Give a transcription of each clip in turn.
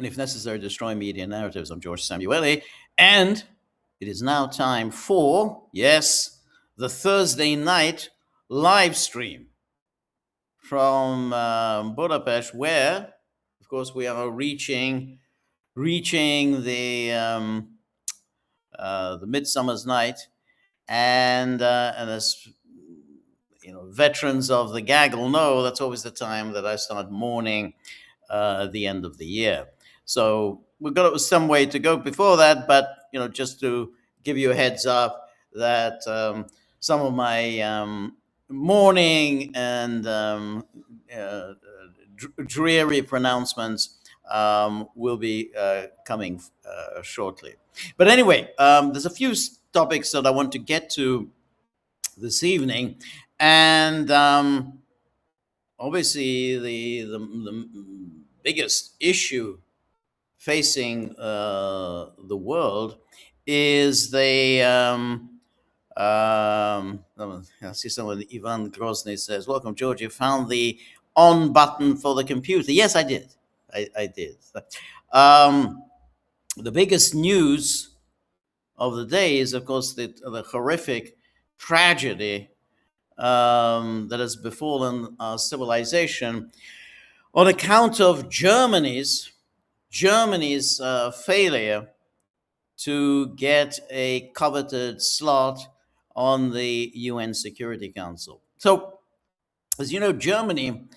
and if necessary, destroy media narratives. I'm George Samueli, and it is now time for, yes, the Thursday night live stream from Budapest, where, of course, we are reaching the midsummer's night, and as you know, veterans of the Gaggle know, that's always the time that I start mourning at the end of the year. So we've got some way to go before that, but just to give you a heads up that some of my mourning and dreary pronouncements will be coming shortly. But anyway, there's a few topics that I want to get to this evening, and obviously the biggest issue facing the world is I see someone, Ivan Grozny says, "Welcome, George. You found the on button for the computer." Yes, I did. I did. The biggest news of the day is, of course, the horrific tragedy that has befallen our civilization on account of Germany's failure to get a coveted slot on the UN Security Council. So, as you know, Germany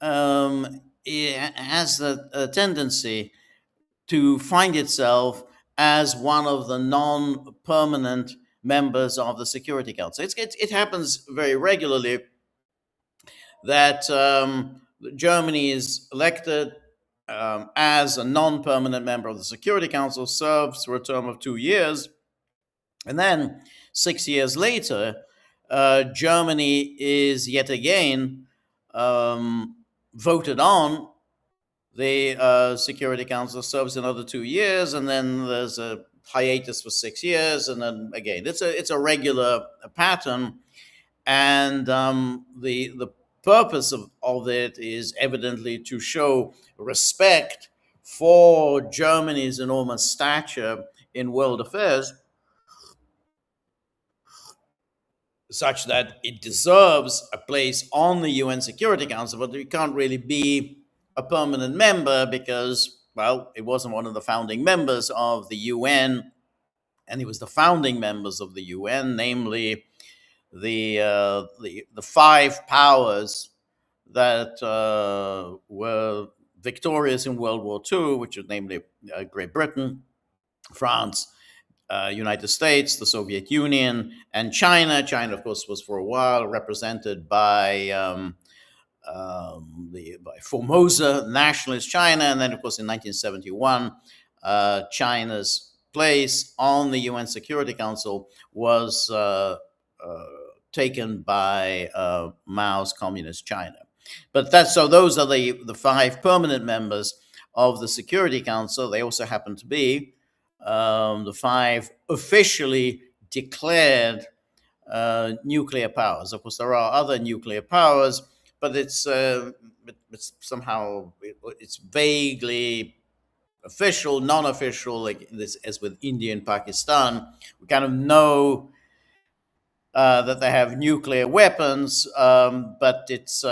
has a tendency to find itself as one of the non-permanent members of the Security Council. It happens very regularly that Germany is elected as a non-permanent member of the Security Council, serves for a term of 2 years, and then 6 years later, Germany is yet again voted on the Security Council, serves another 2 years, and then there's a hiatus for 6 years, and then again. It's a regular pattern, and the purpose of it is evidently to show respect for Germany's enormous stature in world affairs, such that it deserves a place on the UN Security Council, but it can't really be a permanent member because, well, it wasn't one of the founding members of the UN, and it was the founding members of the UN, namely the five powers that were victorious in World War II, which is namely Great Britain, France, United States, the Soviet Union, and China. China, of course, was for a while represented by Formosa, nationalist China, and then, of course, in 1971, China's place on the UN Security Council was taken by Mao's Communist China. But those are the five permanent members of the Security Council. They also happen to be the five officially declared nuclear powers. Of course, there are other nuclear powers, but it's vaguely official, non-official, like this, as with India and Pakistan. We kind of know that they have nuclear weapons, but it's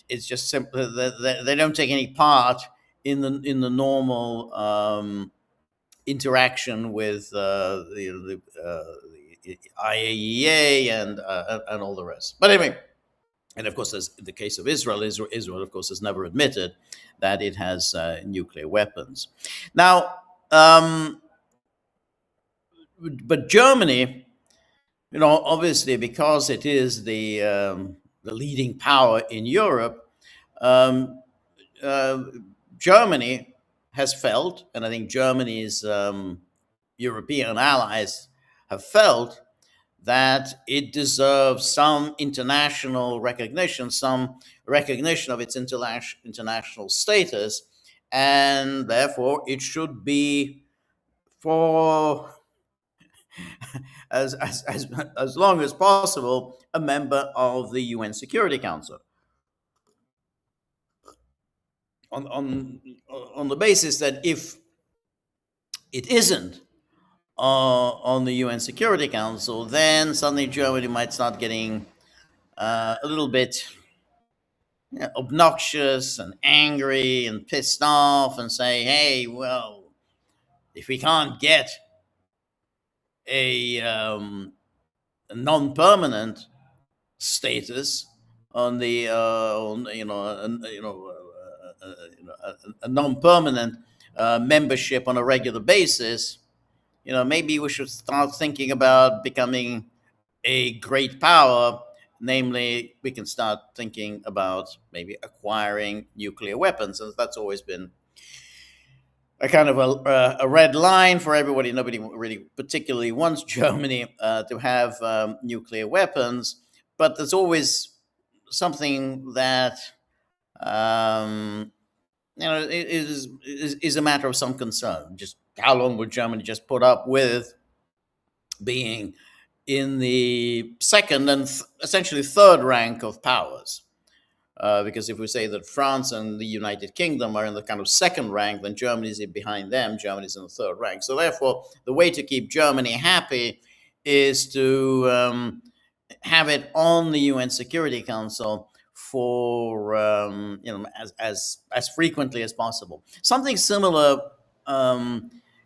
it's just simply that they don't take any part in the normal interaction with the IAEA and all the rest. But anyway, and of course, as in the case of Israel, Israel, of course, has never admitted that it has nuclear weapons. Now, but Germany, obviously, because it is the leading power in Europe, Germany has felt, and I think Germany's European allies have felt, that it deserves some international recognition, some recognition of its international status, and therefore it should be, for as long as possible, a member of the UN Security Council. on on on the basis that if it isn't on the UN Security Council, then suddenly Germany might start getting a little bit obnoxious and angry and pissed off and say, hey, well, if we can't get a non-permanent status on the a non-permanent membership on a regular basis, maybe we should start thinking about becoming a great power. Namely, we can start thinking about maybe acquiring nuclear weapons, and that's always been a kind of a red line for everybody. Nobody really particularly wants Germany to have nuclear weapons, but there's always something that um, is a matter of some concern. Just how long would Germany just put up with being in the second and essentially third rank of powers? Because if we say that France and the United Kingdom are in the kind of second rank, then Germany's behind them. Germany's in the third rank. So therefore, the way to keep Germany happy is to have it on the UN Security Council for as frequently as possible. Something similar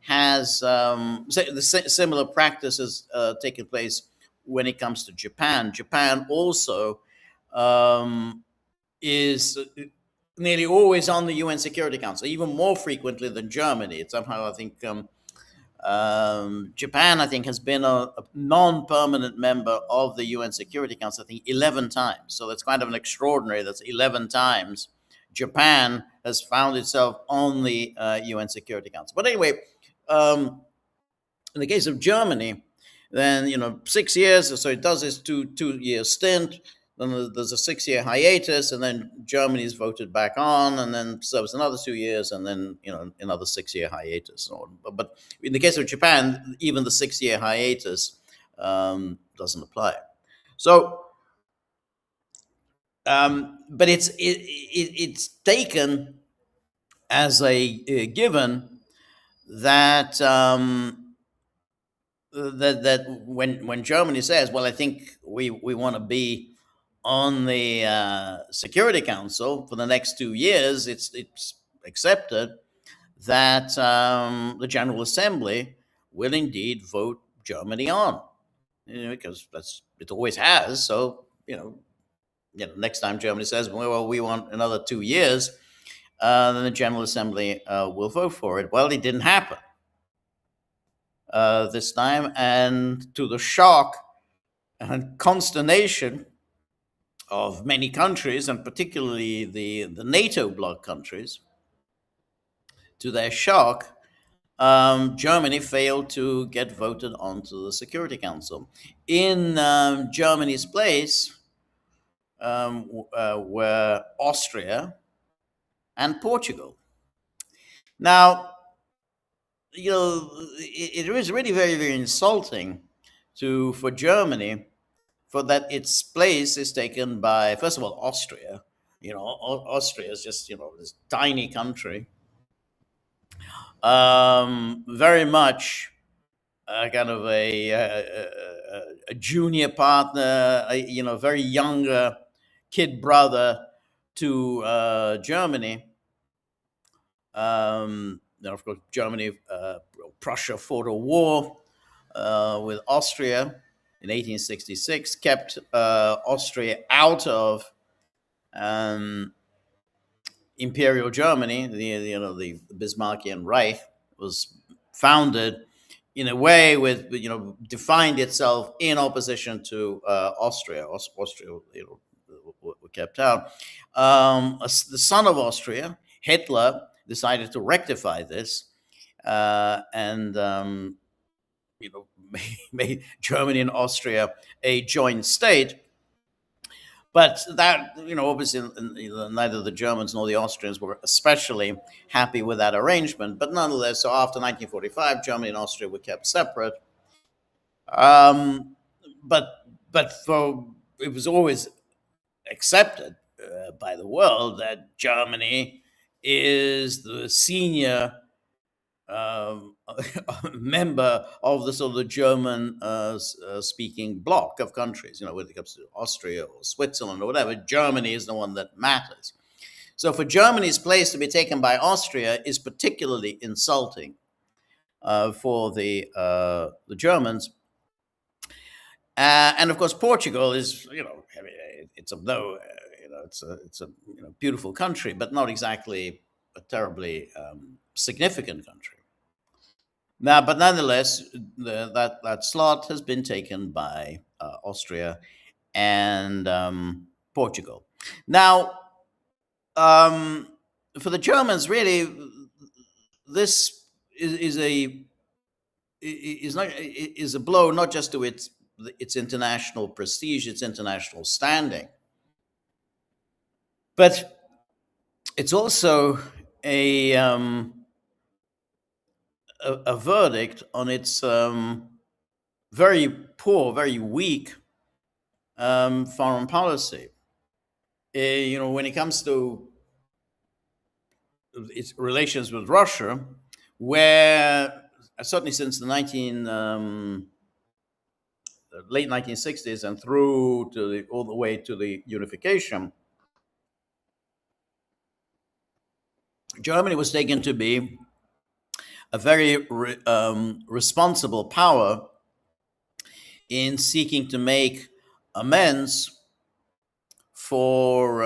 has similar practices taken place when it comes to Japan. Japan also is nearly always on the UN Security Council, even more frequently than Germany. It's somehow, I think, Japan, I think, has been a non-permanent member of the UN Security Council, I think, 11 times. So that's kind of an extraordinary. That's 11 times Japan has found itself on the UN Security Council. But anyway, in the case of Germany, then 6 years. So it does this two-year stint. Then there's a 6-year hiatus, and then Germany is voted back on, and then serves another 2 years, and then another 6-year hiatus. But in the case of Japan, even the 6-year hiatus doesn't apply. So, but it's taken as a given that that when Germany says, "Well, I think we want to be on the Security Council for the next 2 years," it's accepted that the General Assembly will indeed vote Germany on, because it always has. So next time Germany says, "Well, we want another 2 years," then the General Assembly will vote for it. Well, it didn't happen this time, and to the shock and consternation of many countries, and particularly the NATO bloc countries, to their shock, Germany failed to get voted onto the Security Council. In Germany's place were Austria and Portugal. Now, it was really very, very insulting for Germany, for that its place is taken by, first of all, Austria. Austria is just this tiny country, very much kind of a junior partner, very younger kid brother to Germany. Of course, Germany, Prussia fought a war with Austria in 1866, kept Austria out of Imperial Germany. The Bismarckian Reich was founded in a way with defined itself in opposition to Austria. Austria, were kept out. The son of Austria, Hitler, decided to rectify this and made Germany and Austria a joint state. But that, obviously, neither the Germans nor the Austrians were especially happy with that arrangement. But nonetheless, so after 1945, Germany and Austria were kept separate. Um, but it was always accepted by the world that Germany is the senior um, member of the sort of the German speaking bloc of countries. You know, when it comes to Austria or Switzerland or whatever, Germany is the one that matters. So for Germany's place to be taken by Austria is particularly insulting for the Germans. And of course, Portugal is, you know, I mean, it's a no, you know, it's a beautiful country, but not exactly a terribly significant country. Now, but nonetheless, that slot has been taken by Austria and Portugal. Now, um, for the Germans, really, this is a is not is a blow not just to its international prestige, its international standing, but it's also a a verdict on its very poor, very weak foreign policy. You know, when it comes to its relations with Russia, where certainly since the late 1960s and through to all the way to the unification, Germany was taken to be a very responsible power in seeking to make amends for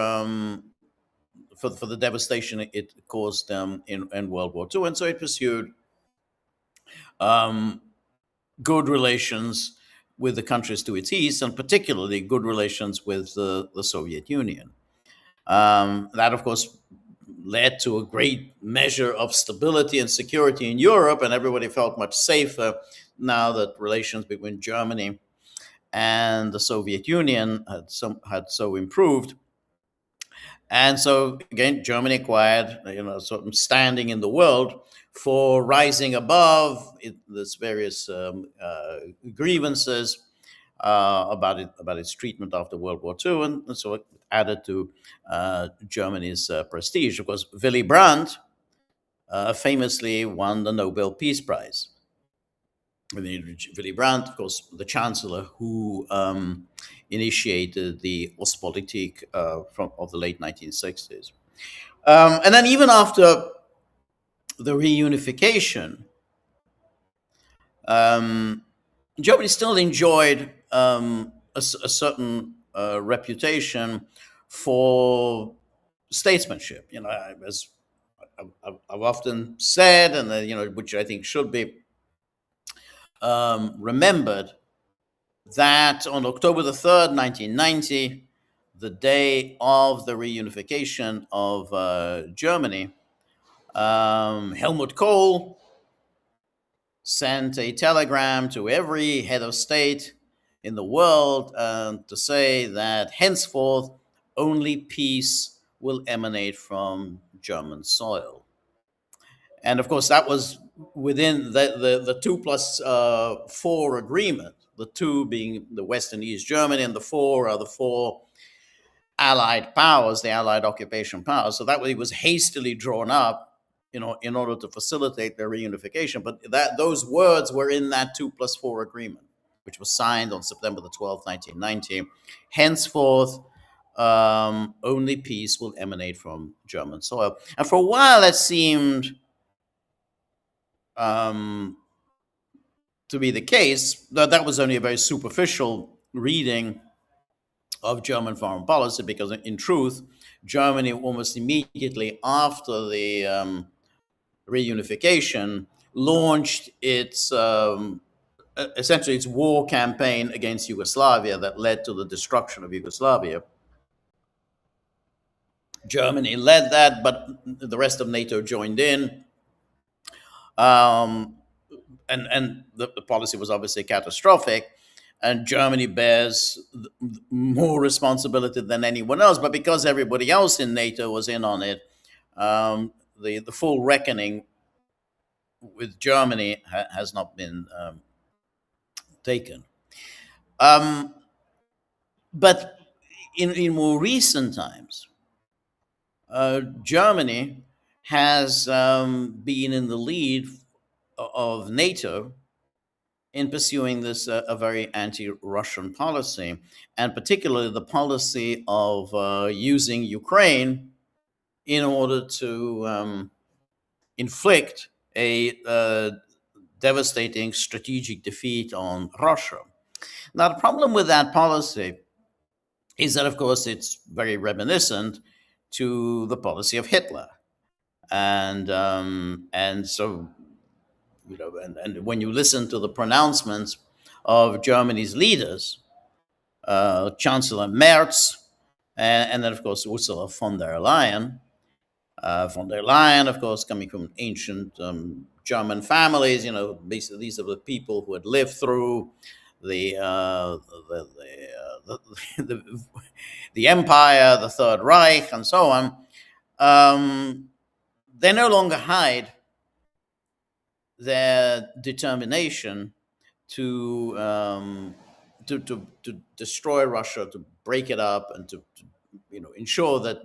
for the devastation it caused in World War II, and so it pursued um, good relations with the countries to its east, and particularly good relations with the Soviet Union. That, of course, led to a great measure of stability and security in Europe, and everybody felt much safer now that relations between Germany and the Soviet Union had so improved. And so again, Germany acquired, you know, sort of standing in the world for rising above this various grievances about its treatment after World War II, and so it added to Germany's prestige. Of course, Willy Brandt famously won the Nobel Peace Prize. Willy Brandt, of course, the chancellor who initiated the Ostpolitik of the late 1960s. And then even after the reunification, um, Germany still enjoyed a certain reputation for statesmanship. You know, as I've often said, and you know, which I think should be remembered, that on October the 3rd, 1990, the day of the reunification of Germany, Helmut Kohl sent a telegram to every head of state in the world to say that henceforth only peace will emanate from German soil. And of course, that was within the 2+4 agreement, the two being the West and East Germany, and the four are the four Allied powers, the Allied occupation powers. So that way it was hastily drawn up, you know, in order to facilitate their reunification. But those words were in that 2+4 agreement, which was signed on September the 12th, 1990. Henceforth, only peace will emanate from German soil. And for a while, that seemed to be the case. That was only a very superficial reading of German foreign policy, because in truth, Germany almost immediately after the reunification launched its essentially its war campaign against Yugoslavia that led to the destruction of Yugoslavia. Germany led that, but the rest of NATO joined in. And the policy was obviously catastrophic, and Germany bears more responsibility than anyone else. But because everybody else in NATO was in on it, the full reckoning with Germany has not been taken. But in more recent times, Germany has been in the lead of NATO in pursuing this a very anti-Russian policy, and particularly the policy of using Ukraine in order to inflict a devastating strategic defeat on Russia. Now, the problem with that policy is that, of course, it's very reminiscent to the policy of Hitler, and so and when you listen to the pronouncements of Germany's leaders, Chancellor Merz, and then of course Ursula von der Leyen. Von der Leyen, of course, coming from ancient German families, basically these are the people who had lived through the the, the Empire, the Third Reich, and so on. They no longer hide their determination to, to destroy Russia, to break it up, and to ensure that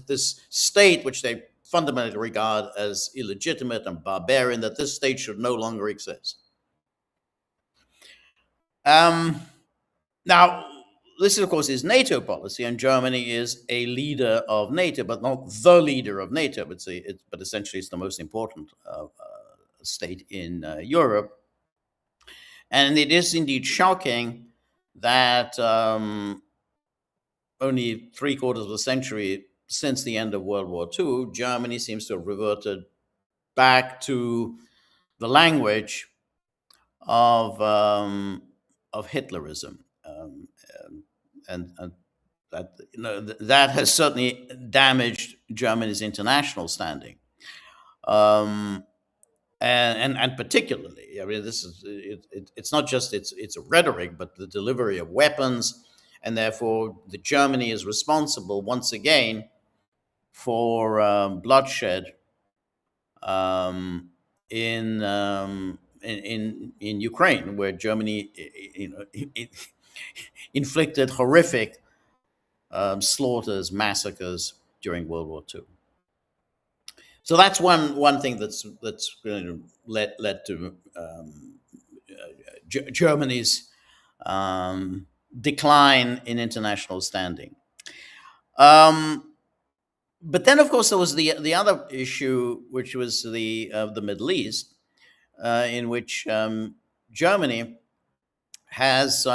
this state, which they fundamentally regard as illegitimate and barbarian, that this state should no longer exist. Now, this, of course, is NATO policy, and Germany is a leader of NATO, but not the leader of NATO. But essentially, it's the most important state in Europe. And it is indeed shocking that only 3/4 of a century since the end of World War II, Germany seems to have reverted back to the language of Hitlerism, and that that has certainly damaged Germany's international standing. And particularly, I mean, this is it's not just its rhetoric, but the delivery of weapons, and therefore the Germany is responsible once again for bloodshed in Ukraine, where Germany inflicted horrific slaughters, massacres during World War II. So that's one thing that's led to Germany's decline in international standing. But then, of course, there was the other issue, which was the Middle East, in which Germany has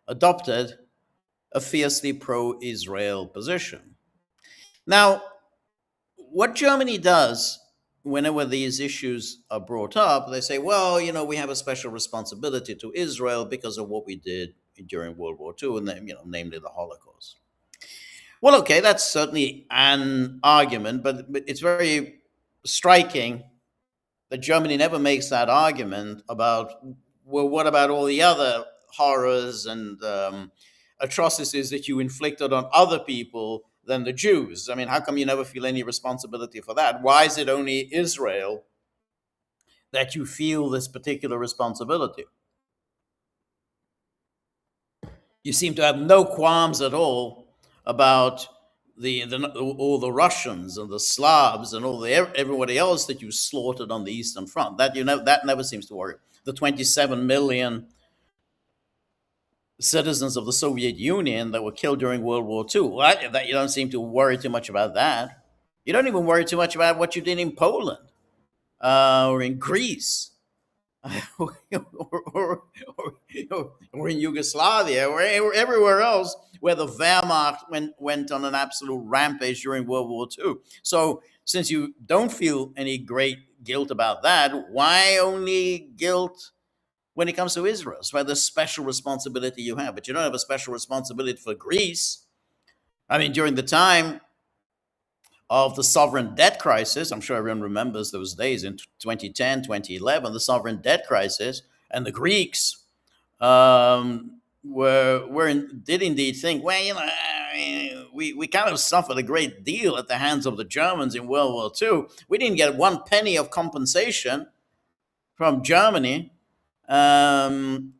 adopted a fiercely pro-Israel position. Now, what Germany does whenever these issues are brought up, they say, well, we have a special responsibility to Israel because of what we did during World War II, and then, namely the Holocaust. Well, okay, that's certainly an argument, but it's very striking that Germany never makes that argument about, well, what about all the other horrors and atrocities that you inflicted on other people than the Jews? I mean, how come you never feel any responsibility for that? Why is it only Israel that you feel this particular responsibility? You seem to have no qualms at all about all the Russians and the Slavs and everybody else that you slaughtered on the Eastern Front. That that never seems to worry. The 27 million citizens of the Soviet Union that were killed during World War II. Well, that you don't seem to worry too much about that. You don't even worry too much about what you did in Poland or in Greece. or in Yugoslavia, or everywhere else where the Wehrmacht went on an absolute rampage during World War II. So, since you don't feel any great guilt about that, why only guilt when it comes to Israel? It's where the special responsibility you have, but you don't have a special responsibility for Greece. I mean, during the time of the sovereign debt crisis, I'm sure everyone remembers those days in 2010, 2011, the sovereign debt crisis, and the Greeks did indeed think, well, we kind of suffered a great deal at the hands of the Germans in World War II. We didn't get one penny of compensation from Germany, you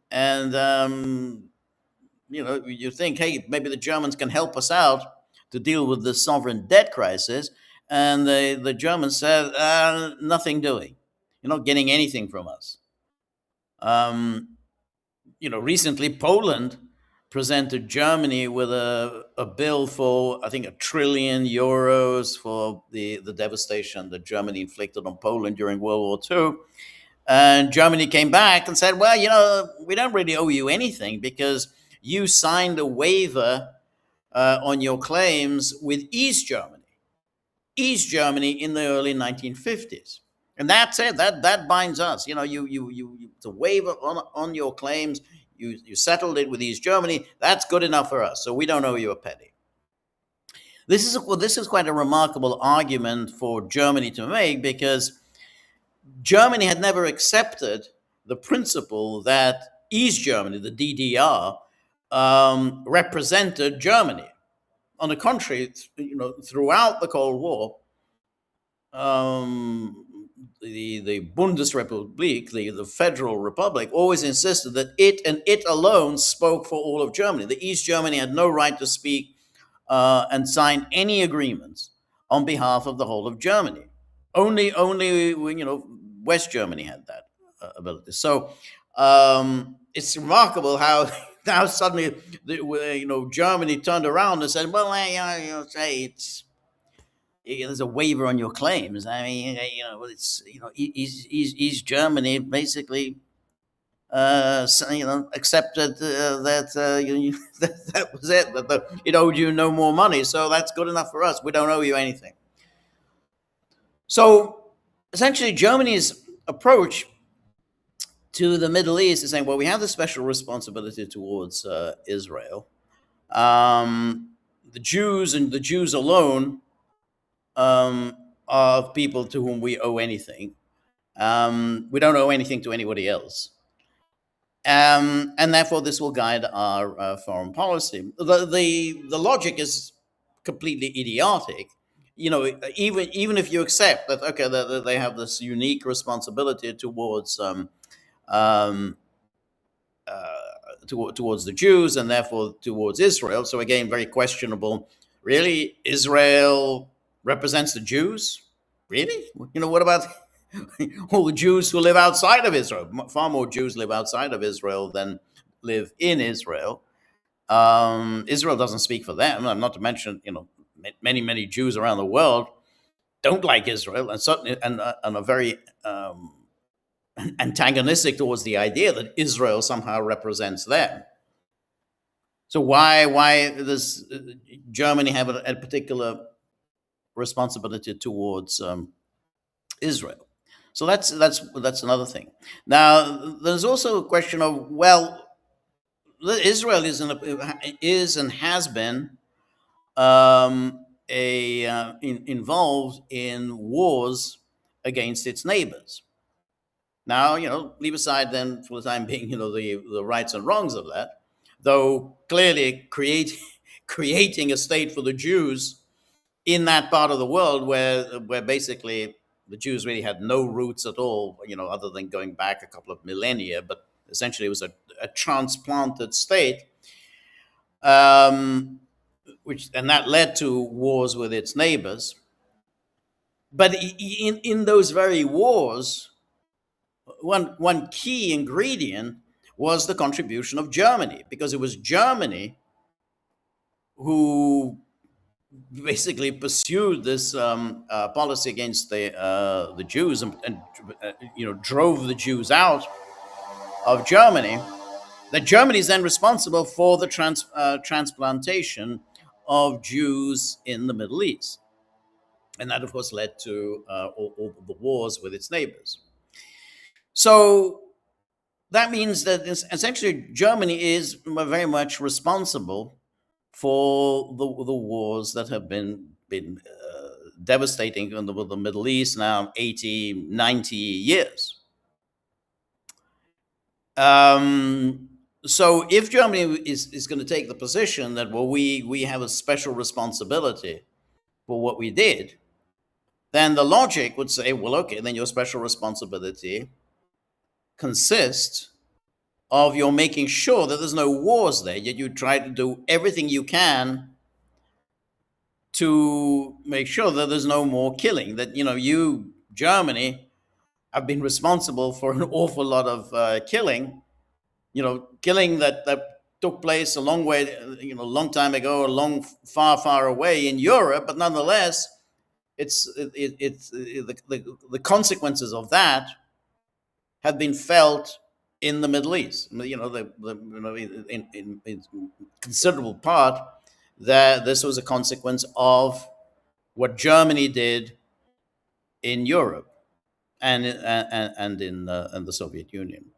think, hey, maybe the Germans can help us out to deal with the sovereign debt crisis. And the Germans said, nothing doing. You're not getting anything from us. Um, recently Poland presented Germany with a bill for, I think, €1 trillion for the devastation that Germany inflicted on Poland during World War II. And Germany came back and said, well, we don't really owe you anything because you signed a waiver on your claims with East Germany in the early 1950s. And that's it. That binds us. The waiver on your claims. You settled it with East Germany. That's good enough for us. So we don't owe you a penny. This is quite a remarkable argument for Germany to make, because Germany had never accepted the principle that East Germany, the DDR, represented Germany. On the contrary, throughout the Cold War, the Bundesrepublik, the Federal Republic, always insisted that it and it alone spoke for all of Germany. The East Germany had no right to speak and sign any agreements on behalf of the whole of Germany. Only West Germany had that ability. So it's remarkable how now suddenly Germany turned around and said, well, say there's a waiver on your claims. I mean, it's East Germany basically accepted that that was it. That it owed you no more money, so that's good enough for us. We don't owe you anything. So essentially, Germany's approach to the Middle East is saying, well, we have the special responsibility towards Israel. The Jews and the Jews alone are people to whom we owe anything. We don't owe anything to anybody else. And therefore, this will guide our foreign policy. The logic is completely idiotic. Even if you accept that, okay, that they have this unique responsibility towards um, towards the Jews and therefore towards Israel. So again, very questionable. Really, Israel represents the Jews? Really? What about all the Jews who live outside of Israel? Far more Jews live outside of Israel than live in Israel. Israel doesn't speak for them. Not to mention, many Jews around the world don't like Israel, and certainly and are very antagonistic towards the idea that Israel somehow represents them. So why does Germany have a particular responsibility towards Israel? So that's another thing. Now there's also a question of, well, Israel is and has been involved in wars against its neighbors. Now, leave aside then for the time being, the rights and wrongs of that, though clearly creating a state for the Jews in that part of the world where basically the Jews really had no roots at all, other than going back a couple of millennia, but essentially it was a transplanted state, and that led to wars with its neighbors. But in those very wars, one key ingredient was the contribution of Germany, because it was Germany who basically pursued this policy against the Jews and drove the Jews out of Germany. That Germany is then responsible for the transplantation of Jews in the Middle East, and that of course led to all the wars with its neighbors. So that means that essentially Germany is very much responsible for the wars that have been devastating in the Middle East now 80, 90 years. So if Germany is going to take the position that, well, we have a special responsibility for what we did, then the logic would say, well, okay, then your special responsibility consists of your making sure that there's no wars there, yet you try to do everything you can to make sure that there's no more killing. That you, Germany, have been responsible for an awful lot of killing. Killing that took place a long way, long time ago, a long, far, far away in Europe. But nonetheless, it's the consequences of that have been felt in the Middle East. In considerable part, that this was a consequence of what Germany did in Europe and in the Soviet Union.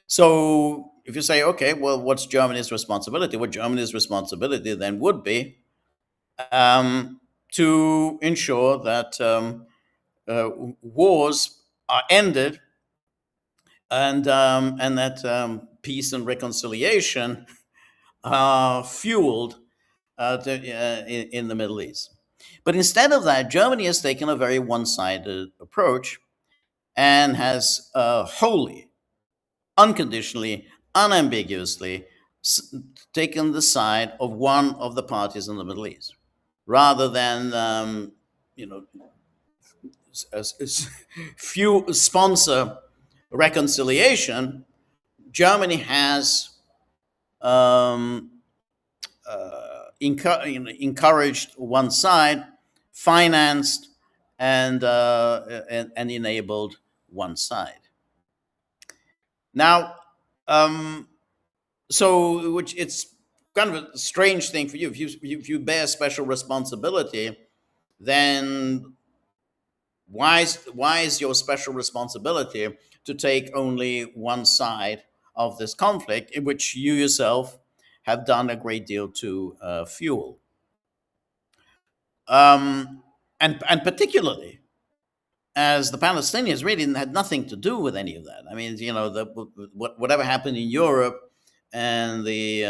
So if you say, okay, well, what's Germany's responsibility? What Germany's responsibility then would be to ensure that wars are ended and that peace and reconciliation are fueled in the Middle East. But instead of that, Germany has taken a very one-sided approach and has wholly, unconditionally, unambiguously taken the side of one of the parties in the Middle East, rather than you know few sponsor reconciliation. Germany has um, encouraged one side, financed and enabled one side. Now, so which it's kind of a strange thing for you. If you bear special responsibility, then why is your special responsibility to take only one side of this conflict, in which you yourself have done a great deal to fuel, and particularly as the Palestinians really had nothing to do with any of that. I mean, whatever happened in Europe and the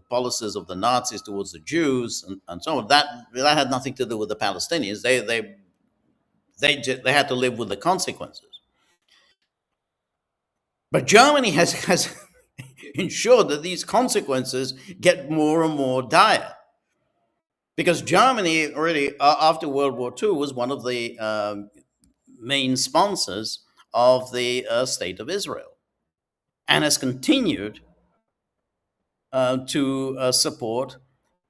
policies of the Nazis towards the Jews and so on, that had nothing to do with the Palestinians. They had to live with the consequences. But Germany has ensured that these consequences get more and more dire. Because Germany, really, after World War II, was one of the main sponsors of the State of Israel and has continued to support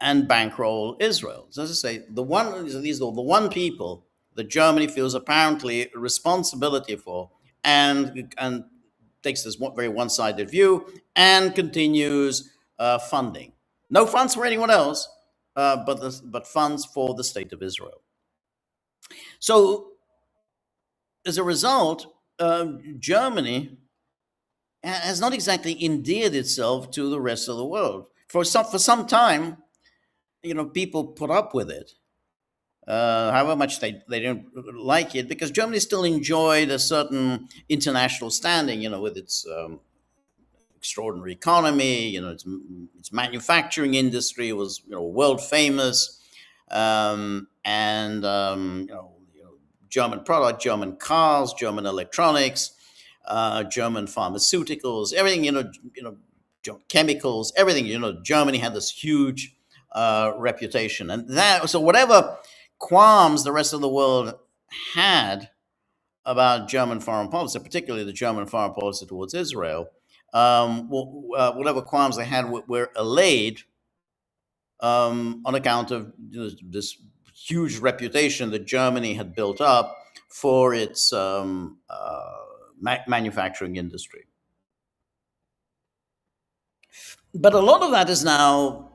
and bankroll Israel. So, as I say, these are the one people that Germany feels apparently responsibility for, and takes this very one-sided view and continues funding. No funds for anyone else, but funds for the State of Israel. So, as a result, Germany has not exactly endeared itself to the rest of the world. For some time, people put up with it, however much they don't like it, because Germany still enjoyed a certain international standing, with its extraordinary economy. Its manufacturing industry was world famous, and German product, German cars, German electronics, German pharmaceuticals, everything. Chemicals, everything. Germany had this huge reputation, and that so whatever qualms the rest of the world had about German foreign policy, particularly the German foreign policy towards Israel, whatever qualms they had were allayed on account of this huge reputation that Germany had built up for its manufacturing industry. But a lot of that is now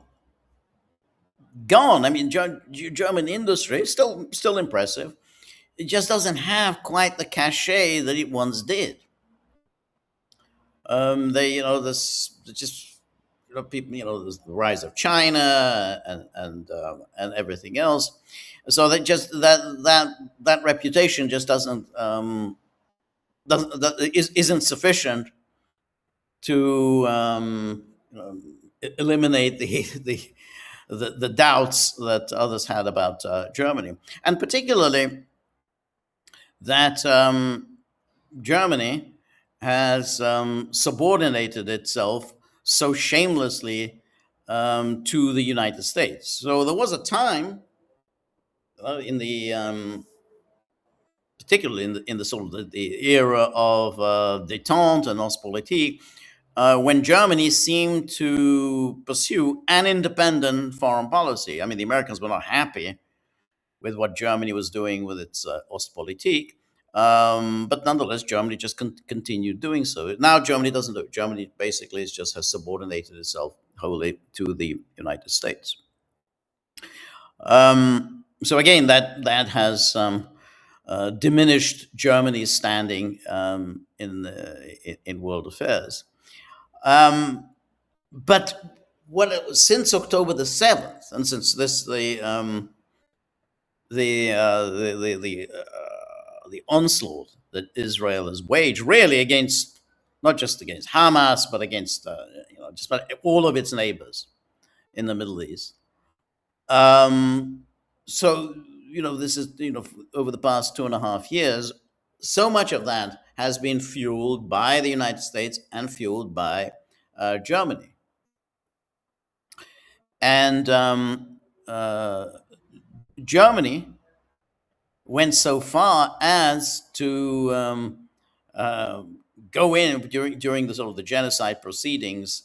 gone. I mean, German industry is still impressive. It just doesn't have quite the cachet that it once did. This just people, there's the rise of China and everything else. So that just that reputation just isn't sufficient to eliminate the doubts that others had about Germany, and particularly that Germany has subordinated itself so shamelessly to the United States. So there was a time in the particularly in the sort of the era of détente and Ostpolitik, when Germany seemed to pursue an independent foreign policy. I mean, the Americans were not happy with what Germany was doing with its Ostpolitik. But nonetheless, Germany just continued doing so. Now Germany doesn't do it. Germany basically has subordinated itself wholly to the United States. So again, that has diminished Germany's standing in world affairs. But since October 7th, and since this the onslaught that Israel has waged, really against not just against Hamas, but against just about all of its neighbors in the Middle East. So this is over the past 2.5 years, so much of that has been fueled by the United States and fueled by Germany, and Germany went so far as to uh, go in during the sort of the genocide proceedings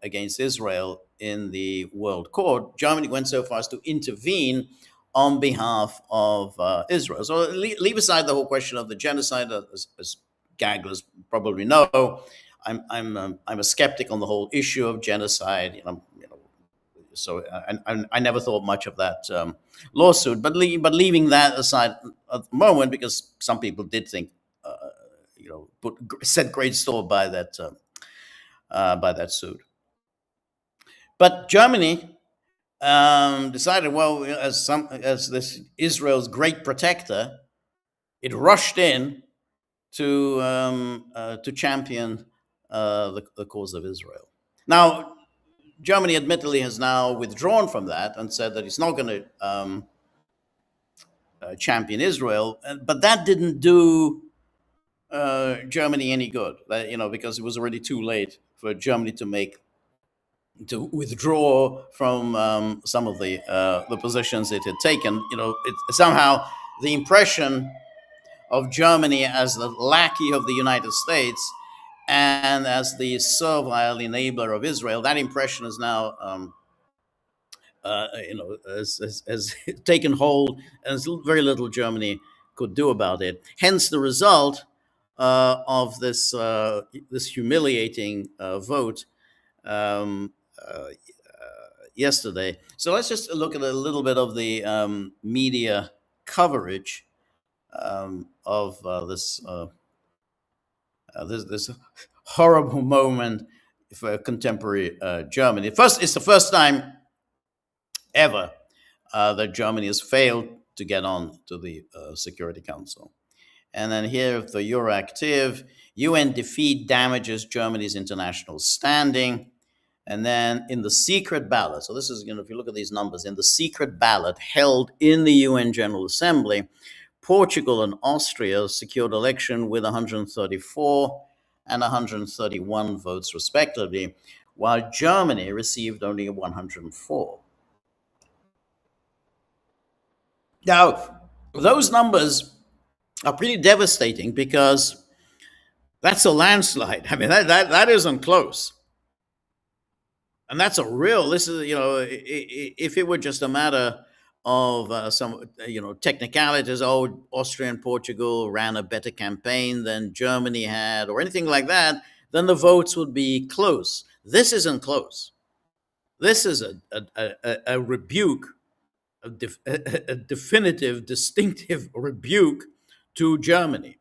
against Israel in the World Court. Germany went so far as to intervene on behalf of Israel. So leave aside the whole question of the genocide, as Gagglers probably know. I'm a skeptic on the whole issue of genocide. So I never thought much of that lawsuit. But leaving that aside at the moment, because some people did think, set great store by that suit. But Germany decided, well, as this Israel's great protector, it rushed in to champion the cause of Israel. Now, Germany admittedly has now withdrawn from that and said that it's not going to champion Israel, but that didn't do Germany any good, because it was already too late for Germany to withdraw from some of the positions it had taken. Somehow the impression of Germany as the lackey of the United States and as the servile enabler of Israel, that impression is now has taken hold, and there's very little Germany could do about it. Hence, the result of this humiliating vote um, yesterday. So let's just look at a little bit of the media coverage of this horrible moment for contemporary Germany. First, it's the first time ever that Germany has failed to get on to the Security Council. And then here, the Euroactive, UN defeat damages Germany's international standing. And then in the secret ballot, so this is, if you look at these numbers, in the secret ballot held in the UN General Assembly, Portugal and Austria secured election with 134 and 131 votes, respectively, while Germany received only 104. Now, those numbers are pretty devastating because that's a landslide. I mean, that isn't close. And that's this is, if it were just a matter of some, technicalities, Austria and Portugal ran a better campaign than Germany had, or anything like that, then the votes would be close. This isn't close. This is a rebuke, a definitive, distinctive rebuke to Germany.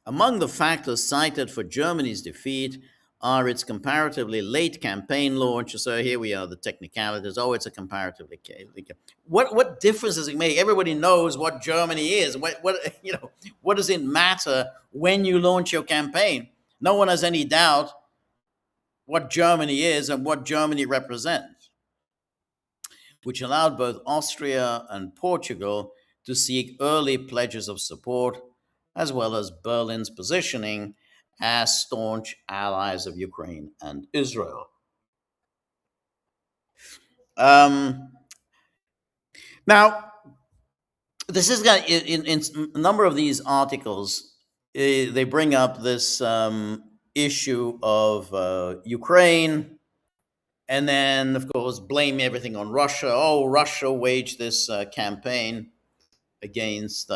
Among the factors cited for Germany's defeat are its comparatively late campaign launch. So here we are, the technicalities. Oh, it's a comparatively late. What difference does it make? Everybody knows what Germany is. What does it matter when you launch your campaign? No one has any doubt what Germany is and what Germany represents, which allowed both Austria and Portugal to seek early pledges of support, as well as Berlin's positioning as staunch allies of Ukraine and Israel. Um, Now, this is going in a number of these articles. They bring up this issue of Ukraine, and then, of course, blame everything on Russia. Oh, Russia waged this campaign against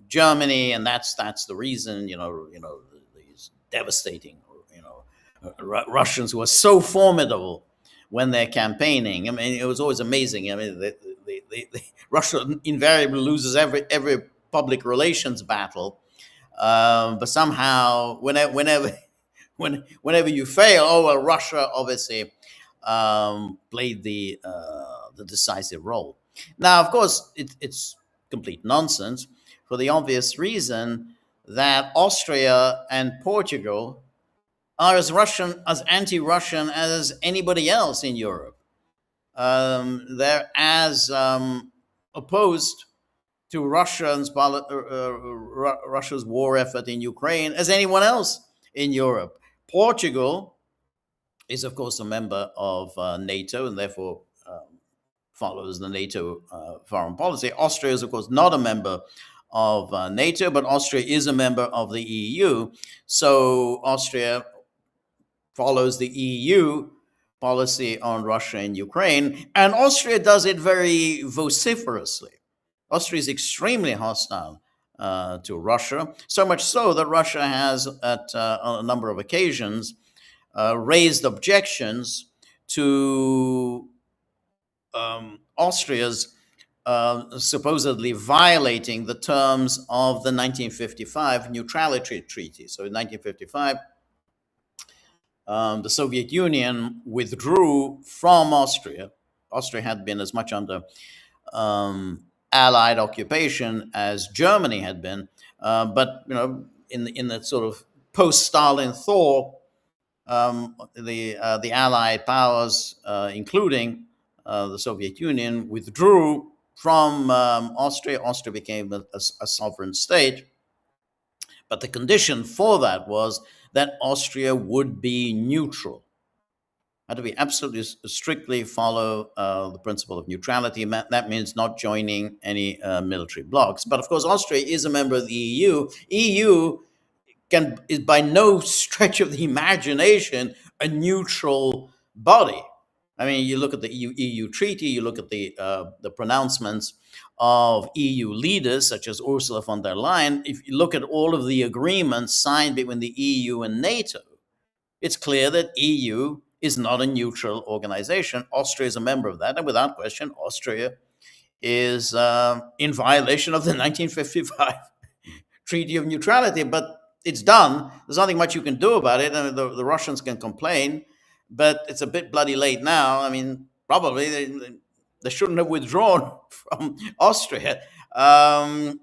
Germany, and that's the reason. These devastating, Russians who are so formidable when they're campaigning. I mean, it was always amazing. I mean, Russia invariably loses every public relations battle, but somehow, whenever you fail, oh well, Russia obviously played the decisive role. Now, of course, it's complete nonsense for the obvious reason that Austria and Portugal are as anti-Russian as anybody else in Europe. They're as opposed to Russia's war effort in Ukraine as anyone else in Europe. Portugal is, of course, a member of NATO and therefore follows the NATO foreign policy. Austria is, of course, not a member of NATO, but Austria is a member of the EU. So Austria follows the EU policy on Russia and Ukraine, and Austria does it very vociferously. Austria is extremely hostile to Russia, so much so that Russia has, on a number of occasions, raised objections to Austria's supposedly violating the terms of the 1955 neutrality treaty. So in 1955, the Soviet Union withdrew from Austria. Austria had been as much under Allied occupation as Germany had been, but in the sort of post-Stalin thaw, the Allied powers, including the Soviet Union, withdrew from Austria. Austria became a sovereign state. But the condition for that was that Austria would be neutral. Had to be absolutely strictly follow the principle of neutrality. That means not joining any military blocs. But of course, Austria is a member of the EU. EU is by no stretch of the imagination a neutral body. I mean, you look at the EU treaty, you look at the pronouncements of EU leaders such as Ursula von der Leyen. If you look at all of the agreements signed between the EU and NATO, it's clear that EU is not a neutral organization. Austria is a member of that, and without question, Austria is in violation of the 1955 Treaty of Neutrality. But it's done. There's nothing much you can do about it. I mean, the Russians can complain, but it's a bit bloody late now. I mean, probably they shouldn't have withdrawn from Austria. I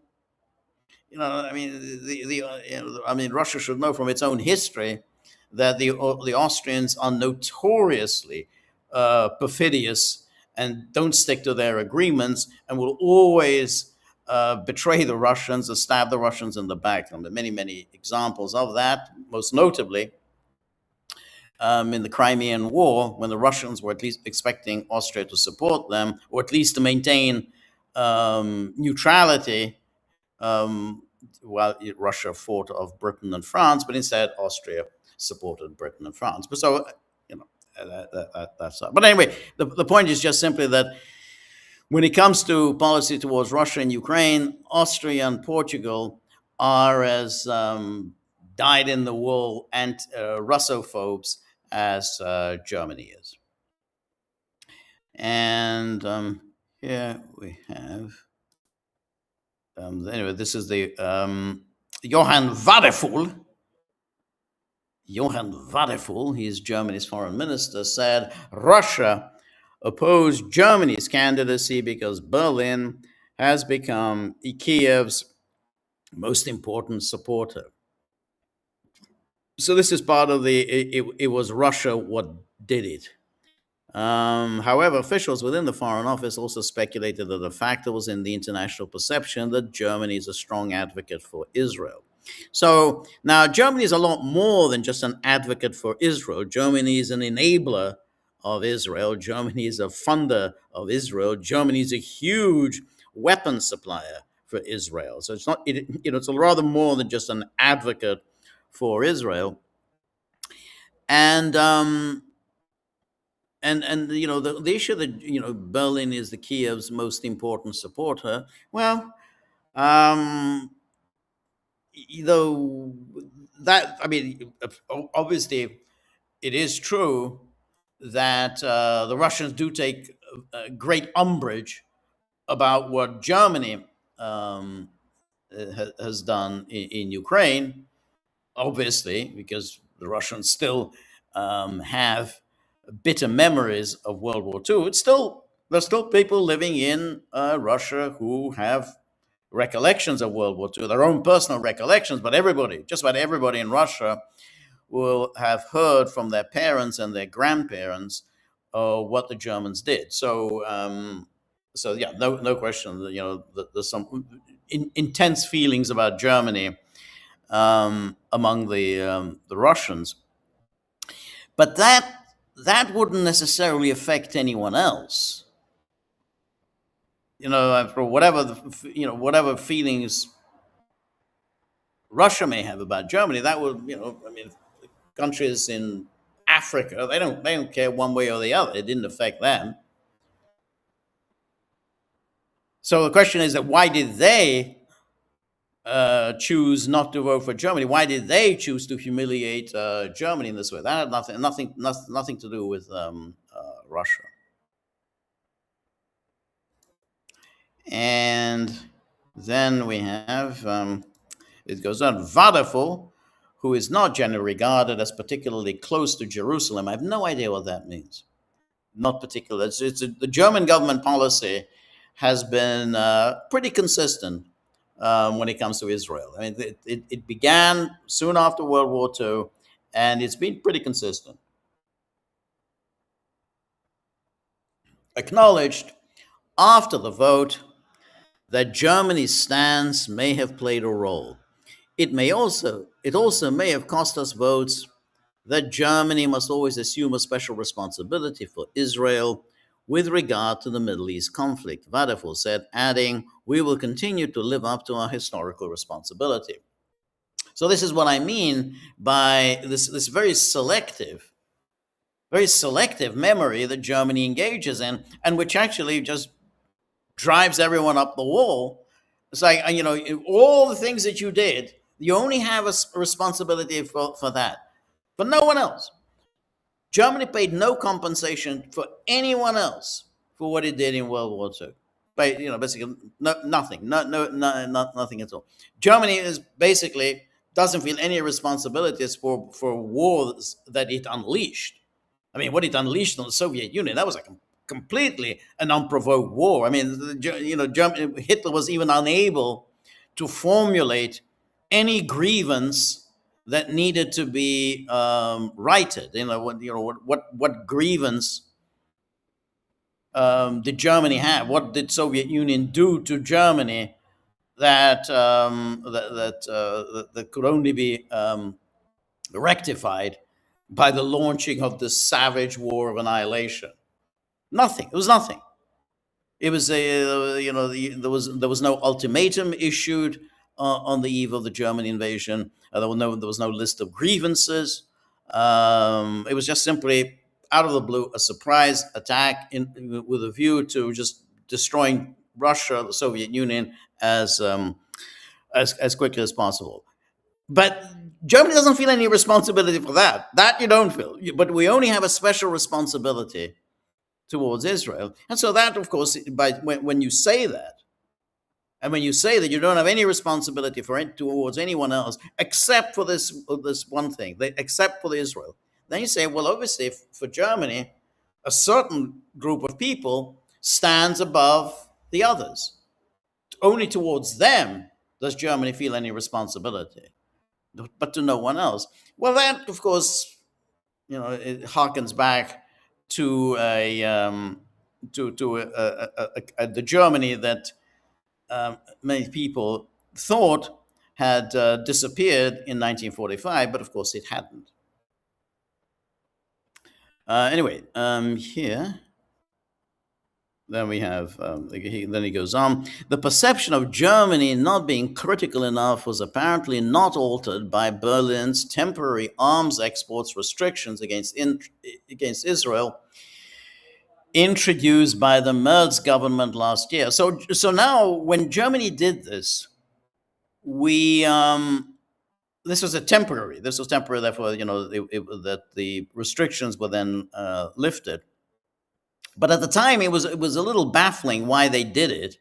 mean, Russia should know from its own history that the Austrians are notoriously perfidious and don't stick to their agreements and will always betray the Russians or stab the Russians in the back. And there are many, many examples of that, most notably in the Crimean War, when the Russians were at least expecting Austria to support them, or at least to maintain neutrality while Russia fought of Britain and France, but instead Austria supported Britain and France. But so, that's that. But anyway, the point is just simply that when it comes to policy towards Russia and Ukraine, Austria and Portugal are as dyed-in-the-wool and Russophobes as Germany is. And here we have, anyway, this is the Johann Wadefull. Johann Wadefull, he's Germany's foreign minister, said Russia opposed Germany's candidacy because Berlin has become Kiev's most important supporter. So this is part of it was Russia what did it. However, officials within the Foreign Office also speculated that the factor was in the international perception that Germany is a strong advocate for Israel. So now Germany is a lot more than just an advocate for Israel. Germany is an enabler of Israel. Germany is a funder of Israel. Germany is a huge weapons supplier for Israel. So it's not, it's a rather more than just an advocate for Israel. And the issue that Berlin is the Kiev's most important supporter. Well, um, though that I mean, obviously, it is true that the Russians do take great umbrage about what Germany has done in Ukraine, obviously, because the Russians still have bitter memories of World War II. There's still people living in Russia who have recollections of World War II, their own personal recollections, but everybody, just about everybody in Russia, will have heard from their parents and their grandparents what the Germans did. So yeah, no question. There's some intense feelings about Germany among the Russians, but that wouldn't necessarily affect anyone else. For whatever feelings Russia may have about Germany, that would I mean, countries in Africa, they don't care one way or the other. It didn't affect them. So the question is that why did they choose not to vote for Germany? Why did they choose to humiliate Germany in this way? That had nothing to do with Russia. And then we have it goes on. Waterful, who is not generally regarded as particularly close to Jerusalem. I have no idea what that means. Not particular. The German government policy has been pretty consistent when it comes to Israel. I mean, it began soon after World War II, and it's been pretty consistent. Acknowledged after the vote that Germany's stance may have played a role. It also may have cost us votes that Germany must always assume a special responsibility for Israel with regard to the Middle East conflict, Vadaful said, adding, "We will continue to live up to our historical responsibility." So this is what I mean by this very selective memory that Germany engages in, and which actually just drives everyone up the wall. It's like, all the things that you did, you only have a responsibility for that, for no one else. Germany paid no compensation for anyone else for what it did in World War II. But basically, nothing, nothing at all. Germany is basically doesn't feel any responsibilities for wars that it unleashed. I mean, what it unleashed on the Soviet Union, that was completely an unprovoked war. I mean, Hitler was even unable to formulate any grievance that needed to be righted. What grievance did Germany have? What did Soviet Union do to Germany that could only be rectified by the launching of this savage war of annihilation? Nothing. It was nothing. It was there was no ultimatum issued on the eve of the German invasion. There was no list of grievances. It was just simply out of the blue a surprise attack with a view to just destroying Russia, the Soviet Union, as quickly as possible. But Germany doesn't feel any responsibility for that. That you don't feel. But we only have a special responsibility towards Israel. And so that, of course, when you say that, and when you say that you don't have any responsibility for it towards anyone else except for this one thing, except for Israel, then you say, well, obviously, for Germany, a certain group of people stands above the others. Only towards them does Germany feel any responsibility, but to no one else. Well, that, of course, it harkens back to the Germany that many people thought had disappeared in 1945, but of course it hadn't. Anyway, here. Then we have, then he goes on. The perception of Germany not being critical enough was apparently not altered by Berlin's temporary arms exports restrictions against Israel introduced by the Merz government last year. So now, when Germany did this, we this was a temporary. This was temporary. Therefore, that the restrictions were then lifted. But at the time, it was a little baffling why they did it.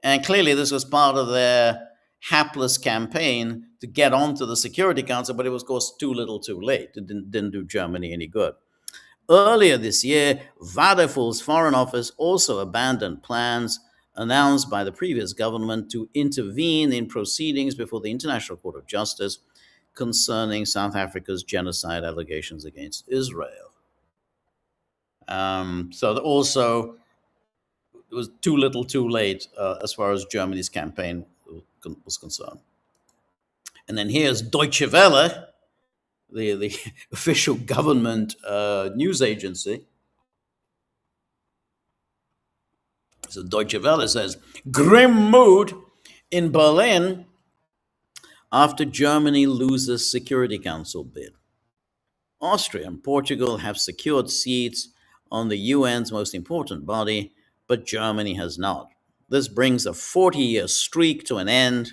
And clearly, this was part of their hapless campaign to get onto the Security Council, but it was, of course, too little too late. It didn't do Germany any good. Earlier this year, Vadeful's Foreign Office also abandoned plans announced by the previous government to intervene in proceedings before the International Court of Justice concerning South Africa's genocide allegations against Israel. So also, it was too little too late as far as Germany's campaign was concerned. And then here's Deutsche Welle, the official government news agency. So Deutsche Welle says, grim mood in Berlin after Germany loses Security Council bid. Austria and Portugal have secured seats on the UN's most important body, but Germany has not. This brings a 40-year streak to an end.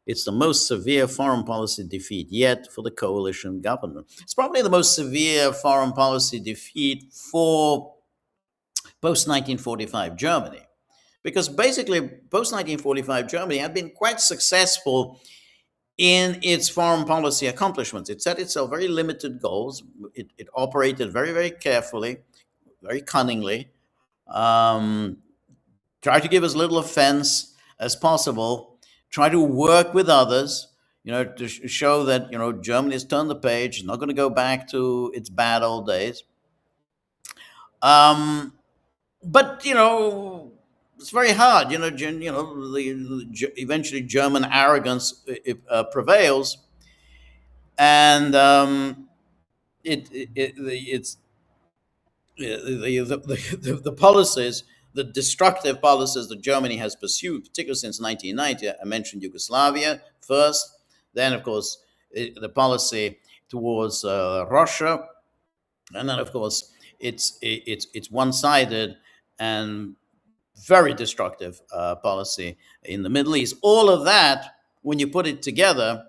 It's the most severe foreign policy defeat yet for the coalition government. It's probably the most severe foreign policy defeat for post 1945 Germany, because basically post 1945 Germany had been quite successful in its foreign policy accomplishments. It set itself very limited goals. It operated very, very carefully, very cunningly, tried to give as little offense as possible, try to work with others, to show that, Germany has turned the page, not going to go back to its bad old days. But, it's very hard. Eventually German arrogance prevails, and it's the policies, the destructive policies that Germany has pursued, particularly since 1990. I mentioned Yugoslavia first, then of course the policy towards Russia, and then of course it's one-sided and very destructive policy in the Middle East. All of that, when you put it together,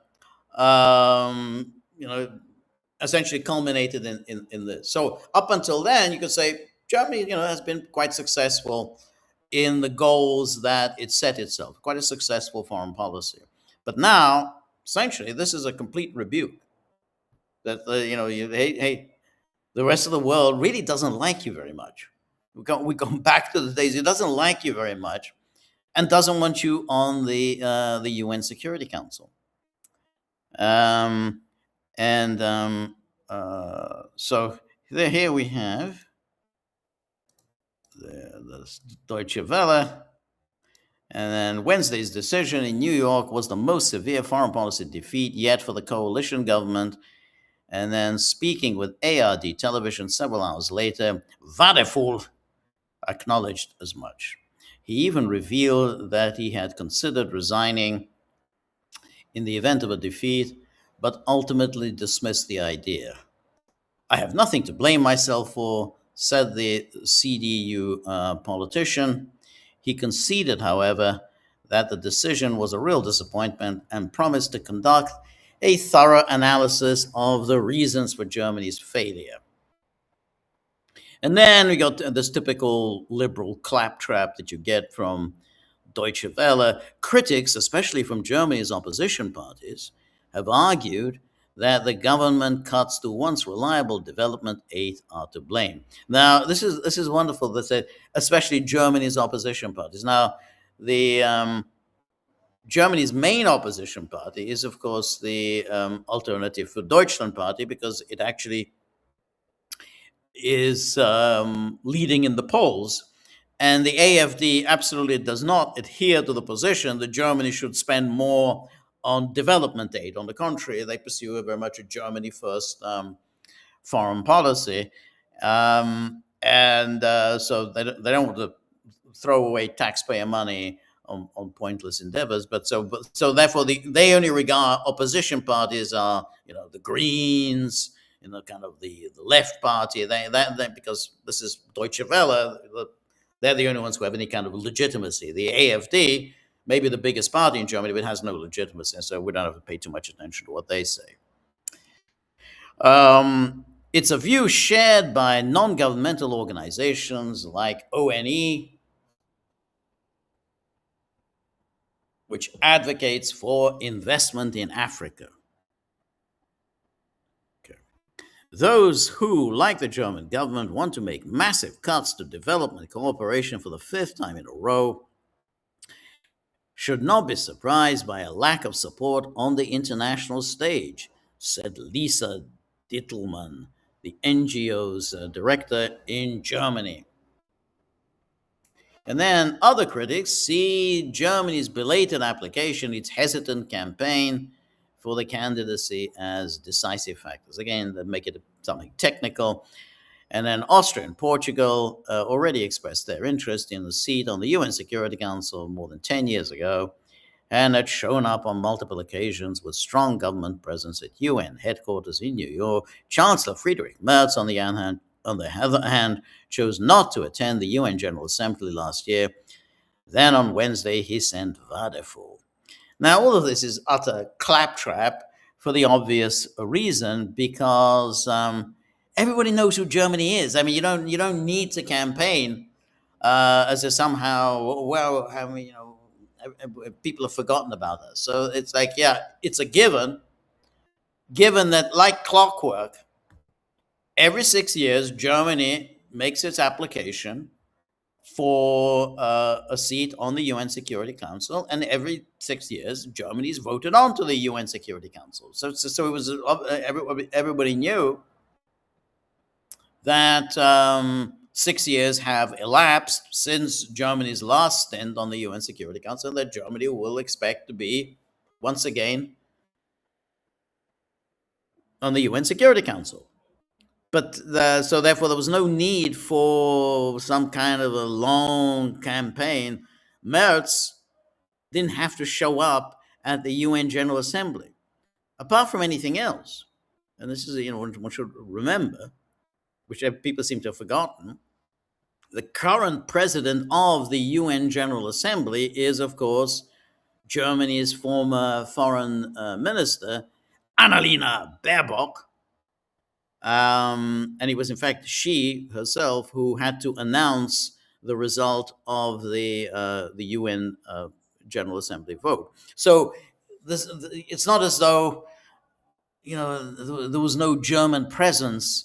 essentially culminated in this. So up until then, you could say Germany, has been quite successful in the goals that it set itself. Quite a successful foreign policy. But now, essentially, this is a complete rebuke. That hey, the rest of the world really doesn't like you very much. We go back to the days it doesn't like you very much, and doesn't want you on the UN Security Council. So here we have the Deutsche Welle. And then Wednesday's decision in New York was the most severe foreign policy defeat yet for the coalition government. And then, speaking with ARD television several hours later, Vadeful acknowledged as much. He even revealed that he had considered resigning in the event of a defeat, but ultimately dismissed the idea. I have nothing to blame myself for, said the CDU politician. He conceded, however, that the decision was a real disappointment and promised to conduct a thorough analysis of the reasons for Germany's failure. And then we got this typical liberal claptrap that you get from Deutsche Welle. Critics, especially from Germany's opposition parties, have argued that the government cuts to once reliable development aid are to blame. Now, this is wonderful that said, especially Germany's opposition parties. Now, the Germany's main opposition party is, of course, the Alternative for Deutschland party, because it actually is leading in the polls. And the AfD absolutely does not adhere to the position that Germany should spend more on development aid. On the contrary, they pursue very much a Germany first foreign policy. And so they don't want to throw away taxpayer money on pointless endeavors. But so therefore, they only regard opposition parties are, the Greens, kind of the left party. They because this is Deutsche Welle. They're the only ones who have any kind of legitimacy. The AfD, maybe the biggest party in Germany, but it has no legitimacy, so we don't have to pay too much attention to what they say. It's a view shared by non governmental organizations like ONE, which advocates for investment in Africa. Okay. Those who, like the German government, want to make massive cuts to development cooperation for the fifth time in a row should not be surprised by a lack of support on the international stage, said Lisa Dittelmann, the NGO's director in Germany. And then other critics see Germany's belated application, its hesitant campaign for the candidacy, as decisive factors. Again, that make it something technical. And then Austria and Portugal already expressed their interest in a seat on the UN Security Council more than 10 years ago, and had shown up on multiple occasions with strong government presence at UN headquarters in New York. Chancellor Friedrich Merz, on the other hand, chose not to attend the UN General Assembly last year. Then on Wednesday, he sent Vadeful. Now, all of this is utter claptrap for the obvious reason, because everybody knows who Germany is. I mean, you don't need to campaign as if somehow, well, I mean, people have forgotten about us. So it's like, yeah, it's a given that, like clockwork, every 6 years, Germany makes its application for a seat on the UN Security Council, and every 6 years, Germany is voted onto the UN Security Council. So it was everybody knew that 6 years have elapsed since Germany's last stint on the UN Security Council, that Germany will expect to be once again on the UN Security Council. So therefore, there was no need for some kind of a long campaign. Merz didn't have to show up at the UN General Assembly. Apart from anything else, and this is, one should remember, which people seem to have forgotten, the current president of the UN General Assembly is, of course, Germany's former foreign minister, Annalena Baerbock. And it was, in fact, she herself who had to announce the result of the UN General Assembly vote. So it's not as though there was no German presence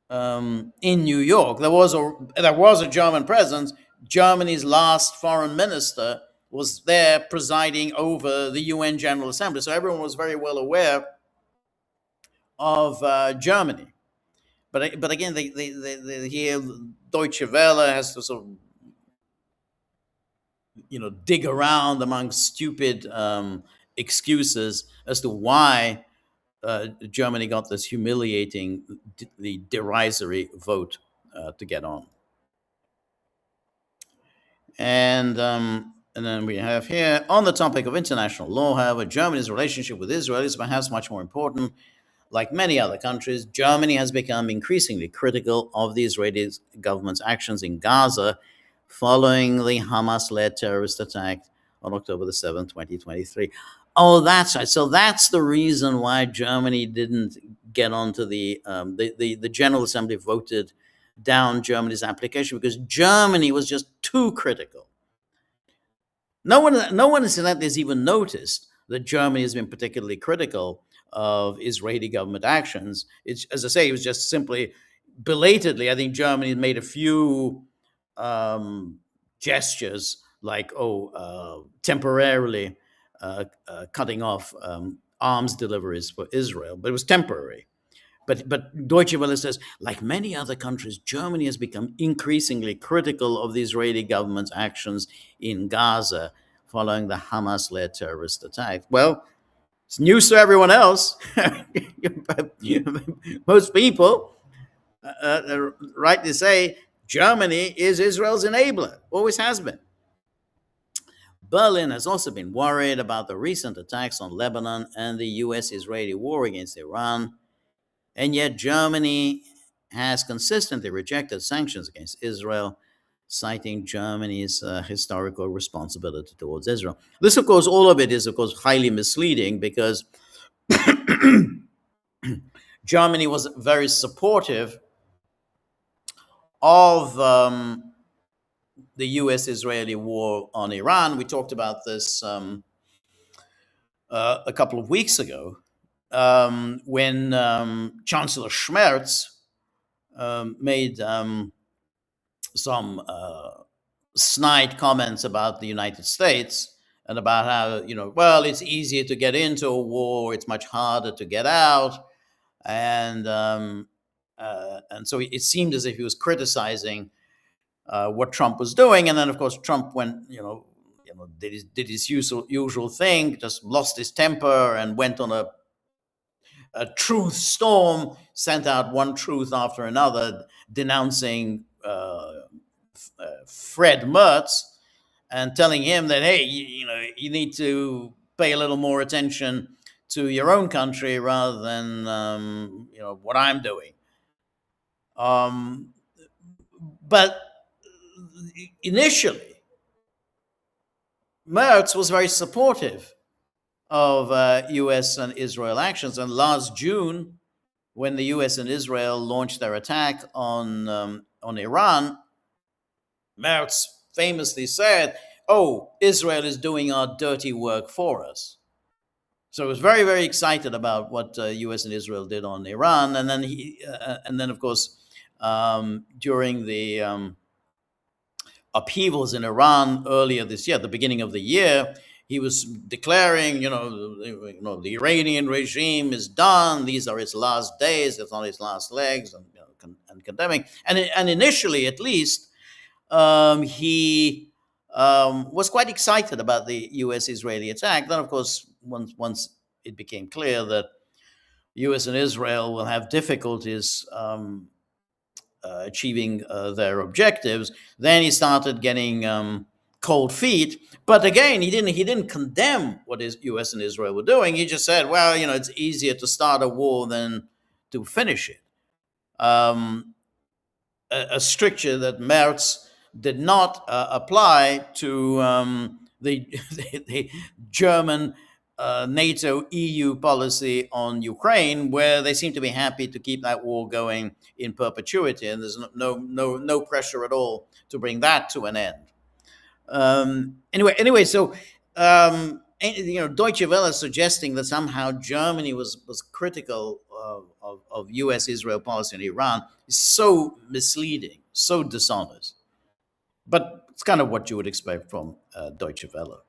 in New York. There was a German presence. Germany's last foreign minister was there presiding over the UN General Assembly, so everyone was very well aware of Germany. But again, they here Deutsche Welle has to sort of dig around among stupid excuses as to why Germany got this humiliating, the derisory vote to get on. And then we have here, on the topic of international law, however, Germany's relationship with Israel is perhaps much more important. Like many other countries, Germany has become increasingly critical of the Israeli government's actions in Gaza following the Hamas-led terrorist attack on October the 7th, 2023. Oh, that's right. So that's the reason why Germany didn't get onto the General Assembly voted down Germany's application, because Germany was just too critical. No one has even noticed that Germany has been particularly critical of Israeli government actions. It's, as I say, it was just simply belatedly. I think Germany made a few gestures, like temporarily cutting off arms deliveries for Israel, but it was temporary. But Deutsche Welle says, like many other countries, Germany has become increasingly critical of the Israeli government's actions in Gaza following the Hamas-led terrorist attack. Well, it's news to everyone else. Most people. rightly say Germany is Israel's enabler, always has been. Berlin has also been worried about the recent attacks on Lebanon and the US Israeli war against Iran, and yet Germany has consistently rejected sanctions against Israel, citing Germany's historical responsibility towards Israel. This, of course, all of it is, of course, highly misleading because Germany was very supportive of the US Israeli war on Iran. We talked about this a couple of weeks ago when Chancellor Schmerz made some snide comments about the United States and about how, well, it's easier to get into a war, it's much harder to get out. And so it seemed as if he was criticizing what Trump was doing. And then, of course, Trump went, did his usual thing, just lost his temper and went on a truth storm, sent out one truth after another, denouncing Fred Mertz and telling him that, hey, you need to pay a little more attention to your own country rather than what I'm doing. But initially, Mertz was very supportive of U.S. and Israel actions, and last June, when the U.S. and Israel launched their attack on Iran, Mertz famously said, "Oh, Israel is doing our dirty work for us." So he was very, very excited about what U.S. and Israel did on Iran, and then of course, during the upheavals in Iran earlier this year, at the beginning of the year, he was declaring, the Iranian regime is done. These are its last days. It's on its last legs, and condemning. And initially, at least, he was quite excited about the U.S.-Israeli attack. Then, of course, once it became clear that U.S. and Israel will have difficulties achieving their objectives, then he started getting cold feet. But again, he didn't condemn what U.S. and Israel were doing. He just said, well, it's easier to start a war than to finish it. A stricture that Merz did not apply to the German NATO EU policy on Ukraine, where they seem to be happy to keep that war going in perpetuity, and there's no pressure at all to bring that to an end. Anyway, so Deutsche Welle suggesting that somehow Germany was critical of U.S.-Israel policy in Iran is so misleading, so dishonest. But it's kind of what you would expect from Deutsche Welle.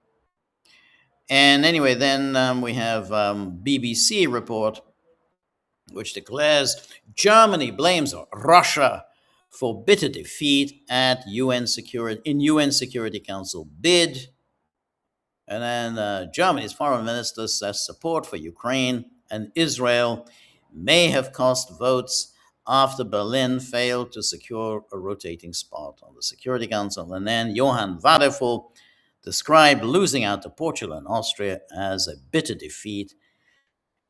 And anyway, then we have BBC report, which declares Germany blames Russia for bitter defeat at UN Security Council bid. And then Germany's foreign minister says support for Ukraine and Israel may have cost votes after Berlin failed to secure a rotating spot on the Security Council. And then Johann Wadefull described losing out to Portugal and Austria as a bitter defeat.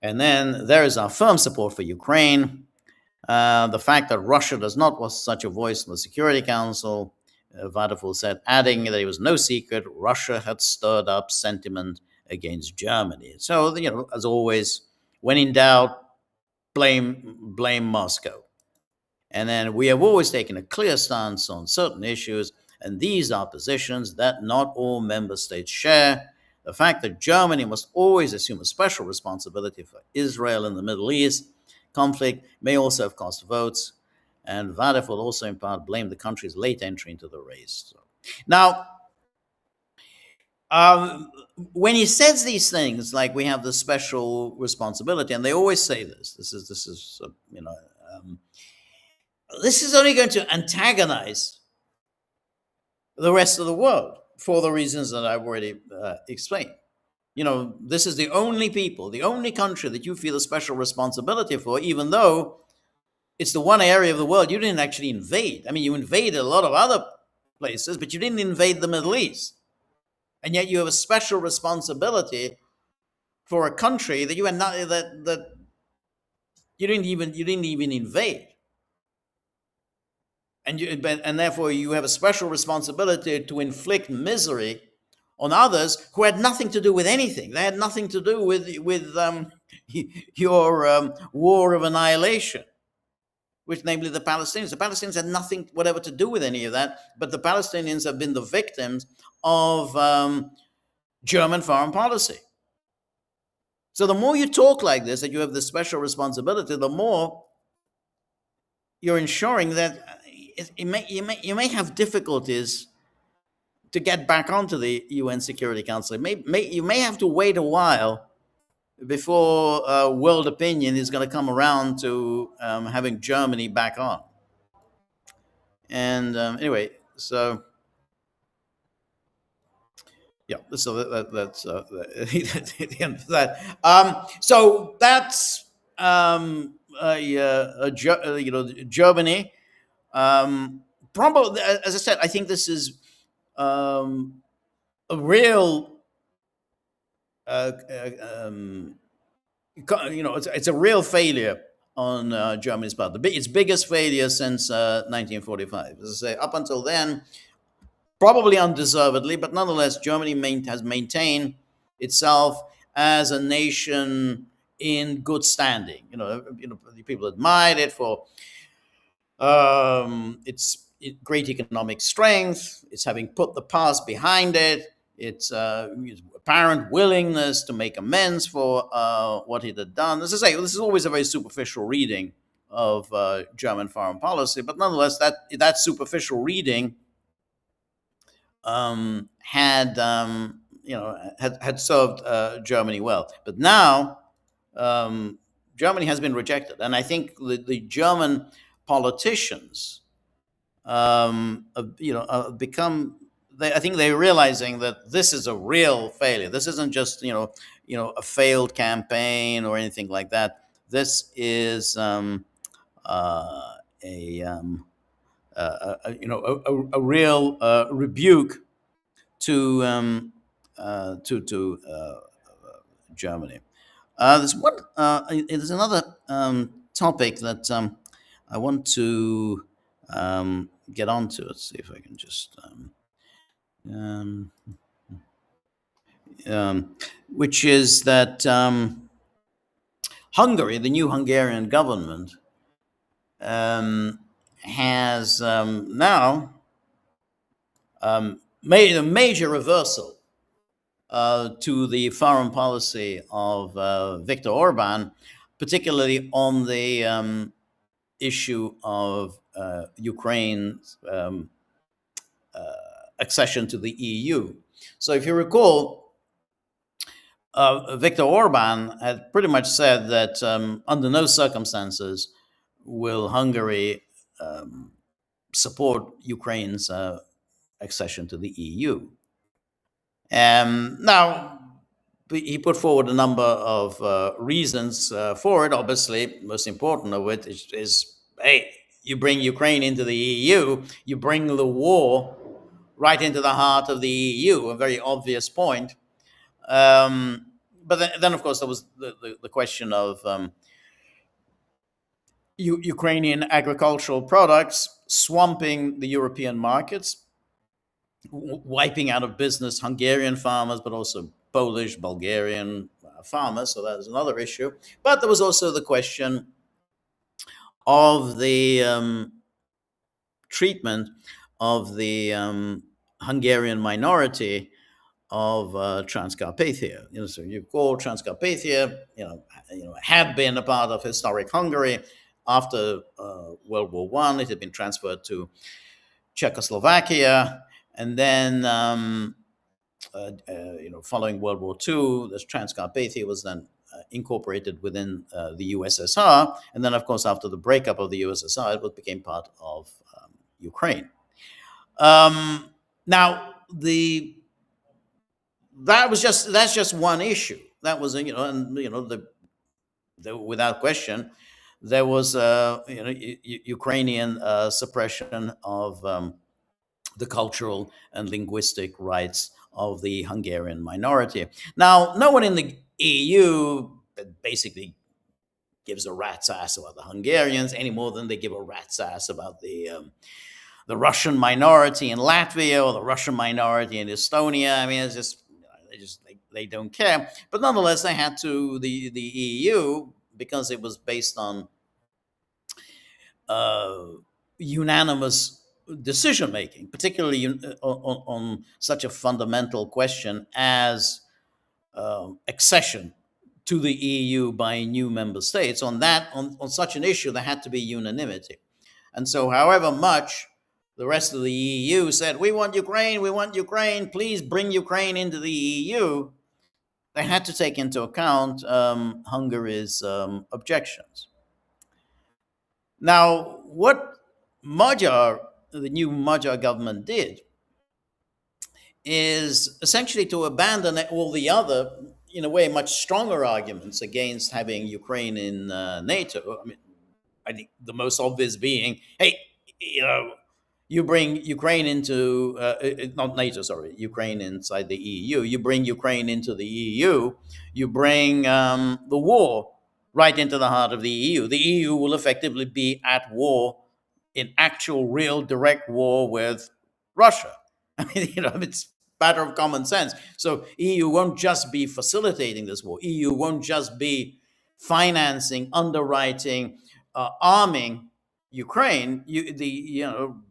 And then there is our firm support for Ukraine. The fact that Russia does not want such a voice in the Security Council, Wadefull said, adding that it was no secret Russia had stirred up sentiment against Germany. So, as always, when in doubt, blame Moscow. And then we have always taken a clear stance on certain issues, and these are positions that not all member states share. The fact that Germany must always assume a special responsibility for Israel in the Middle East conflict may also have cost votes, and Wadefull also in part blamed the country's late entry into the race. Now, when he says these things, like we have the special responsibility, and they always say this is only going to antagonize the rest of the world for the reasons that I've already explained. This is the only people, the only country that you feel a special responsibility for, even though it's the one area of the world you didn't actually invade. I mean, you invaded a lot of other places, but you didn't invade the Middle East. And yet you have a special responsibility for a country that you had not that you didn't even invade. And therefore you have a special responsibility to inflict misery on others who had nothing to do with anything. They had nothing to do with your war of annihilation, which namely the Palestinians. The Palestinians had nothing whatever to do with any of that, but the Palestinians have been the victims of German foreign policy. So the more you talk like this, that you have this special responsibility, the more you're ensuring that you may have difficulties to get back onto the UN Security Council. You may have to wait a while before world opinion is going to come around to having Germany back on. And anyway, so yeah, so that's the end of that. So that's Germany. Probably, as I said, I think this is a real, uh, uh, um, it's a real failure on Germany's part. Its biggest failure since 1945. As I say, up until then, probably undeservedly, but nonetheless, Germany has maintained itself as a nation in good standing. People admired it for its great economic strength, its having put the past behind it, its apparent willingness to make amends for what it had done. As I say, this is always a very superficial reading of German foreign policy, but nonetheless, that superficial reading had served Germany well. But now Germany has been rejected, and I think the German politicians become. I think they're realizing that this is a real failure. This isn't just a failed campaign or anything like that. This is a a real rebuke to Germany. There's another topic that I want to get onto. Let's see if I can just, um, which is that Hungary, the new Hungarian government, has now made a major reversal to the foreign policy of Viktor Orban, particularly on the issue of Ukraine's accession to the EU. So, if you recall, Viktor Orban had pretty much said that under no circumstances will Hungary support Ukraine's accession to the EU. Now, he put forward a number of reasons for it. Obviously, most important of it is, hey, you bring Ukraine into the EU, you bring the war right into the heart of the EU, a very obvious point. But then, of course, there was the question of Ukrainian agricultural products swamping the European markets, wiping out of business Hungarian farmers, but also Polish, Bulgarian farmers. So that was another issue. But there was also the question of the treatment of the Hungarian minority of Transcarpathia. So you call Transcarpathia, had been a part of historic Hungary. After World War I, it had been transferred to Czechoslovakia, and then following World War II, this Transcarpathia was then incorporated within the USSR, and then, of course, after the breakup of the USSR, it became part of Ukraine. Now, that's just one issue. That was without question, there was Ukrainian suppression of the cultural and linguistic rights of the Hungarian minority. Now, no one in the EU basically gives a rat's ass about the Hungarians any more than they give a rat's ass about the Russian minority in Latvia or the Russian minority in Estonia. I mean, it's just they don't care. But nonetheless, they had to the EU because it was based on uh, unanimous decision making, particularly on such a fundamental question as accession to the EU by new member states. On such an issue, there had to be unanimity. And so, however much the rest of the EU said, we want Ukraine, please bring Ukraine into the EU, they had to take into account Hungary's objections. Now, what the new Magyar government did is essentially to abandon all the other, in a way, much stronger arguments against having Ukraine in NATO. I mean, I think the most obvious being, hey, you know, you bring Ukraine into not NATO, sorry, Ukraine inside the EU. You bring Ukraine into the EU. You bring the war right into the heart of the EU. The EU will effectively be at war, in actual, real, direct war with Russia. I mean, it's a matter of common sense. So EU won't just be facilitating this war. EU won't just be financing, underwriting, arming Ukraine.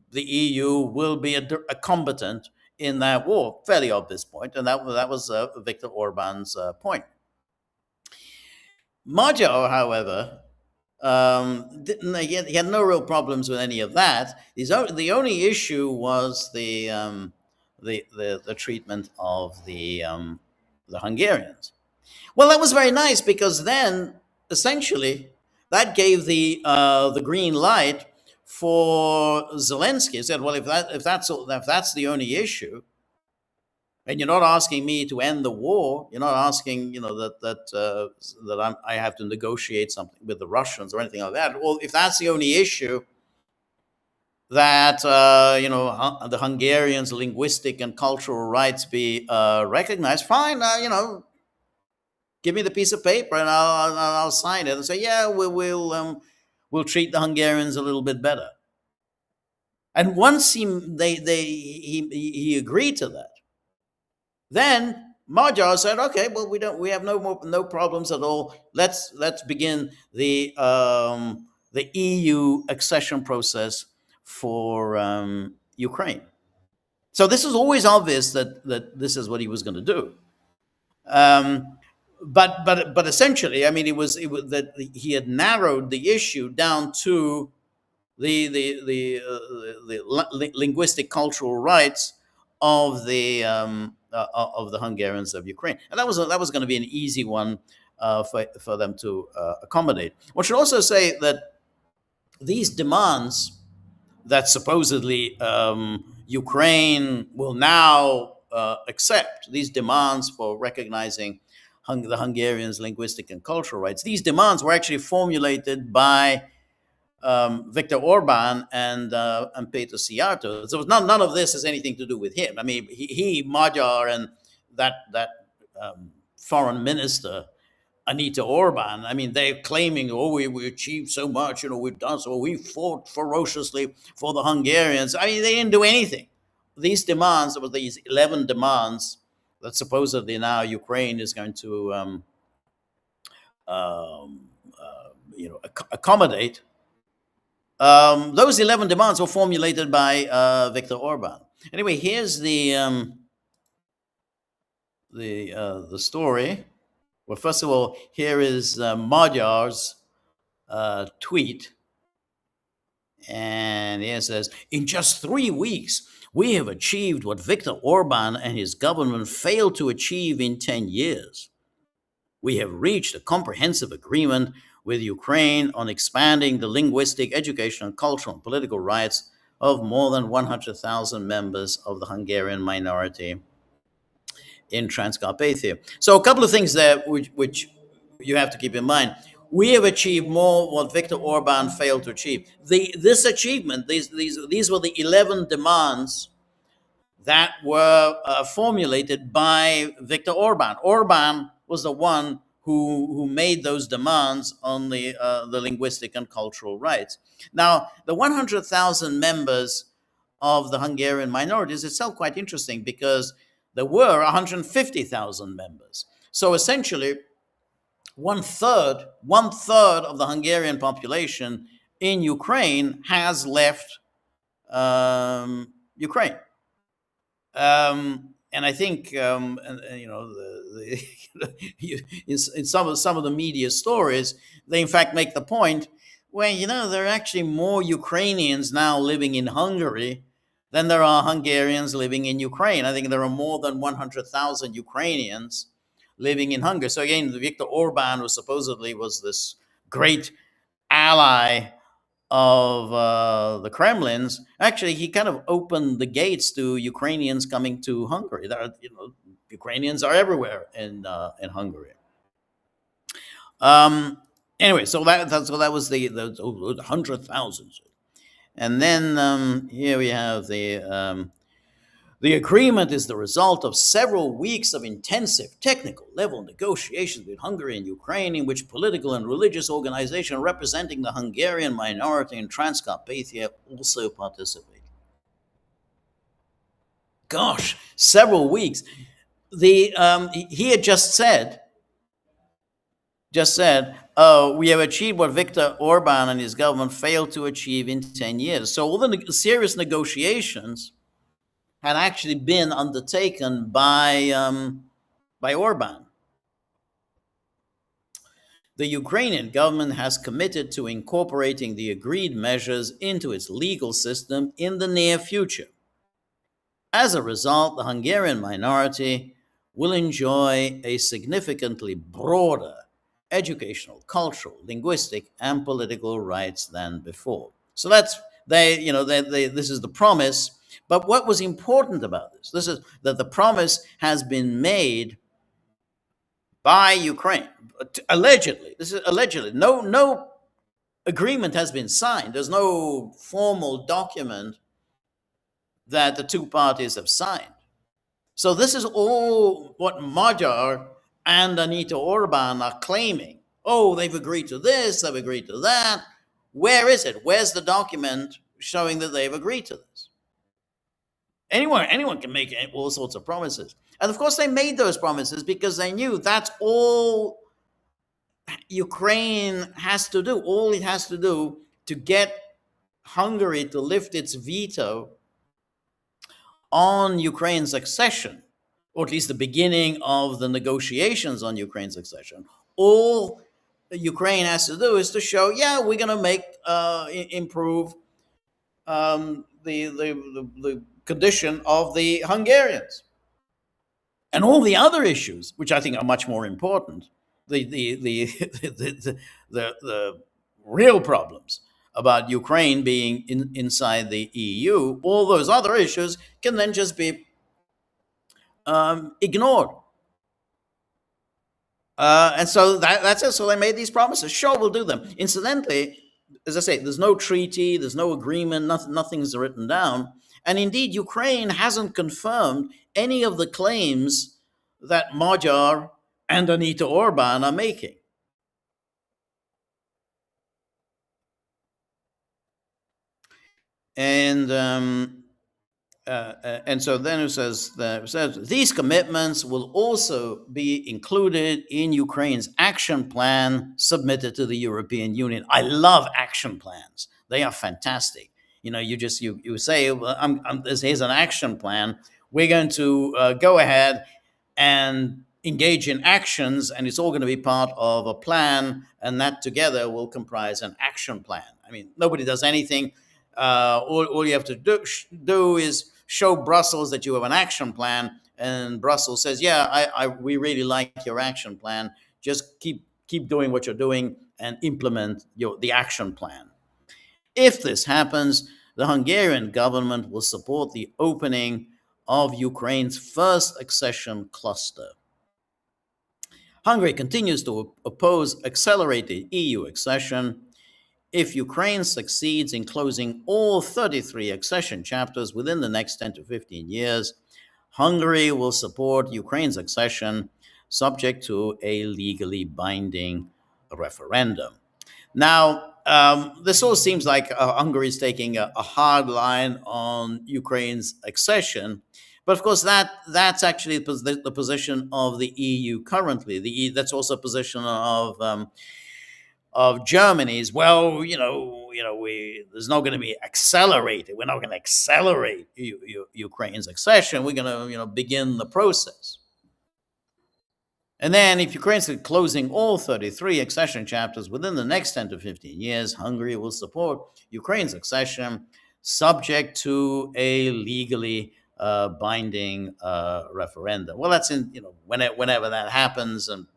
The EU will be a combatant in that war. Fairly obvious point, and that was Viktor Orban's point. Magyar, however, he had no real problems with any of that. The only issue was the treatment of the Hungarians. Well, that was very nice because then essentially that gave the green light for Zelensky. He said, "Well, if that's the only issue, and you're not asking me to end the war, you're not asking, that I have to negotiate something with the Russians or anything like that. Well, if that's the only issue, that the Hungarians' linguistic and cultural rights be recognized, fine. Give me the piece of paper and I'll sign it and say, yeah, we'll treat the Hungarians a little bit better." And once he agreed to that, then Magyar said, "Okay, well, we have no problems at all. Let's begin the EU accession process for Ukraine." So this was always obvious that this is what he was going to do. But essentially, I mean, it was that he had narrowed the issue down to the linguistic cultural rights of the Hungarians of Ukraine, and that was going to be an easy one for them to accommodate. One should also say that these demands that supposedly Ukraine will now accept, these demands for recognizing the Hungarians' linguistic and cultural rights, these demands were actually formulated by Viktor Orban and Peter Szijjártó. So none of this has anything to do with him. I mean, he Magyar, and that foreign minister Anita Orban. I mean, they're claiming, "Oh, we achieved so much. We've done so. We fought ferociously for the Hungarians." I mean, they didn't do anything. These demands, there were these 11 demands that supposedly now Ukraine is going to accommodate. Those 11 demands were formulated by Viktor Orban. Anyway, here's the story. Well, first of all, here is Magyar's tweet, and here it says, "In just 3 weeks, we have achieved what Viktor Orban and his government failed to achieve in 10 years. We have reached a comprehensive agreement with Ukraine on expanding the linguistic, educational, cultural, and political rights of more than 100,000 members of the Hungarian minority in Transcarpathia." So a couple of things there which you have to keep in mind. We have achieved more what Viktor Orban failed to achieve. This achievement, these were the 11 demands that were formulated by Viktor Orban. Orban was the one who made those demands on the linguistic and cultural rights. Now, the 100,000 members of the Hungarian minority is itself quite interesting because there were 150,000 members. So essentially, one third of the Hungarian population in Ukraine has left Ukraine. And I think, you know, in some of the media stories, they in fact make the point, well, you know, there are actually more Ukrainians now living in Hungary than there are Hungarians living in Ukraine. I think there are more than 100,000 Ukrainians living in Hungary. So again, Viktor Orban, who supposedly was this great ally of the Kremlin's, actually he kind of opened the gates to Ukrainians coming to Hungary. There are, you know, Ukrainians are everywhere in Hungary. Um, anyway, so that was the 100,000, and then here we have the agreement is the result of several weeks of intensive technical level negotiations with Hungary and Ukraine, in which political and religious organizations representing the Hungarian minority in Transcarpathia also participate. Gosh, several weeks. He had just said, "Oh, we have achieved what Viktor Orban and his government failed to achieve in 10 years." So all the serious negotiations had actually been undertaken by Orban. The Ukrainian government has committed to incorporating the agreed measures into its legal system in the near future. As a result, the Hungarian minority will enjoy a significantly broader educational, cultural, linguistic, and political rights than before. So that's this is the promise. But what was important about this is that the promise has been made by Ukraine. Allegedly, this is allegedly. No agreement has been signed. There's no formal document that the two parties have signed. So this is all what Magyar and Anita Orban are claiming. Oh, they've agreed to this, they've agreed to that. Where is it? Where's the document showing that they've agreed to this? Anyone can make all sorts of promises. And of course, they made those promises because they knew that's all Ukraine has to do. All it has to do to get Hungary to lift its veto on Ukraine's accession, or at least the beginning of the negotiations on Ukraine's accession. All Ukraine has to do is to show, yeah, we're going to improve the condition of the Hungarians, and all the other issues, which I think are much more important, the real problems about Ukraine being inside the EU, all those other issues can then just be ignored. And so that's it. So they made these promises. Sure, we'll do them. Incidentally, as I say, there's no treaty, there's no agreement, nothing's written down. And indeed, Ukraine hasn't confirmed any of the claims that Magyar and Anita Orban are making. And so then it says these commitments will also be included in Ukraine's action plan submitted to the European Union. I love action plans; they are fantastic. You know, you say, well, here's an action plan. We're going to go ahead and engage in actions, and it's all going to be part of a plan, and that together will comprise an action plan. I mean, nobody does anything. All you have to do is show Brussels that you have an action plan, and Brussels says, "Yeah, we really like your action plan. Just keep doing what you're doing and implement the action plan." If this happens, the Hungarian government will support the opening of Ukraine's first accession cluster. Hungary continues to oppose accelerated EU accession. If Ukraine succeeds in closing all 33 accession chapters within the next 10 to 15 years, Hungary will support Ukraine's accession subject to a legally binding referendum. Now, this all seems like Hungary is taking a hard line on Ukraine's accession, but of course that's actually the position of the EU currently. That's also a position of Germany's. Well, we there's not going to be accelerated. We're not going to accelerate Ukraine's accession. We're going to begin the process. And then, if Ukraine is closing all 33 accession chapters within the next 10 to 15 years, Hungary will support Ukraine's accession subject to a legally binding referendum. Well, that's whenever that happens, and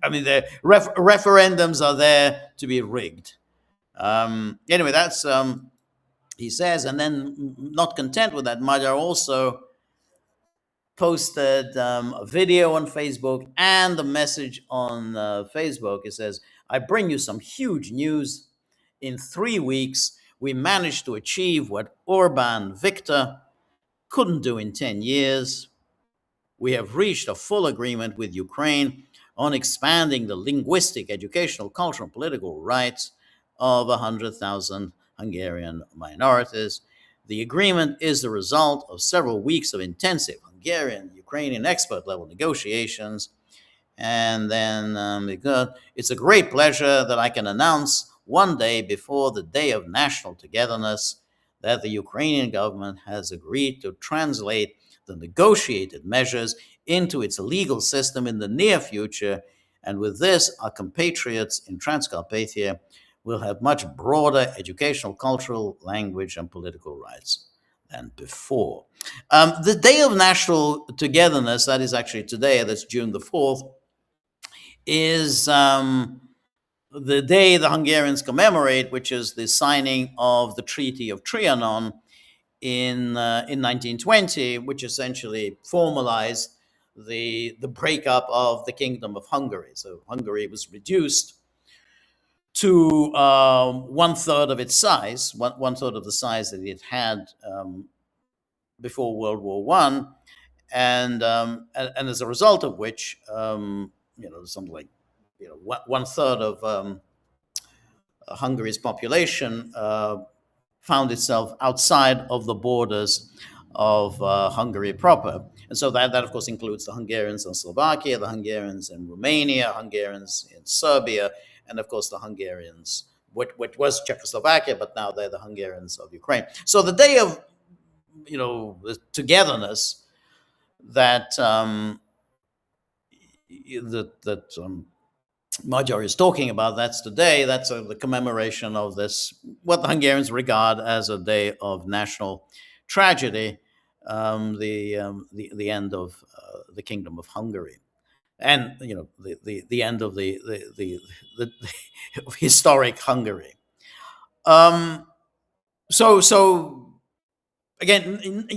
I mean, the referendums are there to be rigged. Anyway, that's he says, and then not content with that, Magyar also posted a video on Facebook and a message on Facebook. It says, "I bring you some huge news. In 3 weeks, we managed to achieve what Orban Viktor couldn't do in 10 years. We have reached a full agreement with Ukraine on expanding the linguistic, educational, cultural, and political rights of 100,000 Hungarian minorities. The agreement is the result of several weeks of intensive Hungarian, Ukrainian expert level negotiations." And then it's a great pleasure that I can announce one day before the Day of National Togetherness that the Ukrainian government has agreed to translate the negotiated measures into its legal system in the near future. And with this, our compatriots in Transcarpathia will have much broader educational, cultural, language, and political rights than before. The Day of National Togetherness, that is actually today, that's June the 4th, is the day the Hungarians commemorate, which is the signing of the Treaty of Trianon in 1920, which essentially formalized the breakup of the Kingdom of Hungary. So Hungary was reduced to one third of its size, one third of the size that it had before World War One, and as a result of which, something like one third of Hungary's population found itself outside of the borders of Hungary proper. And so that of course includes the Hungarians in Slovakia, the Hungarians in Romania, Hungarians in Serbia, and of course the Hungarians, what was Czechoslovakia, but now they're the Hungarians of Ukraine. So the day of the togetherness that Magyar is talking about, that's today. That's the commemoration of this, what the Hungarians regard as a day of national tragedy, the end of the Kingdom of Hungary, and the end of the historic Hungary. So again,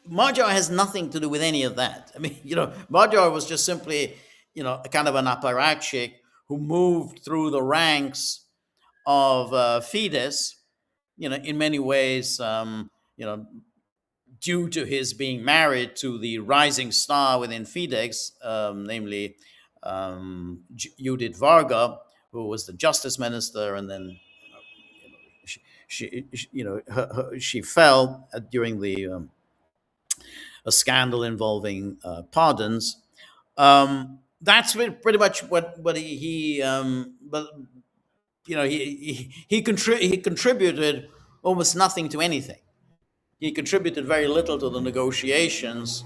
Magyar has nothing to do with any of that. I mean, Magyar was just simply, a kind of an apparatchik who moved through the ranks of Fidesz, in many ways, due to his being married to the rising star within Fidesz, namely Judith Varga, who was the justice minister, and then she fell during a scandal involving pardons. That's pretty much what he but he contributed almost nothing to anything. He contributed very little to the negotiations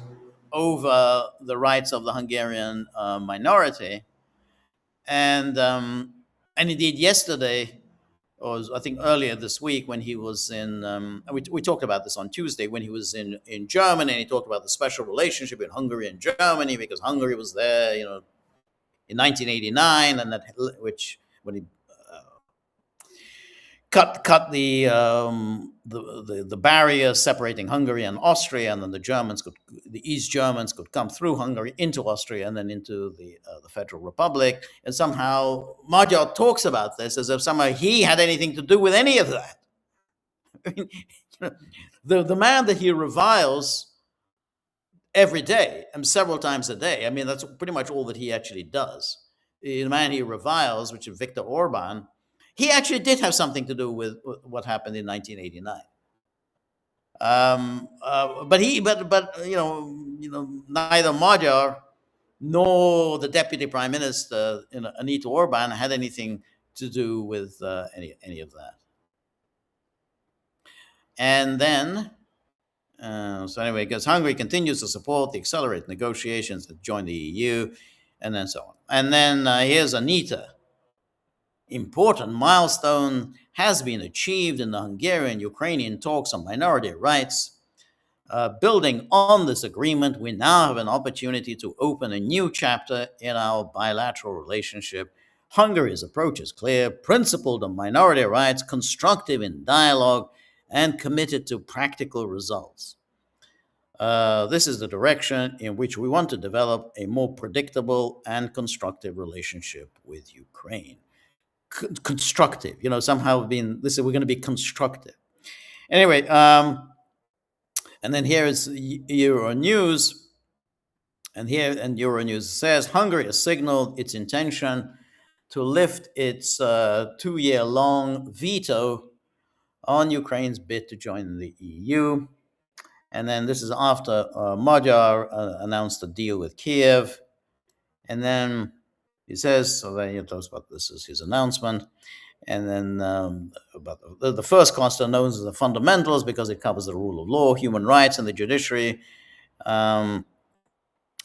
over the rights of the Hungarian minority, and indeed yesterday, or I think earlier this week, when he was in, we talked about this on Tuesday, when he was in Germany, and he talked about the special relationship in Hungary and Germany, because Hungary was there, in 1989, and that, which when he cut the barrier separating Hungary and Austria, and then the East Germans could come through Hungary into Austria and then into the Federal Republic. And somehow Magyar talks about this as if somehow he had anything to do with any of that. I mean, the man that he reviles every day and several times a day. I mean, that's pretty much all that he actually does. The man he reviles, which is Viktor Orban, he actually did have something to do with what happened in 1989. But neither Magyar nor the deputy prime minister, Anita Orban, had anything to do with any of that. And then, so anyway, because Hungary continues to support the accelerated negotiations to join the EU, and then so on. And then here's Anita. Important milestone has been achieved in the Hungarian-Ukrainian talks on minority rights. Building on this agreement, we now have an opportunity to open a new chapter in our bilateral relationship. Hungary's approach is clear, principled on minority rights, constructive in dialogue, and committed to practical results. This is the direction in which we want to develop a more predictable and constructive relationship with Ukraine. Constructive, somehow we're going to be constructive. Anyway, and then here is Euronews, and Euronews says Hungary has signaled its intention to lift its 2-year-long veto on Ukraine's bid to join the EU. And then this is after Magyar announced a deal with Kiev. And then he says, so then he talks about this is his announcement. And then about the first cluster known as the fundamentals, because it covers the rule of law, human rights, and the judiciary,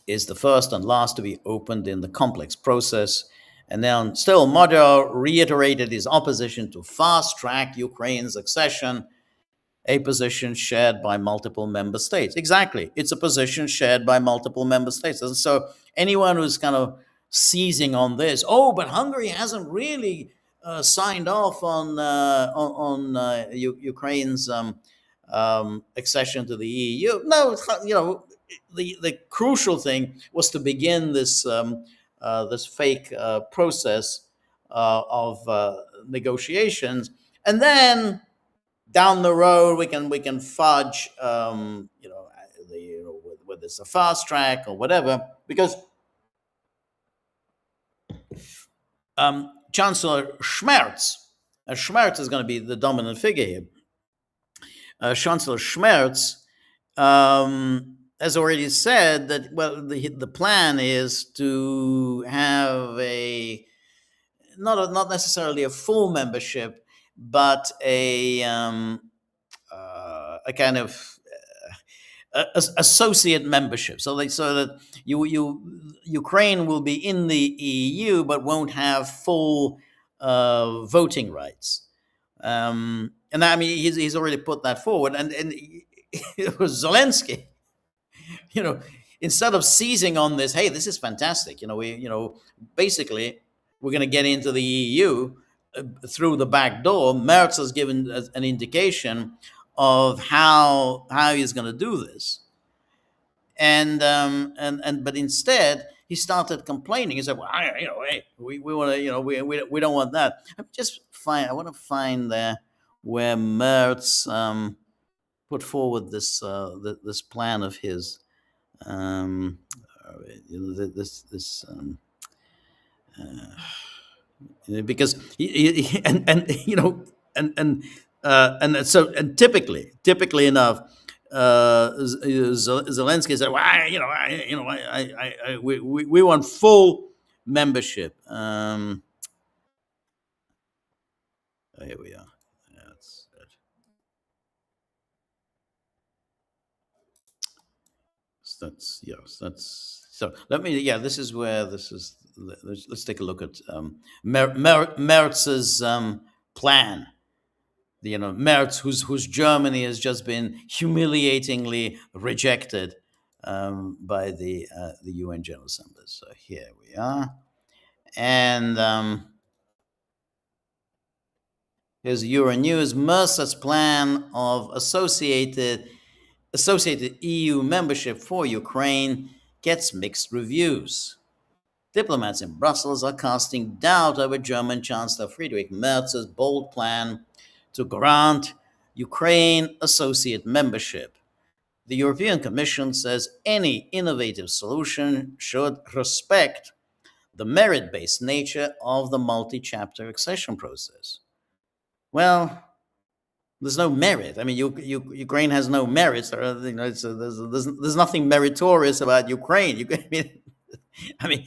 is the first and last to be opened in the complex process. And then still, Magyar reiterated his opposition to fast-track Ukraine's accession, a position shared by multiple member states. Exactly. It's a position shared by multiple member states. And so anyone who's kind of seizing on this, but Hungary hasn't really signed off on Ukraine's accession to the EU. No, the crucial thing was to begin this this fake process of negotiations, and then down the road we can fudge, whether it's a fast track or whatever, because Chancellor Schmerz is going to be the dominant figure here. Chancellor Schmerz has already said that, well, the plan is to have not necessarily a full membership, but a kind of associate membership, so that Ukraine will be in the EU but won't have full voting rights. And I mean, he's already put that forward, and it was Zelensky. Instead of seizing on this, hey, this is fantastic. Basically, we're going to get into the EU through the back door. Merz has given an indication of how he's going to do this, but instead he started complaining. He said, "Well, hey, we want to, we don't want that." I want to find there where Merz put forward this this plan of his. Because typically enough, Zelensky said, "Well, we want full membership." Here we are. That's so. This is where this is. Let's take a look at Merz's plan. Merz, whose Germany has just been humiliatingly rejected by the UN General Assembly. So here we are, and Here's Euronews. Mercer's plan of associated EU membership for Ukraine gets mixed reviews. Diplomats in Brussels are casting doubt over German Chancellor Friedrich Merz's bold plan to grant Ukraine associate membership. The European Commission says any innovative solution should respect the merit based nature of the multi chapter accession process. Well, there's no merit. I mean, Ukraine has no merits. There's nothing meritorious about Ukraine. I mean,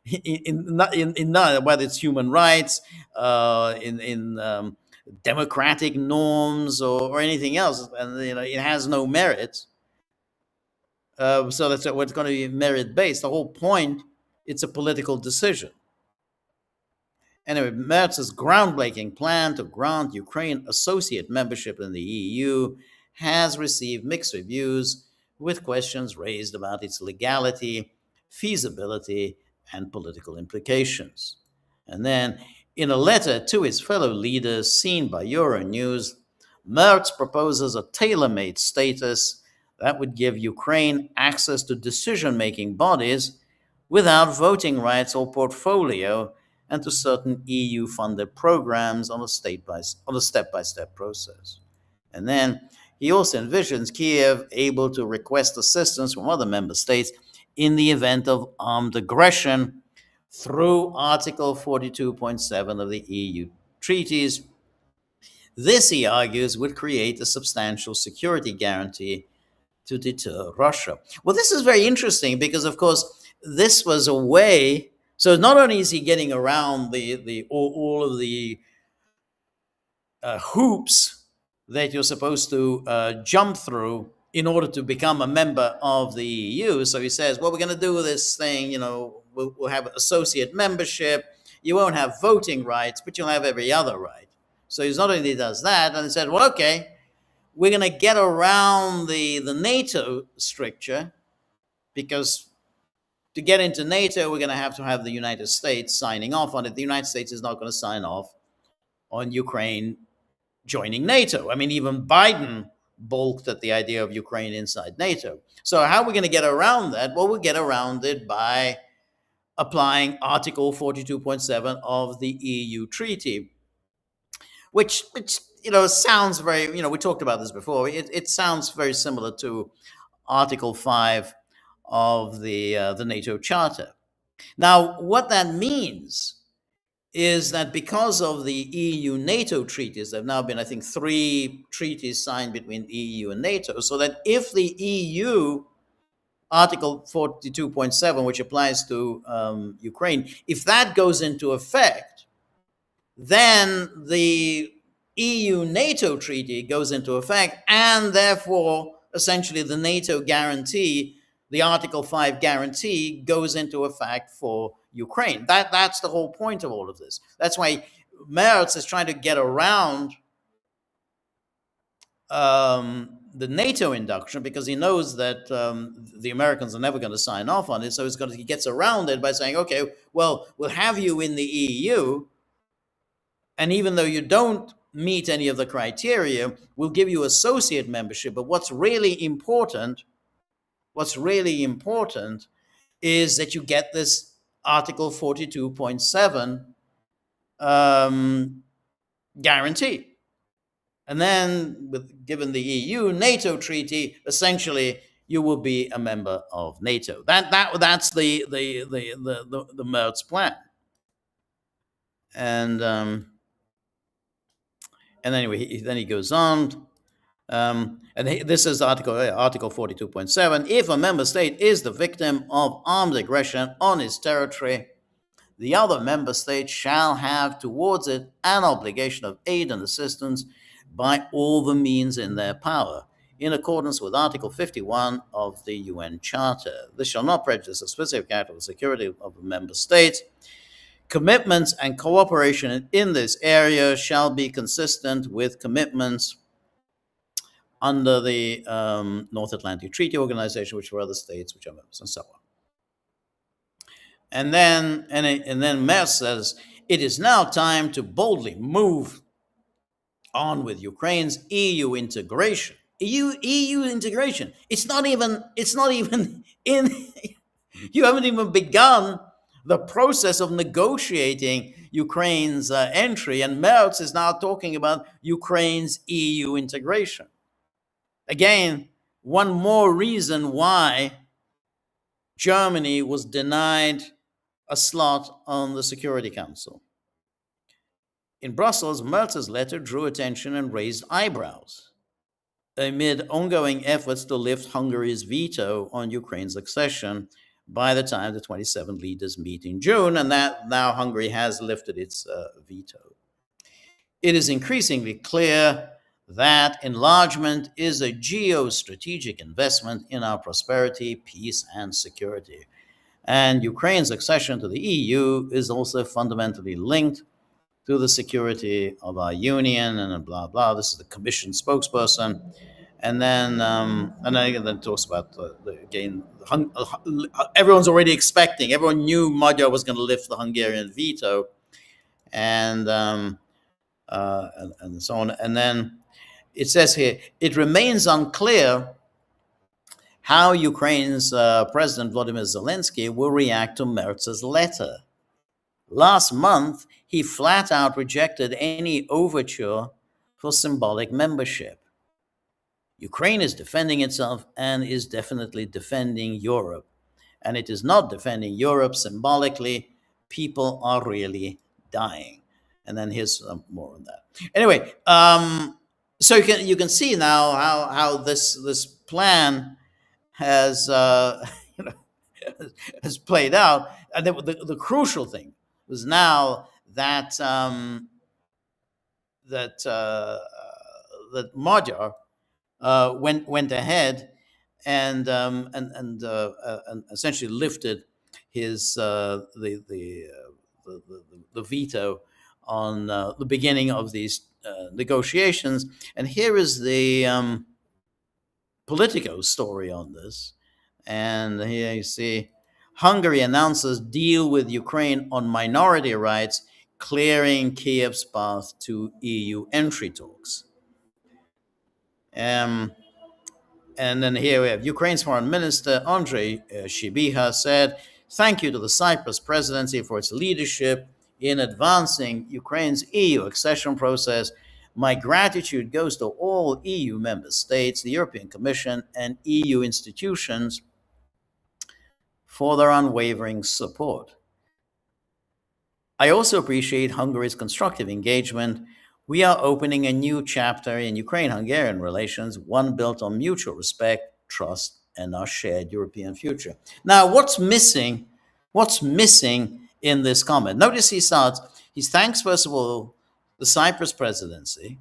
in whether it's human rights, in democratic norms or anything else, and it has no merit. So that's what's going to be merit based. The whole point, it's a political decision. Anyway, Merz's groundbreaking plan to grant Ukraine associate membership in the EU has received mixed reviews, with questions raised about its legality, feasibility, and political implications. And then, in a letter to his fellow leaders seen by Euronews, Merz proposes a tailor made status that would give Ukraine access to decision making bodies without voting rights or portfolio, and to certain EU funded programs on a step by step process. And then he also envisions Kiev able to request assistance from other member states in the event of armed aggression through Article 42.7 of the EU treaties. This, he argues, would create a substantial security guarantee to deter Russia. Well, this is very interesting because, of course, this was a way. So not only is he getting around all of the hoops that you're supposed to jump through in order to become a member of the EU. So he says, well, we're going to do this thing, we'll have associate membership. You won't have voting rights, but you'll have every other right. So he's not only does that, and he said, well, okay, we're going to get around the NATO stricture, because to get into NATO, we're going to have the United States signing off on it. The United States is not going to sign off on Ukraine joining NATO. I mean, even Biden balked at the idea of Ukraine inside NATO. So how are we going to get around that? Well, we'll get around it by applying Article 42.7 of the EU treaty, which sounds very, we talked about this before. It sounds very similar to Article 5 of the NATO Charter. Now, what that means is that because of the EU-NATO treaties, there have now been, I think, 3 treaties signed between the EU and NATO, so that if the EU, Article 42.7, which applies to Ukraine, if that goes into effect, then the EU-NATO treaty goes into effect, and therefore, essentially, the NATO guarantee, the Article 5 guarantee, goes into effect for Ukraine. That's the whole point of all of this. That's why Merz is trying to get around the NATO induction, because he knows that the Americans are never going to sign off on it. So he gets around it by saying, okay, well, we'll have you in the EU, and even though you don't meet any of the criteria, we'll give you associate membership. But what's really important is that you get this Article 42.7 guarantee. And then, given the EU-NATO treaty, essentially you will be a member of NATO. That's the Merz plan. And anyway, then he goes on. This is Article 42.7. If a member state is the victim of armed aggression on its territory, the other member state shall have towards it an obligation of aid and assistance by all the means in their power, in accordance with Article 51 of the UN Charter. This shall not prejudice the specific character of security of the member states. Commitments and cooperation in this area shall be consistent with commitments under the North Atlantic Treaty Organization, which are other states which are members, and so on. And then Merz says, it is now time to boldly move on with Ukraine's EU integration. EU integration. It's not even in you haven't even begun the process of negotiating Ukraine's entry, and Merz is now talking about Ukraine's EU integration. Again, one more reason why Germany was denied a slot on the Security Council. In Brussels, Merz's letter drew attention and raised eyebrows amid ongoing efforts to lift Hungary's veto on Ukraine's accession by the time the 27 leaders meet in June, and that now Hungary has lifted its veto. It is increasingly clear that enlargement is a geostrategic investment in our prosperity, peace, and security. And Ukraine's accession to the EU is also fundamentally linked to the security of our union, and blah blah. This is the Commission spokesperson, and then talks about again. Everyone's already expecting. Everyone knew Magyar was going to lift the Hungarian veto, and and so on. And then it says here, it remains unclear how Ukraine's President Vladimir Zelensky will react to Merz's letter. Last month, he flat out rejected any overture for symbolic membership. Ukraine is defending itself and is definitely defending Europe. And it is not defending Europe symbolically. People are really dying. And then here's more on that. Anyway, so you can see now how this plan has you know has played out. And the crucial thing was now that that Magyar went ahead and essentially lifted his the veto on the beginning of these negotiations. And here is the Politico story on this. And here you see Hungary announces deal with Ukraine on minority rights, clearing Kiev's path to EU entry talks. And then here we have Ukraine's Foreign Minister Andrei Shibiha said, "Thank you to the Cyprus presidency for its leadership in advancing Ukraine's EU accession process. My gratitude goes to all EU member states, the European Commission, and EU institutions for their unwavering support. I also appreciate Hungary's constructive engagement. We are opening a new chapter in Ukraine-Hungarian relations, one built on mutual respect, trust, and our shared European future." Now, what's missing? What's missing in this comment? Notice he thanks, first of all, the Cyprus presidency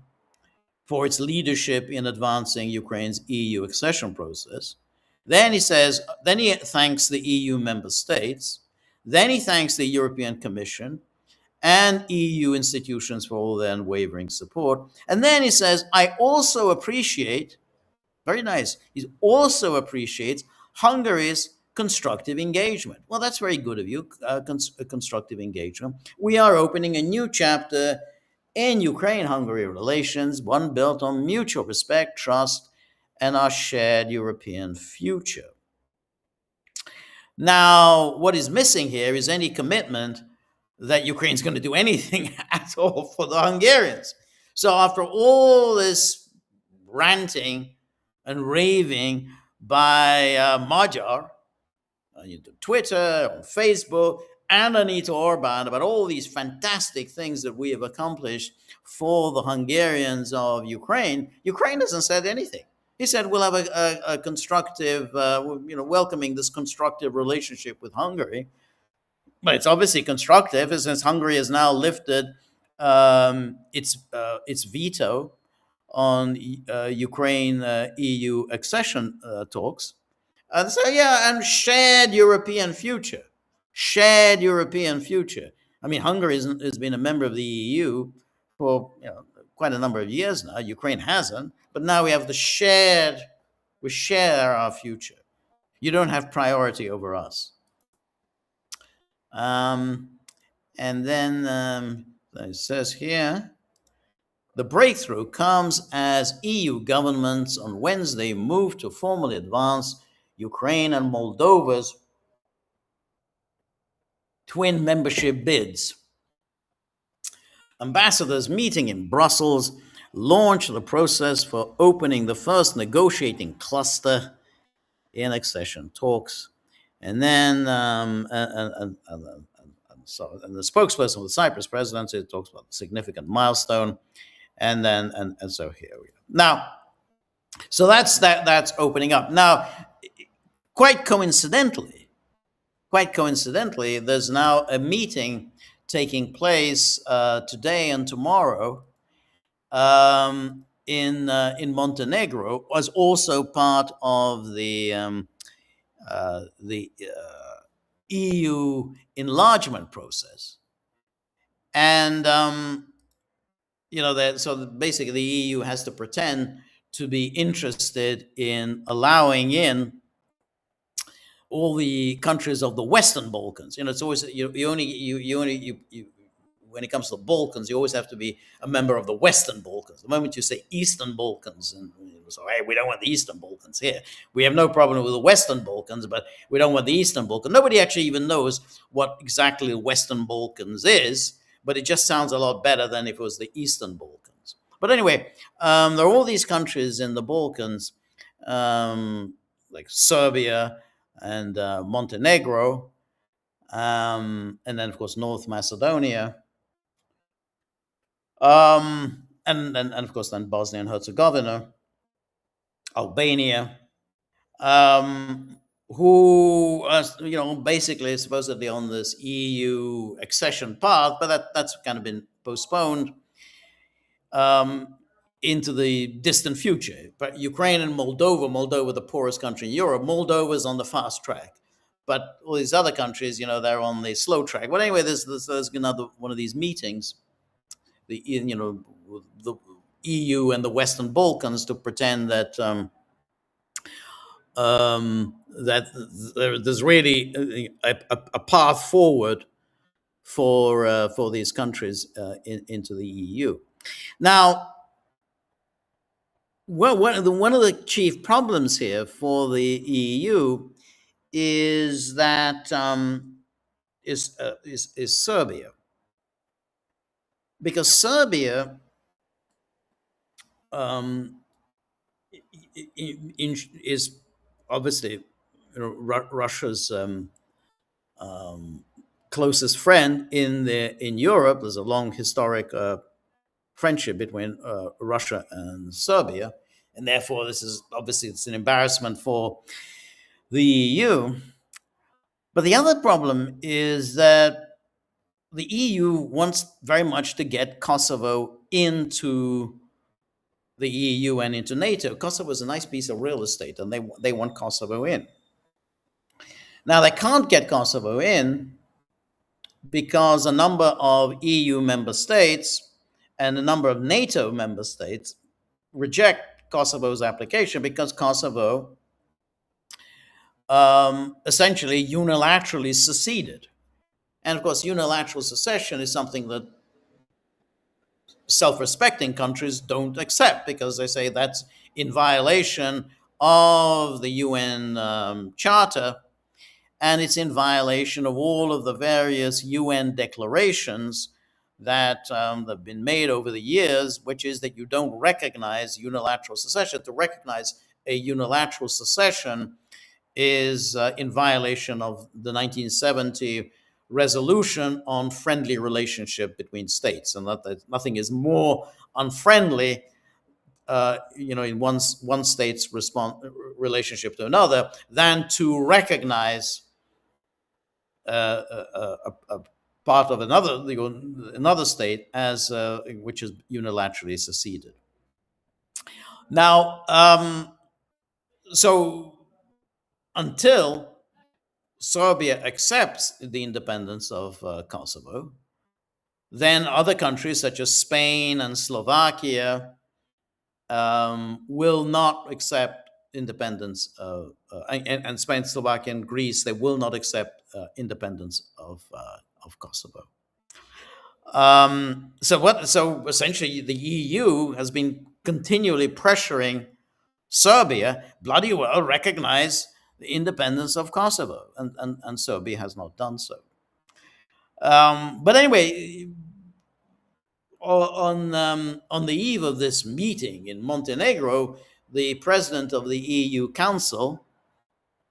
for its leadership in advancing Ukraine's EU accession process. Then he thanks the EU member states. Then he thanks the European Commission and EU institutions for all their unwavering support. And then he says, I also appreciate, very nice, he also appreciates Hungary's constructive engagement. Well, that's very good of you, constructive engagement. We are opening a new chapter in Ukraine-Hungary relations, one built on mutual respect, trust, and our shared European future. Now, what is missing here is any commitment that Ukraine's going to do anything at all for the Hungarians. So after all this ranting and raving by Magyar on Twitter, on Facebook, and Anita Orban about all these fantastic things that we have accomplished for the Hungarians of Ukraine, Ukraine hasn't said anything. He said we'll have a constructive, welcoming this constructive relationship with Hungary. But it's obviously constructive, since Hungary has now lifted its veto on Ukraine EU accession talks. And so, and shared European future. Shared European future. I mean, Hungary has been a member of the EU for quite a number of years now. Ukraine hasn't, but now we have we share our future. You don't have priority over us. And then it says here The breakthrough comes as EU governments on Wednesday moved to formally advance Ukraine and Moldova's twin membership bids. Ambassadors meeting in Brussels launched the process for opening the first negotiating cluster in accession talks. And then, and the spokesperson of the Cyprus presidency talks about the significant milestone. And then, and so here we go. Now, so that's opening up. Now, quite coincidentally, there's now a meeting taking place today and tomorrow in Montenegro, was also part of the EU enlargement process, and so basically the EU has to pretend to be interested in allowing in all the countries of the Western Balkans. It's always when it comes to the Balkans, you always have to be a member of the Western Balkans. The moment you say Eastern Balkans, and so hey, we don't want the Eastern Balkans here. We have no problem with the Western Balkans, but we don't want the Eastern Balkans. Nobody actually even knows what exactly the Western Balkans is, but it just sounds a lot better than if it was the Eastern Balkans. But anyway, there are all these countries in the Balkans, like Serbia and Montenegro, and then of course North Macedonia, and of course then Bosnia and Herzegovina, Albania, who are basically supposedly on this EU accession path, but that's kind of been postponed into the distant future. But Ukraine and Moldova, the poorest country in Europe, Moldova is on the fast track. But all these other countries, they're on the slow track. But anyway, there's another one of these meetings, the EU and the Western Balkans, to pretend that there's really a path forward for these countries into the EU. Now, well, one of the chief problems here for the EU is that is Serbia, because Serbia is obviously Russia's closest friend in Europe. There's a long historic friendship between Russia and Serbia, and therefore this is obviously it's an embarrassment for the EU. But the other problem is that the EU wants very much to get Kosovo into the EU and into NATO. Kosovo is a nice piece of real estate, and they want Kosovo in. Now, they can't get Kosovo in because a number of EU member states and a number of NATO member states reject Kosovo's application because Kosovo essentially unilaterally seceded. And of course, unilateral secession is something that self-respecting countries don't accept, because they say that's in violation of the UN Charter, and it's in violation of all of the various UN declarations that have been made over the years, which is that you don't recognize unilateral secession. To recognize a unilateral secession is in violation of the 1970 resolution on friendly relationship between states, and that nothing is more unfriendly, in one state's relationship to another, than to recognize a part of another state as which is unilaterally seceded. Now, so until Serbia accepts the independence of Kosovo, then other countries such as Spain and Slovakia will not accept independence and Spain, Slovakia, and Greece, they will not accept independence of Kosovo. So essentially, the EU has been continually pressuring Serbia, bloody well recognize the independence of Kosovo, and Serbia has not done so. But anyway, on the eve of this meeting in Montenegro, the president of the EU Council,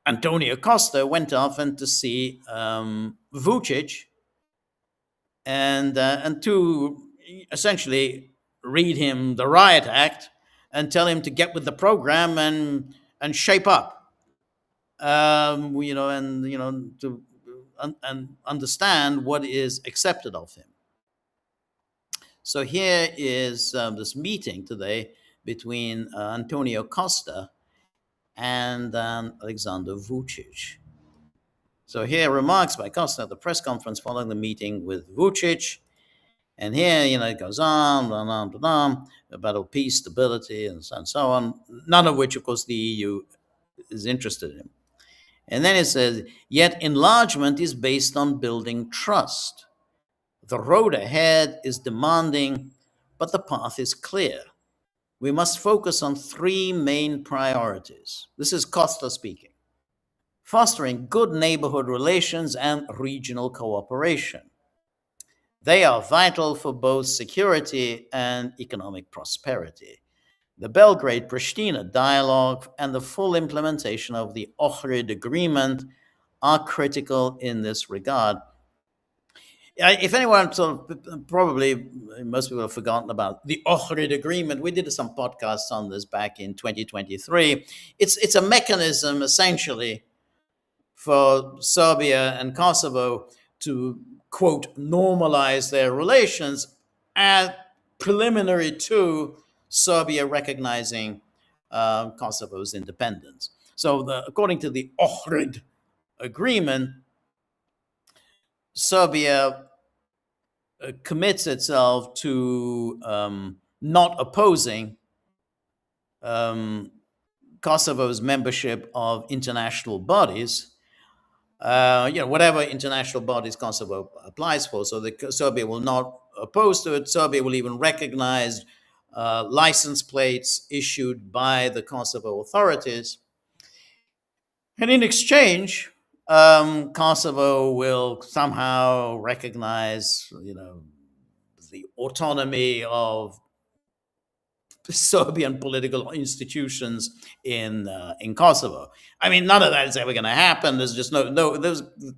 Antonio Costa, went off and to see Vucic and to essentially read him the riot act and tell him to get with the program and shape up, to and understand what is accepted of him. So here is this meeting today between Antonio Costa and Alexander Vucic. So here remarks by Costa at the press conference following the meeting with Vucic. And here, it goes on, blah, blah, blah, blah, about peace, stability, and so on, none of which, of course, the EU is interested in. And then it says, yet enlargement is based on building trust. The road ahead is demanding, but the path is clear. We must focus on three main priorities. This is Costa speaking. Fostering good neighborhood relations and regional cooperation. They are vital for both security and economic prosperity. The Belgrade-Pristina dialogue and the full implementation of the Ohrid Agreement are critical in this regard. If anyone probably most people have forgotten about the Ohrid Agreement. We did some podcasts on this back in 2023. It's a mechanism essentially for Serbia and Kosovo to, quote, normalize their relations at preliminary to Serbia recognizing Kosovo's independence. So, according to the Ohrid Agreement, Serbia commits itself to not opposing Kosovo's membership of international bodies, whatever international bodies Kosovo applies for. So Serbia will not oppose to it. Serbia will even recognize license plates issued by the Kosovo authorities. And in exchange, Kosovo will somehow recognize, the autonomy of Serbian political institutions in Kosovo. I mean, none of that is ever going to happen. There's just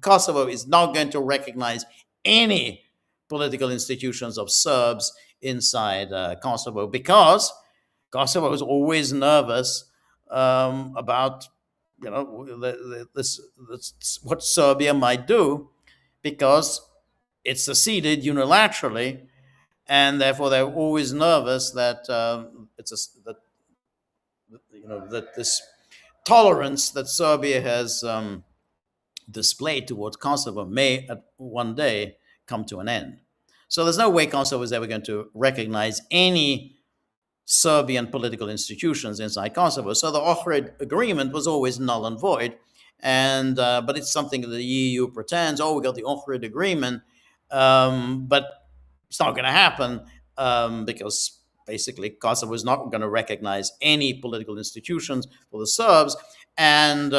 Kosovo is not going to recognize any political institutions of Serbs inside Kosovo, because Kosovo is always nervous about this what Serbia might do, because it seceded unilaterally, and therefore they're always nervous that that this tolerance that Serbia has displayed towards Kosovo may one day come to an end. So there's no way Kosovo is ever going to recognize any Serbian political institutions inside Kosovo. So the Ohrid Agreement was always null and void, and but it's something that the EU pretends, we got the Ohrid Agreement, but it's not going to happen, because basically Kosovo is not going to recognize any political institutions for the Serbs, and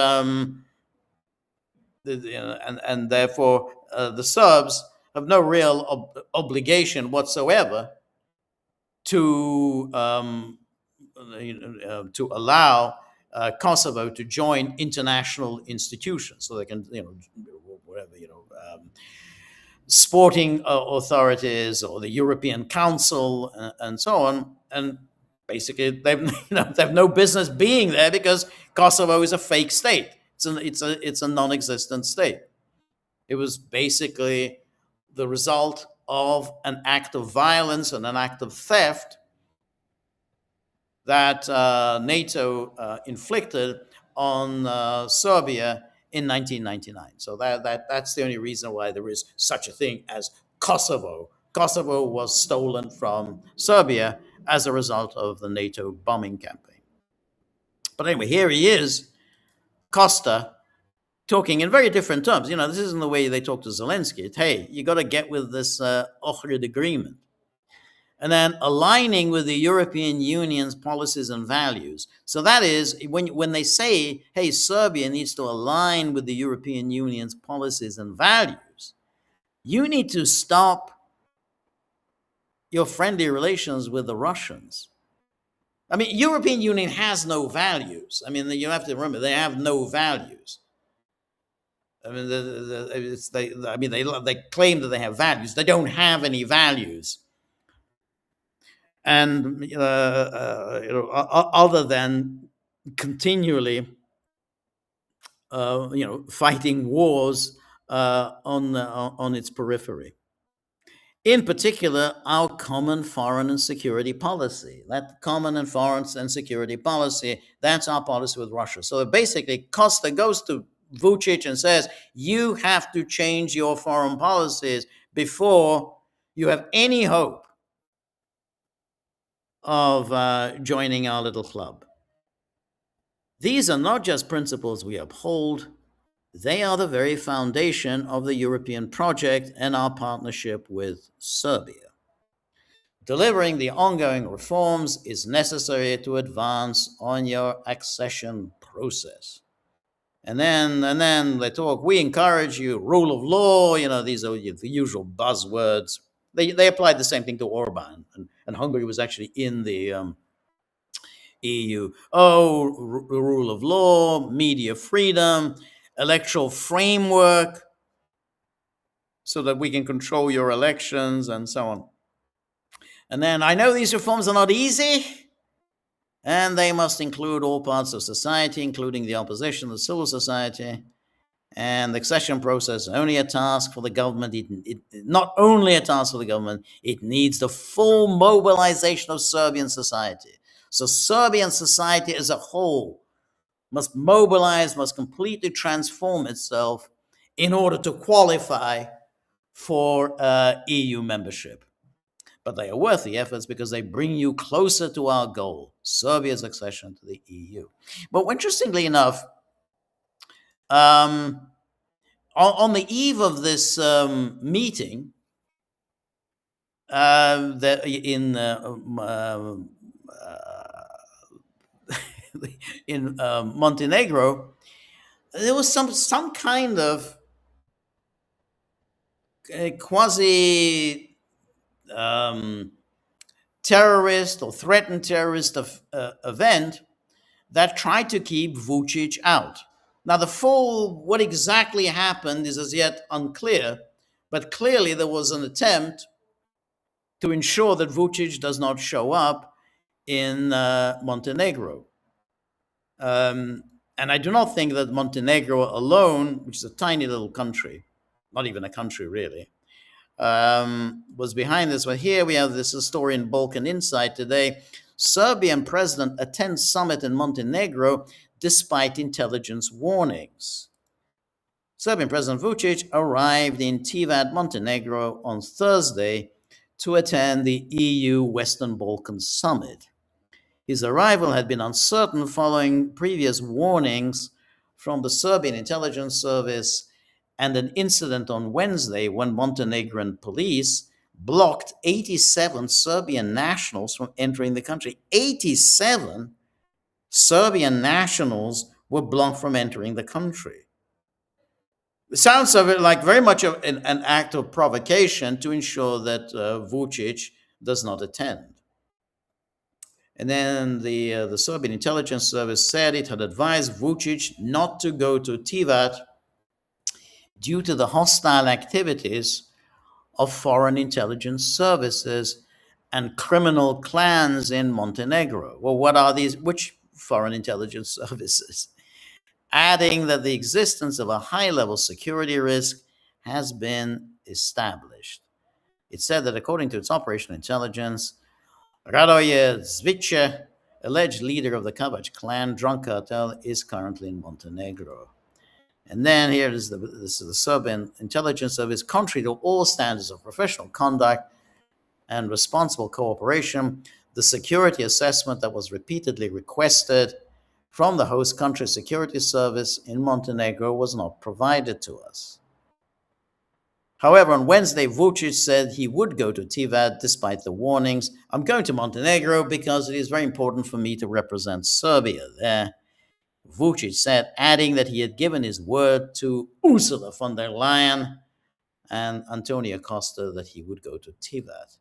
and therefore the Serbs have no real obligation whatsoever to allow Kosovo to join international institutions, so they can, whatever, sporting authorities or the European Council and so on. And basically, they have no business being there, because Kosovo is a fake state. It's a non-existent state. It was basically the result of an act of violence and an act of theft that NATO inflicted on Serbia in 1999. So that's the only reason why there is such a thing as Kosovo. Kosovo was stolen from Serbia as a result of the NATO bombing campaign. But anyway, here he is, Costa, talking in very different terms. This isn't the way they talk to Zelensky. It's, hey, you got to get with this Ohrid agreement. And then aligning with the European Union's policies and values. So that is, when they say, hey, Serbia needs to align with the European Union's policies and values, you need to stop your friendly relations with the Russians. I mean, European Union has no values. I mean, you have to remember, they have no values. I mean, they claim that they have values. They don't have any values. And other than continually, fighting wars on its periphery. In particular, our common foreign and security policy. That common and foreign and security policy, that's our policy with Russia. So basically, Costa goes to Vucic and says, you have to change your foreign policies before you have any hope of joining our little club. These are not just principles we uphold, they are the very foundation of the European project and our partnership with Serbia. Delivering the ongoing reforms is necessary to advance on your accession process. And then they talk, we encourage you, rule of law, these are the usual buzzwords. They applied the same thing to Orban, and Hungary was actually in the EU. Rule of law, media freedom, electoral framework, so that we can control your elections and so on. And then, I know these reforms are not easy, and they must include all parts of society, including the opposition, the civil society. And the accession process is only a task for the government. Not only a task for the government, it needs the full mobilization of Serbian society. So Serbian society as a whole must mobilize, must completely transform itself in order to qualify for EU membership. But they are worth the efforts because they bring you closer to our goal, Serbia's accession to the EU. But interestingly enough, on the eve of this meeting, in Montenegro, there was some kind of quasi terrorist or threatened terrorist event that tried to keep Vucic out. Now, what exactly happened is as yet unclear, but clearly there was an attempt to ensure that Vucic does not show up in Montenegro. And I do not think that Montenegro alone, which is a tiny little country, not even a country really, was behind this. But here we have this story in Balkan Insight today. Serbian president attends summit in Montenegro despite intelligence warnings. Serbian President Vucic arrived in Tivat, Montenegro on Thursday to attend the EU Western Balkans Summit. His arrival had been uncertain following previous warnings from the Serbian intelligence service and an incident on Wednesday when Montenegrin police blocked 87 Serbian nationals from entering the country. 87 Serbian nationals were blocked from entering the country. It sounds of it like very much of an act of provocation to ensure that Vucic does not attend. And then the Serbian intelligence service said it had advised Vucic not to go to Tivat due to the hostile activities of foreign intelligence services and criminal clans in Montenegro. Well, what are these? Which foreign intelligence services? Adding that the existence of a high-level security risk has been established. It said that according to its operational intelligence, Radoje Zvice, alleged leader of the Kovac clan drug cartel, is currently in Montenegro. And then here is this is the Serbian intelligence service. Contrary to all standards of professional conduct and responsible cooperation, the security assessment that was repeatedly requested from the host country security service in Montenegro was not provided to us. However, on Wednesday, Vucic said he would go to Tivat despite the warnings. I'm going to Montenegro because it is very important for me to represent Serbia there, Vucic said, adding that he had given his word to Ursula von der Leyen and Antonio Costa that he would go to Tivat.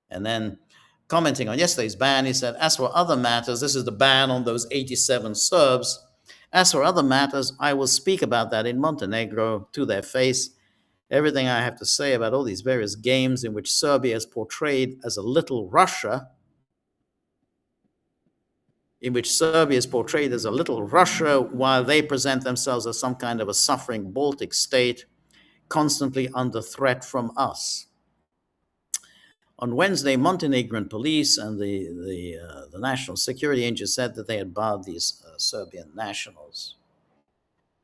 And then commenting on yesterday's ban, he said, as for other matters, this is the ban on those 87 Serbs. As for other matters, I will speak about that in Montenegro to their face. Everything I have to say about all these various games in which Serbia is portrayed as a little Russia, while they present themselves as some kind of a suffering Baltic state, constantly under threat from us. On Wednesday, Montenegrin police and the National Security Agency said that they had barred these Serbian nationals.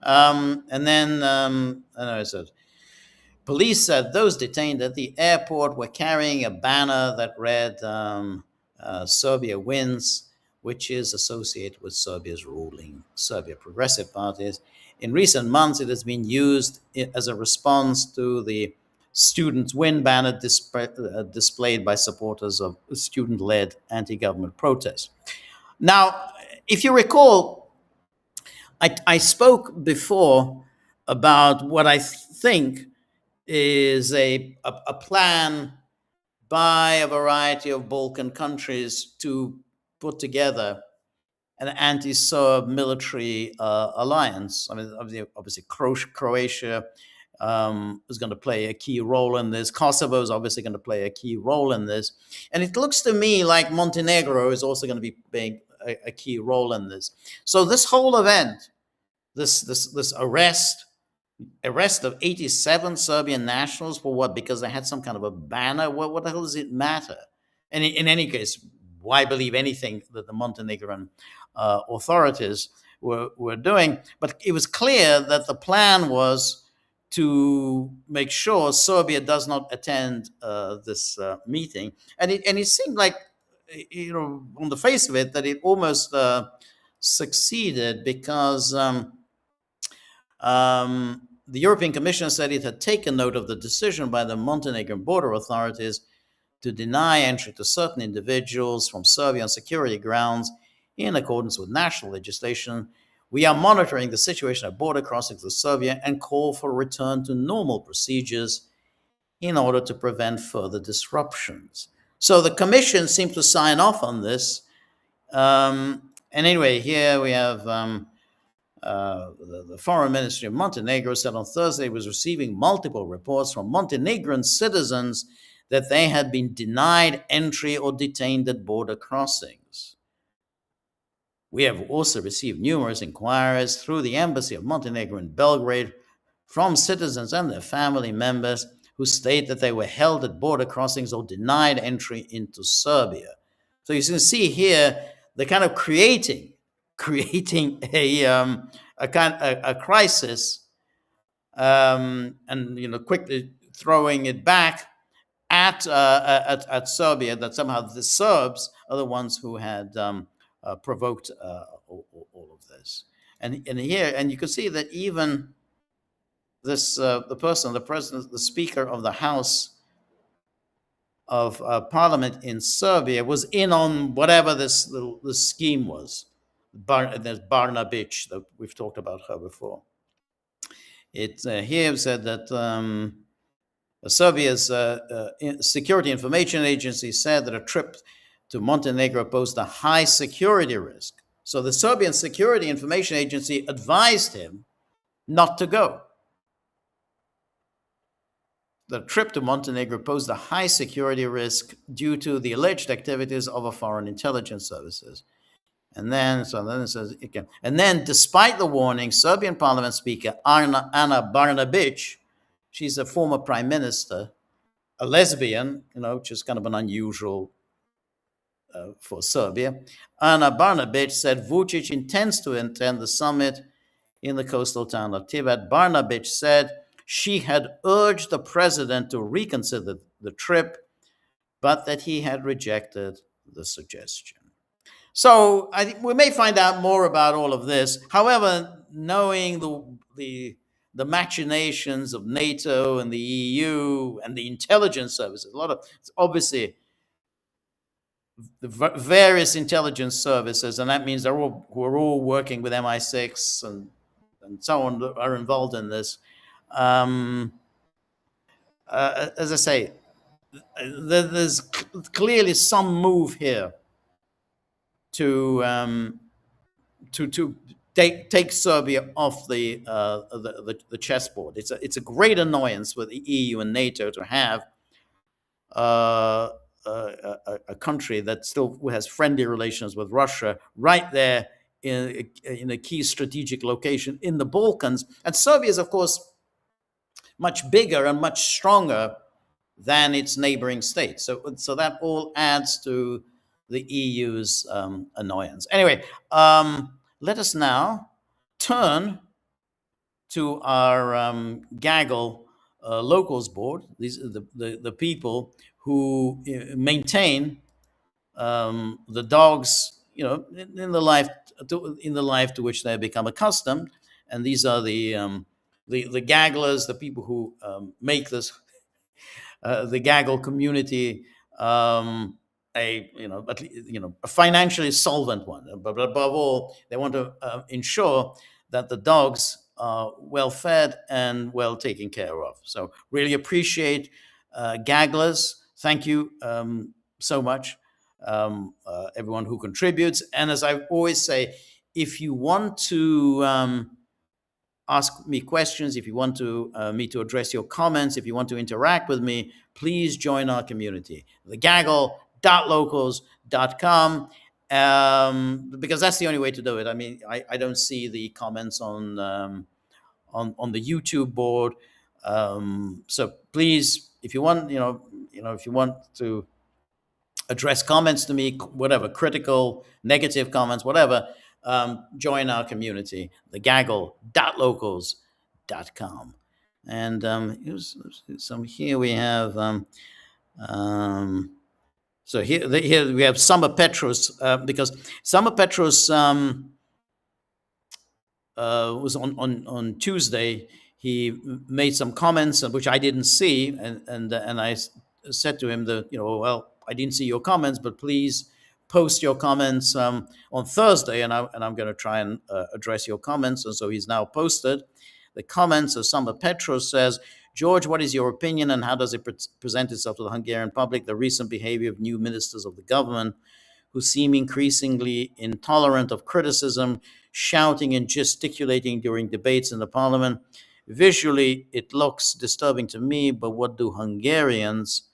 And then, I said, police said those detained at the airport were carrying a banner that read, Serbia wins, which is associated with Serbia's ruling Serbia Progressive parties. In recent months, it has been used as a response to the Students Win banner displayed by supporters of student-led anti-government protests. Now, if you recall, I spoke before about what I think is a plan by a variety of Balkan countries to put together an anti-Serb military alliance. I mean, obviously Croatia is going to play a key role in this. Kosovo is obviously going to play a key role in this. And it looks to me like Montenegro is also going to be playing a key role in this. So this whole event, this arrest of 87 Serbian nationals for what? Because they had some kind of a banner? What the hell does it matter? And in any case, why believe anything that the Montenegrin authorities were doing? But it was clear that the plan was to make sure Serbia does not attend this meeting. And it seemed like, on the face of it, that it almost succeeded because the European Commission said it had taken note of the decision by the Montenegrin border authorities to deny entry to certain individuals from Serbia on security grounds in accordance with national legislation. We are monitoring the situation at border crossings with Serbia and call for a return to normal procedures in order to prevent further disruptions. So the Commission seemed to sign off on this. And anyway, here we have the Foreign Ministry of Montenegro said on Thursday it was receiving multiple reports from Montenegrin citizens that they had been denied entry or detained at border crossings. We have also received numerous inquiries through the Embassy of Montenegro in Belgrade from citizens and their family members who state that they were held at border crossings or denied entry into Serbia. So you can see here, they're kind of creating a crisis, and quickly throwing it back at Serbia, that somehow the Serbs are the ones who had provoked all of this. And here, and you can see that even this the president, the Speaker of the House of Parliament in Serbia was in on whatever this scheme was. There's Barnabic, that we've talked about her before. It here said that Serbia's Security Information Agency said that a trip to Montenegro posed a high security risk. So the Serbian Security Information Agency advised him not to go. The trip to Montenegro posed a high security risk due to the alleged activities of a foreign intelligence services. And then it says, and then despite the warning, Serbian Parliament Speaker Ana Barnabic, she's a former prime minister, a lesbian, which is kind of an unusual for Serbia. Ana Barnabic said Vucic intends to attend the summit in the coastal town of Tivat. Barnabic said she had urged the president to reconsider the trip, but that he had rejected the suggestion. So I think we may find out more about all of this. However, knowing the machinations of NATO and the EU and the intelligence services, a lot of obviously the various intelligence services, and that means they're all who are all working with MI6 and so on are involved in this. Um, as I say, there's clearly some move here to to take Serbia off the chessboard. It's a great annoyance for the EU and NATO to have uh, a country that still has friendly relations with Russia right there in a key strategic location in the Balkans. And Serbia is, of course, much bigger and much stronger than its neighboring states. So that all adds to the EU's annoyance. Anyway, let us now turn to our Gaggle locals board. These are the people who maintain the dogs, in the life to which they have become accustomed. And these are the Gagglers, the people who make this the Gaggle community a financially solvent one. But above all, they want to ensure that the dogs are well fed and well taken care of. So really appreciate Gagglers. Thank you so much, everyone who contributes. And as I always say, if you want to ask me questions, if you want me to address your comments, if you want to interact with me, please join our community, the gaggle.locals.com, because that's the only way to do it. I mean, I don't see the comments on the YouTube board. So please, if you want, if you want to address comments to me, whatever, critical, negative comments, whatever, join our community, the gaggle.locals.com. And here we have, so here we have Summer Petros, because Summer Petros was on Tuesday. He made some comments which I didn't see, and I said to him that, well, I didn't see your comments, but please post your comments on Thursday, and I'm going to try and address your comments. And so he's now posted the comments. So Summer Petros says, George, what is your opinion and how does it present itself to the Hungarian public, the recent behavior of new ministers of the government who seem increasingly intolerant of criticism, shouting and gesticulating during debates in the parliament? Visually, it looks disturbing to me, but what do Hungarians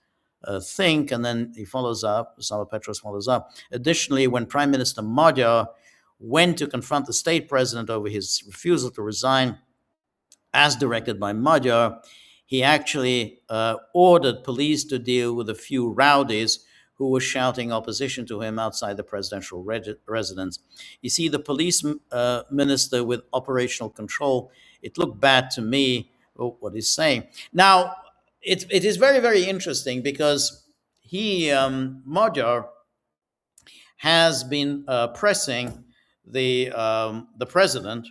think? And then he follows up, Summer Petros follows up. Additionally, when Prime Minister Magyar went to confront the state president over his refusal to resign, as directed by Magyar, he actually ordered police to deal with a few rowdies who were shouting opposition to him outside the presidential residence. You see, the police minister with operational control, it looked bad to me, what he's saying. Now, it is very, very interesting because Magyar, has been pressing the president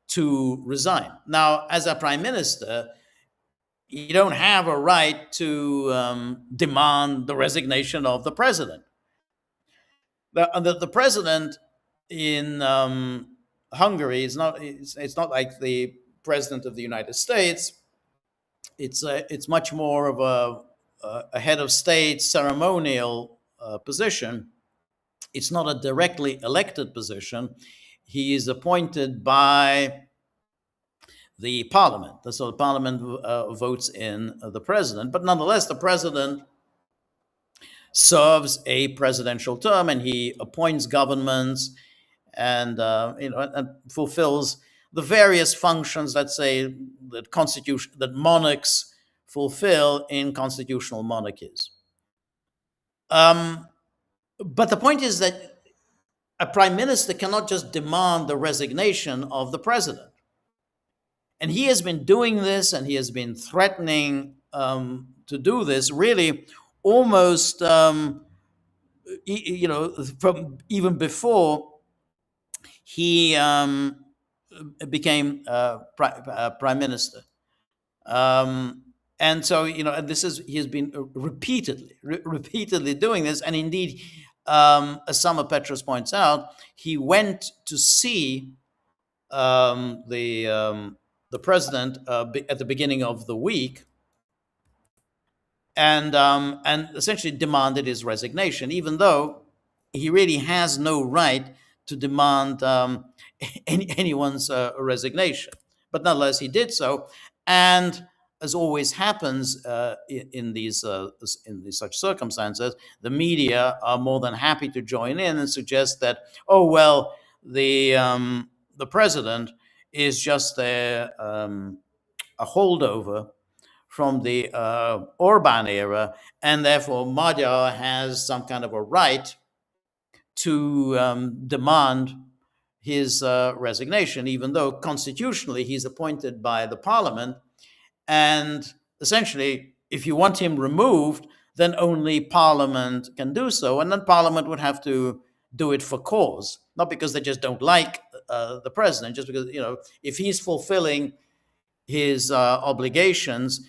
to resign. Now, as a prime minister, you don't have a right to demand the resignation of the president. The president in Hungary is not. It's not like the president of the United States. It's much more of a head of state ceremonial position. It's not a directly elected position. He is appointed by the parliament. So the parliament votes in the president. But nonetheless, the president serves a presidential term and he appoints governments and and fulfills the various functions, let's say, that monarchs fulfill in constitutional monarchies. But the point is that a prime minister cannot just demand the resignation of the president. And he has been doing this and he has been threatening to do this really almost from even before he became prime minister. Um, and so, and this is he has been repeatedly doing this. And indeed, as Summer Petros points out, he went to see the president at the beginning of the week, and essentially demanded his resignation, even though he really has no right to demand anyone's resignation. But nonetheless, he did so, and as always happens in these such circumstances, the media are more than happy to join in and suggest that, oh well, the president is just a holdover from the Orban era, and therefore Magyar has some kind of a right to demand his resignation, even though constitutionally he's appointed by the parliament. And essentially, if you want him removed, then only parliament can do so. And then parliament would have to do it for cause, not because they just don't like the president, just because, if he's fulfilling his obligations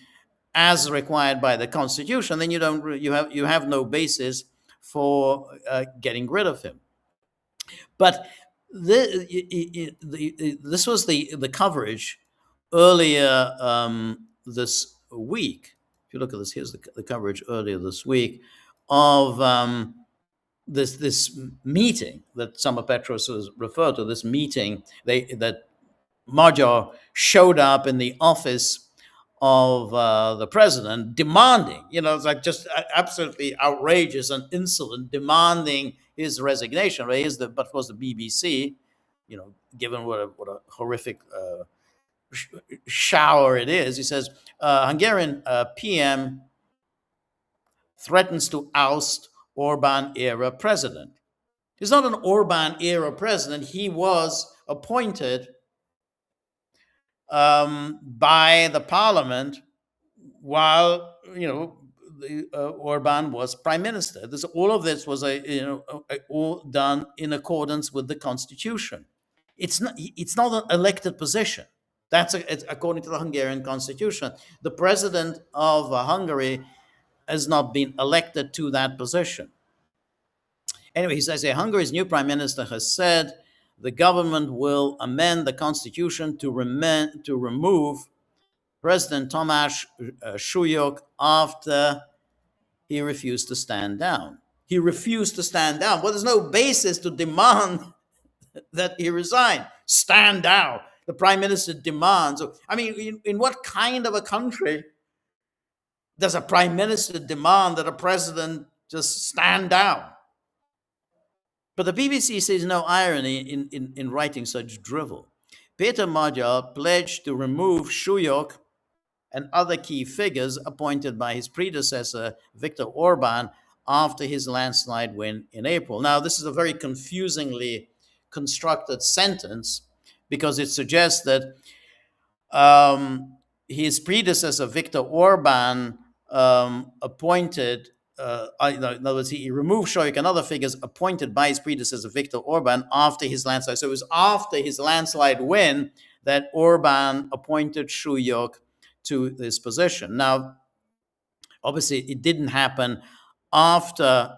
as required by the Constitution, then you have no basis for getting rid of him. But this was the coverage earlier this week. If you look at this, here's the coverage earlier this week of this meeting that Summer Petros has referred to. This meeting that Magyar showed up in the office of the president, demanding, it's like just absolutely outrageous and insolent, demanding his resignation. Right? But of course, the BBC, given what a horrific shower it is, he says Hungarian PM threatens to oust Orban era president. He's not an Orban era president. He was appointed by the parliament while Orban was prime minister. All of this was all done in accordance with the constitution. It's not an elected position. It's according to the Hungarian constitution. The president of Hungary has not been elected to that position. Anyway, he says Hungary's new prime minister has said the government will amend the constitution to remove President Tamás Súlyog after he refused to stand down. He refused to stand down. Well, there's no basis to demand that he resign. Stand down. The prime minister demands. I mean, in what kind of a country does a prime minister demand that a president just stand down? But the BBC sees no irony in writing such drivel. Peter Magyar pledged to remove Súlyog and other key figures appointed by his predecessor, Viktor Orban, after his landslide win in April. Now, this is a very confusingly constructed sentence because it suggests that his predecessor, Viktor Orban, appointed, in other words, he removed Súlyog and other figures appointed by his predecessor, Viktor Orban, after his landslide. So it was after his landslide win that Orban appointed Súlyog to this position. Now, obviously, it didn't happen after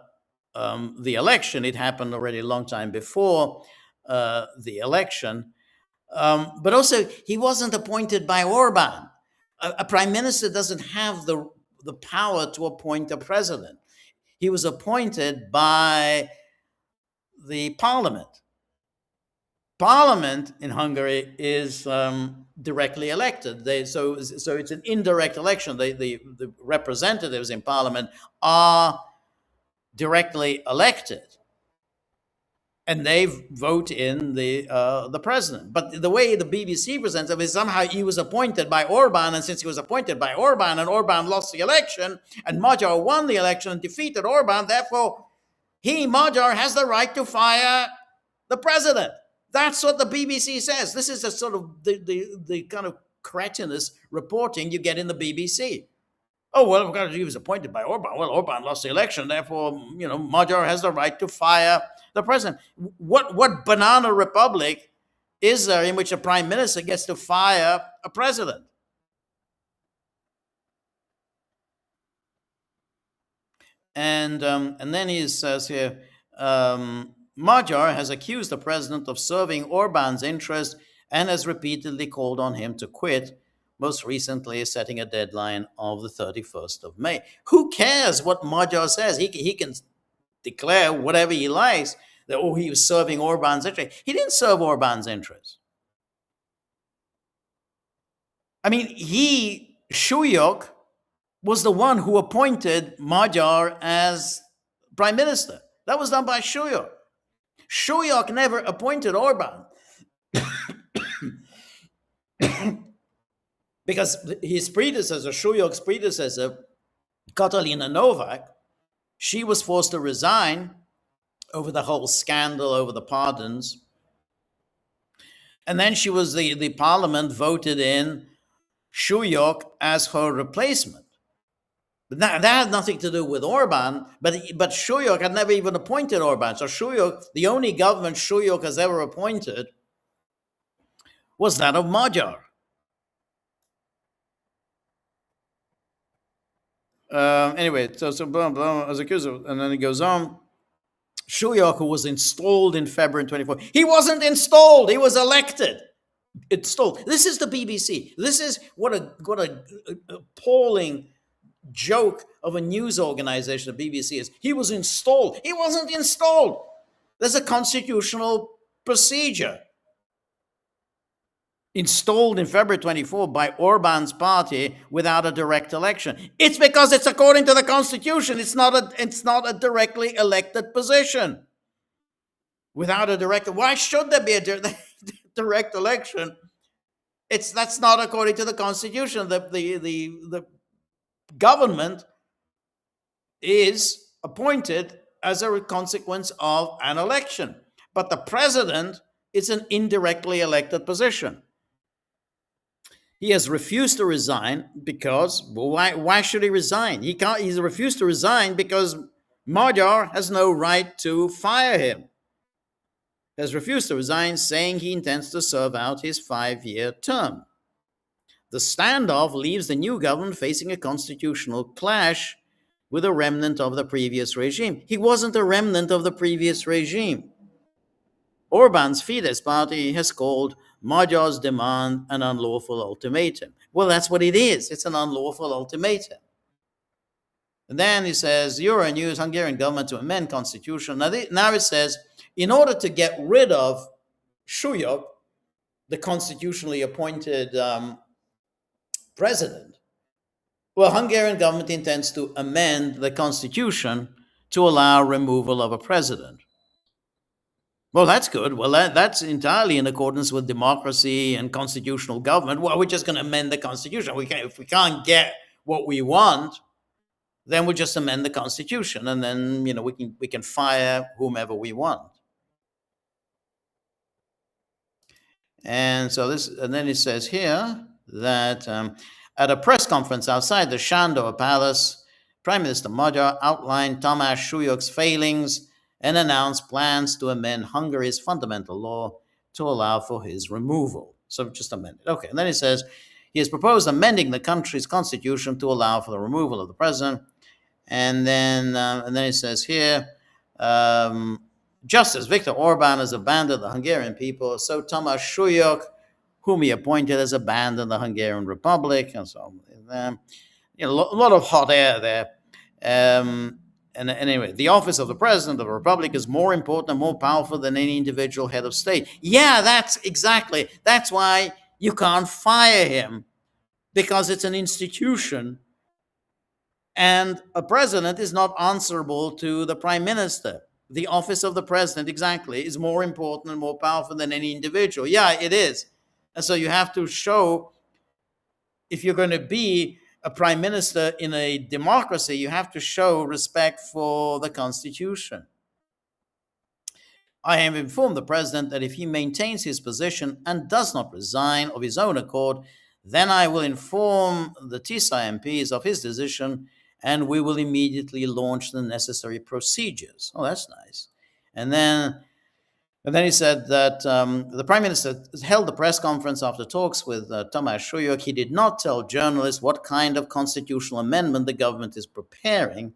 the election. It happened already a long time before the election. But also, he wasn't appointed by Orban. A prime minister doesn't have the power to appoint a president. He was appointed by the parliament. Parliament in Hungary is directly elected. So it's an indirect election. The representatives in parliament are directly elected, and they vote in the president. But the way the BBC presents it is somehow he was appointed by Orban, and since he was appointed by Orban and Orban lost the election, and Magyar won the election and defeated Orban, therefore Magyar, has the right to fire the president. That's what the BBC says. This is a sort of the kind of cretinous reporting you get in the BBC. Oh well, because he was appointed by Orban. Well, Orban lost the election, therefore, Magyar has the right to fire the president. What banana republic is there in which a prime minister gets to fire a president? And then he says here, Magyar has accused the president of serving Orban's interest and has repeatedly called on him to quit, most recently setting a deadline of the 31st of May. Who cares what Magyar says? He can declare whatever he likes, that, oh, he was serving Orban's interest. He didn't serve Orban's interest. I mean, Súlyog, was the one who appointed Magyar as prime minister. That was done by Súlyog. Súlyog never appointed Orban because his predecessor, Súlyog's predecessor, Katalina Novak, she was forced to resign over the whole scandal over the pardons. And then the parliament voted in Súlyog as her replacement. But that had nothing to do with Orban, but Súlyog had never even appointed Orban. So Súlyog, the only government Súlyog has ever appointed was that of Magyar. Anyway, so blah, blah, as accused, and then it goes on. Súlyog, who was installed in February 24, he wasn't installed, he was elected. Installed. This is the BBC. This is what a appalling joke of a news organization the BBC is. He was installed. He wasn't installed. There's a constitutional procedure. Installed in February 24 by Orban's party without a direct election. It's because it's according to the constitution. It's not a directly elected position. Without a direct, why should there be a direct election? That's not according to the constitution. The government is appointed as a consequence of an election, but the president is an indirectly elected position. He has refused to resign because, well, why should he resign? He's refused to resign because Magyar has no right to fire him. He has refused to resign, saying he intends to serve out his 5-year term. The standoff leaves the new government facing a constitutional clash with a remnant of the previous regime. He wasn't a remnant of the previous regime. Orban's Fidesz party has called Magyar's demand an unlawful ultimatum. Well, that's what it is. It's an unlawful ultimatum. And then he says, Euronews, Hungarian government to amend constitution. Now it says, in order to get rid of Súlyog, the constitutionally appointed president, well, Hungarian government intends to amend the constitution to allow removal of a president. Well, that's good. Well, that's entirely in accordance with democracy and constitutional government. Well, we're just going to amend the constitution. If we can't get what we want, then we'll just amend the constitution, and then we can fire whomever we want. And then it says here that at a press conference outside the Sándor Palace, Prime Minister Magyar outlined Tamás Súlyog's failings and announced plans to amend Hungary's fundamental law to allow for his removal. So just amend it. Okay, and then he says he has proposed amending the country's constitution to allow for the removal of the president. And then he says here, just as Viktor Orban has abandoned the Hungarian people, so Tamás Súlyog, whom he appointed, has abandoned the Hungarian Republic. And so a lot of hot air there. And anyway, the office of the president of the republic is more important and more powerful than any individual head of state. Yeah, that's why you can't fire him, because it's an institution, and a president is not answerable to the prime minister. The office of the president, exactly, is more important and more powerful than any individual. Yeah, it is. And so you have to show, if you're going to be a prime minister in a democracy, you have to show respect for the constitution. I have informed the president that if he maintains his position and does not resign of his own accord, Then I will inform the TISA MPs of his decision, and we will immediately launch the necessary procedures. Oh, that's nice. And then and then he said that the prime minister held the press conference after talks with Tomasz Suyuk. He did not tell journalists what kind of constitutional amendment the government is preparing,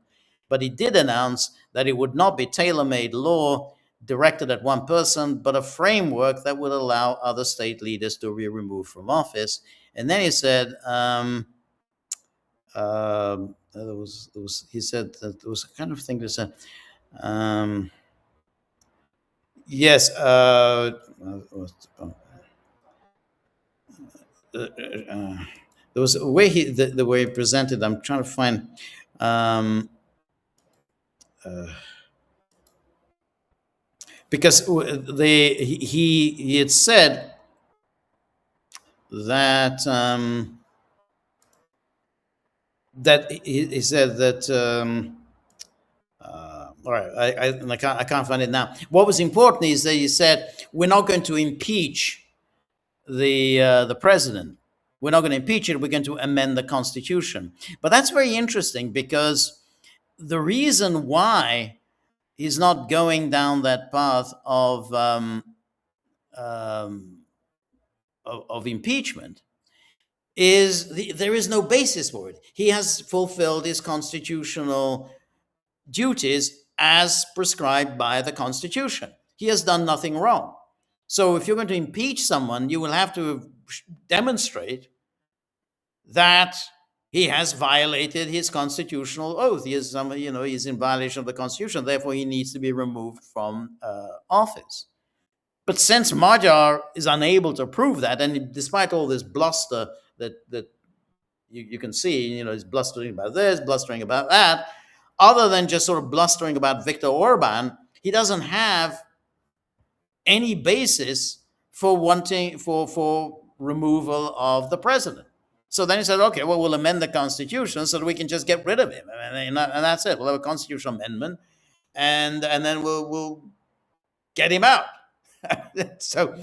but he did announce that it would not be tailor-made law directed at one person, but a framework that would allow other state leaders to be removed from office. And then he said, he said that there was a kind of thing that said, um, yes, there was a way the way he presented. I'm trying to find. Um, because he had said that he said that all right, I can't find it now. What was important is that he said we're not going to impeach the president. We're not going to impeach it. We're going to amend the constitution. But that's very interesting because the reason why he's not going down that path um, of impeachment is there is no basis for it. He has fulfilled his constitutional duties as prescribed by the Constitution. He has done nothing wrong. So if you're going to impeach someone, you will have to demonstrate that he has violated his constitutional oath. He is, he's in violation of the Constitution. Therefore, he needs to be removed from office. But since Magyar is unable to prove that, and despite all this bluster that you can see, he's blustering about this, blustering about that, other than just sort of blustering about Viktor Orban, he doesn't have any basis for wanting for removal of the president. So then he said, okay, well, we'll amend the constitution so that we can just get rid of him, and that's it. We'll have a constitutional amendment, and then we'll get him out. So,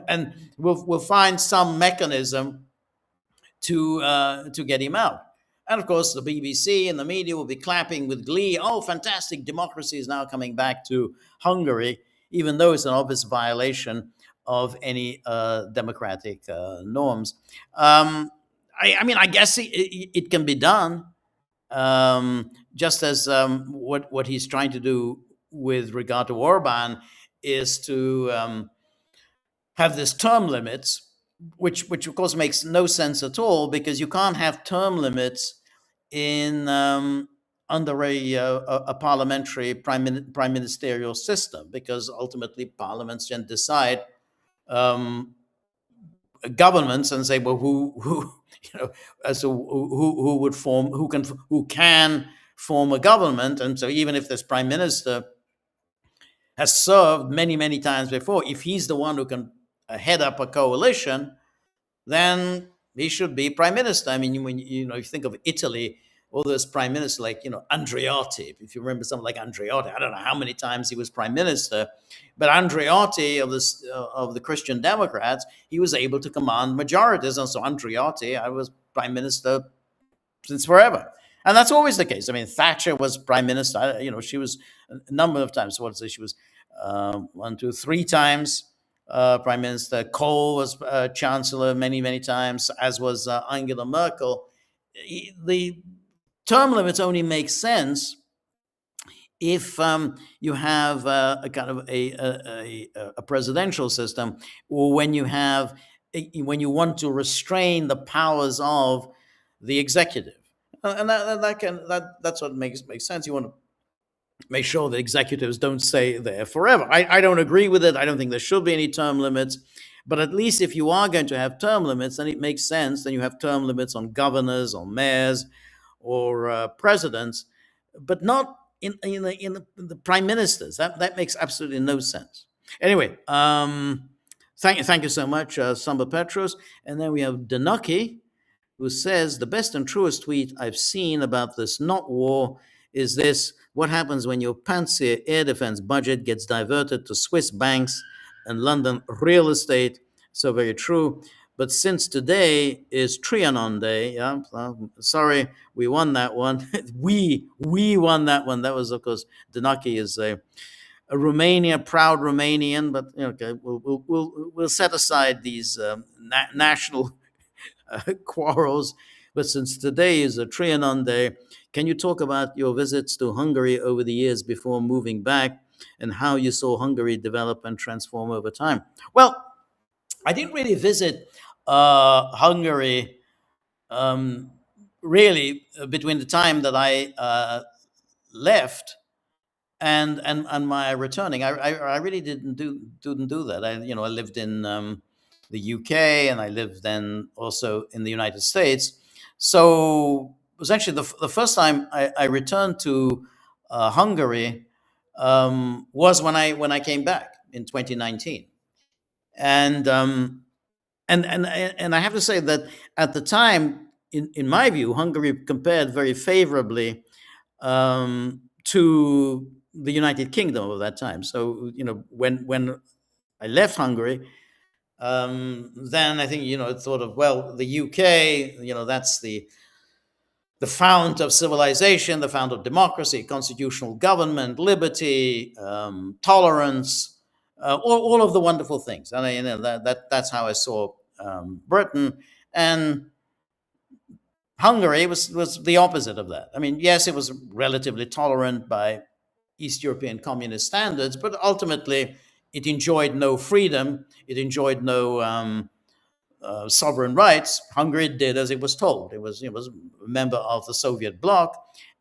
and we'll find some mechanism to get him out. And of course, the BBC and the media will be clapping with glee. Oh, fantastic! Democracy is now coming back to Hungary, even though it's an obvious violation of any democratic norms. I mean, I guess it can be done, just as what he's trying to do with regard to Orban is to have this term limits, which of course makes no sense at all, because you can't have term limits in under a parliamentary prime ministerial system, because ultimately parliaments can decide governments and say, well, who so who would form, who can form a government. And so even if this prime minister has served many times before, if he's the one who can head up a coalition, then he should be prime minister. I mean, when you think of Italy, all those prime ministers like Andreotti. If you remember someone like Andreotti, I don't know how many times he was prime minister, but Andreotti of the Christian Democrats, he was able to command majorities, and so Andreotti, I was prime minister since forever. And that's always the case. I mean, Thatcher was prime minister. She was a number of times. What to say? She was 1, 2, 3 times prime minister. Kohl was chancellor many times, as was Angela Merkel. The term limits only make sense if you have a kind of a presidential system, or when you want to restrain the powers of the executive. And that's what makes sense. You want to make sure that executives don't stay there forever. I don't agree with it. I don't think there should be any term limits. But at least if you are going to have term limits, then it makes sense. Then you have term limits on governors, on mayors, or presidents, but not in the prime ministers. That makes absolutely no sense. Anyway, thank you so much, Samba Petros. And then we have Danuki, who says the best and truest tweet I've seen about this not war is this: what happens when your pantsy air defense budget gets diverted to Swiss banks and London real estate? So very true. But since today is Trianon Day, yeah, sorry, we won that one. We won that one. That was, of course, Danaki is a Romania, proud Romanian, but okay, we'll set aside these national quarrels. But since today is a Trianon Day, can you talk about your visits to Hungary over the years before moving back and how you saw Hungary develop and transform over time? Well, I didn't really visit Hungary um, really between the time that I left and my returning. I really didn't do that. I lived in the UK, and I lived then also in the United States. So it was actually the first time I returned to Hungary was when I came back in 2019. And and I have to say that at the time, in my view, Hungary compared very favorably to the United Kingdom of that time. So when I left Hungary, then I think it thought of, well, the UK, that's the fount of civilization, the fount of democracy, constitutional government, liberty, tolerance, all of the wonderful things. And that's how I saw Britain. And Hungary was the opposite of that. I mean, yes, it was relatively tolerant by East European communist standards, but ultimately it enjoyed no freedom. It enjoyed no sovereign rights. Hungary did as it was told. It was a member of the Soviet bloc,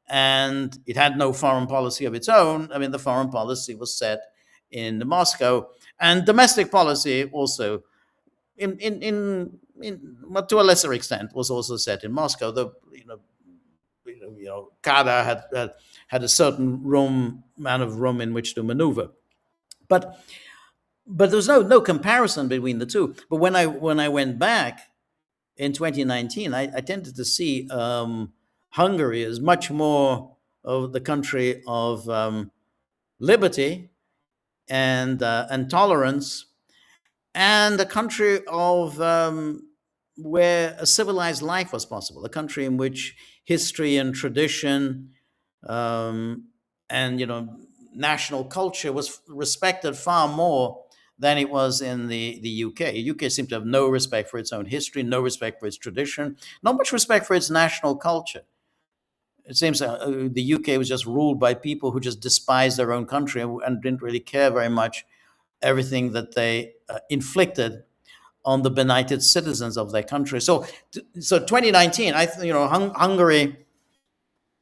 and it had no foreign policy of its own. I mean, the foreign policy was set in Moscow, and domestic policy also, but to a lesser extent, was also set in Moscow. The Kada had a certain amount of room in which to maneuver, but there was no comparison between the two. But when I went back in 2019, I tended to see Hungary as much more of the country of liberty and tolerance, and a country of where a civilized life was possible, a country in which history and tradition um, and national culture was respected far more than it was in the UK. UK seemed to have no respect for its own history, no respect for its tradition, not much respect for its national culture. It seems the UK was just ruled by people who just despised their own country and didn't really care very much everything that they inflicted on the benighted citizens of their country. So 2019, Hungary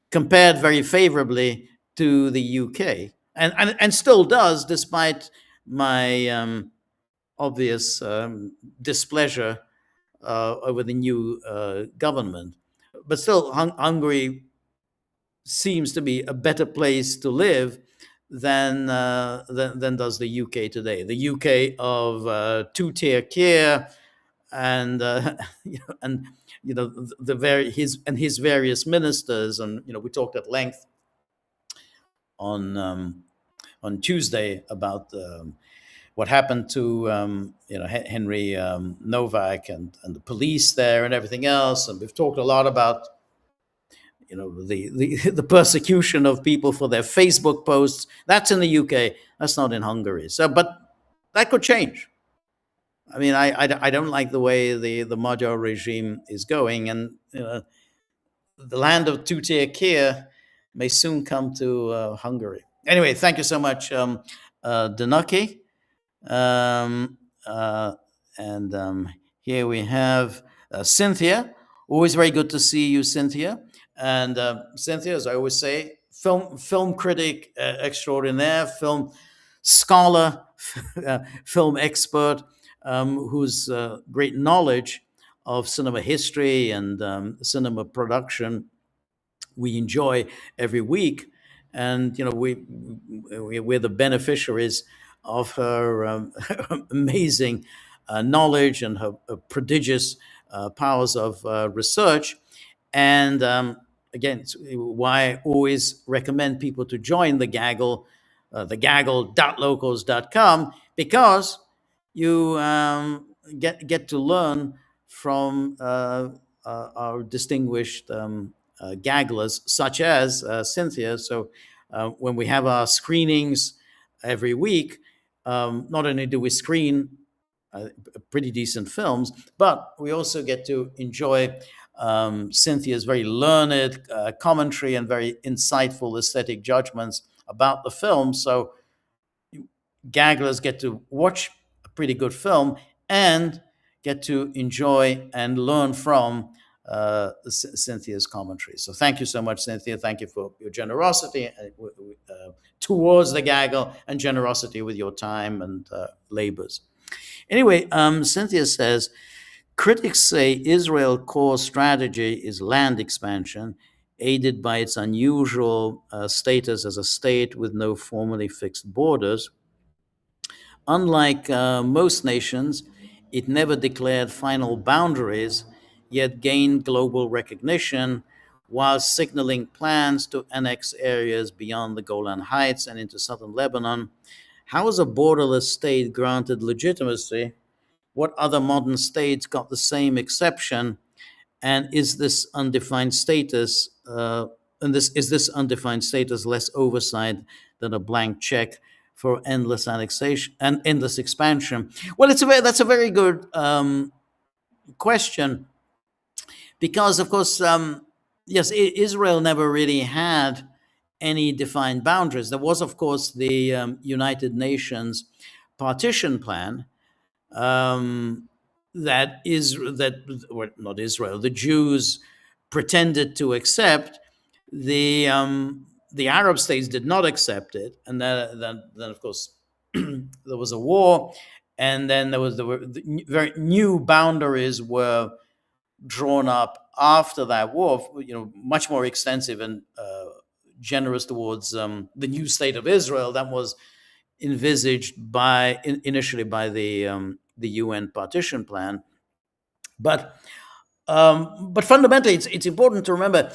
compared very favorably to the UK, and still does, despite my obvious displeasure over the new government. But still, Hungary seems to be a better place to live than does the UK today. The UK of two-tier care and and his various ministers, and we talked at length on Tuesday about what happened to Henry Novak and the police there and everything else, and we've talked a lot about the persecution of people for their Facebook posts. That's in the UK. That's not in Hungary. So, but that could change. I mean, I don't like the way the Magyar regime is going, and the land of two-tier care may soon come to Hungary. Anyway, thank you so much, Danaki. Um, uh, and here we have Cynthia. Always very good to see you, Cynthia. And Cynthia, as I always say, film critic extraordinaire, film scholar, film expert, whose great knowledge of cinema history and cinema production we enjoy every week. And we're the beneficiaries of her amazing knowledge and her prodigious powers of research. And again, it's why I always recommend people to join the Gaggle, the gaggle.locals.com, because you get to learn from our distinguished gagglers, such as Cynthia. So when we have our screenings every week, not only do we screen pretty decent films, but we also get to enjoy Cynthia's very learned commentary and very insightful aesthetic judgments about the film. So gagglers get to watch a pretty good film and get to enjoy and learn from Cynthia's commentary. So thank you so much, Cynthia. Thank you for your generosity towards the gaggle and generosity with your time and labors. Anyway, Cynthia says, critics say Israel's core strategy is land expansion, aided by its unusual status as a state with no formally fixed borders. Unlike most nations, it never declared final boundaries, yet gained global recognition while signaling plans to annex areas beyond the Golan Heights and into southern Lebanon. How is a borderless state granted legitimacy? What other modern states got the same exception? And is this undefined status is this undefined status less oversight than a blank check for endless annexation and endless expansion? Well, that's a very good question because, of course, yes, Israel never really had any defined boundaries. There was, of course, the United Nations partition plan, or not Israel, the Jews pretended to accept. The Arab states did not accept it, and then of course there was a war, and then the very new boundaries were drawn up after that war. Much more extensive and generous towards the new state of Israel that was envisaged initially by the UN partition plan. But fundamentally, it's important to remember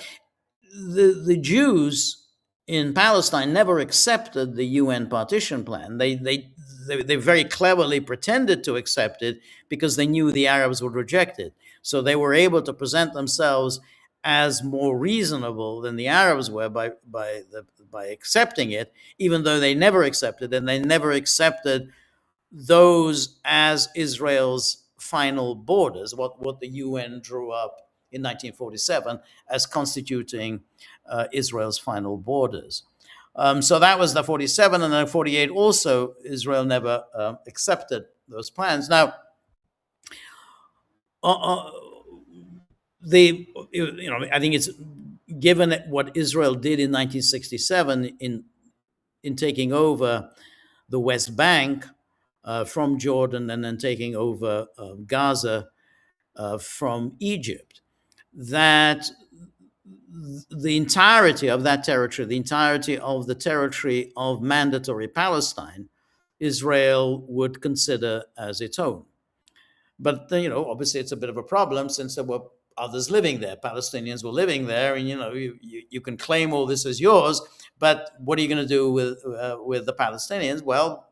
the Jews in Palestine never accepted the UN partition plan. They very cleverly pretended to accept it because they knew the Arabs would reject it. So they were able to present themselves as more reasonable than the Arabs were by accepting it, even though they never accepted it, and they never accepted those as Israel's final borders, what the UN drew up in 1947 as constituting Israel's final borders. So that was the 47, and then 48 also, Israel never accepted those plans. Now, I think it's given what Israel did in 1967 in taking over the West Bank from Jordan and then taking over Gaza from Egypt, that the entirety of that territory, the entirety of the territory of mandatory Palestine, Israel would consider as its own. But obviously, it's a bit of a problem since there were others living there. Palestinians were living there, and you can claim all this as yours, but what are you going to do with the Palestinians? Well,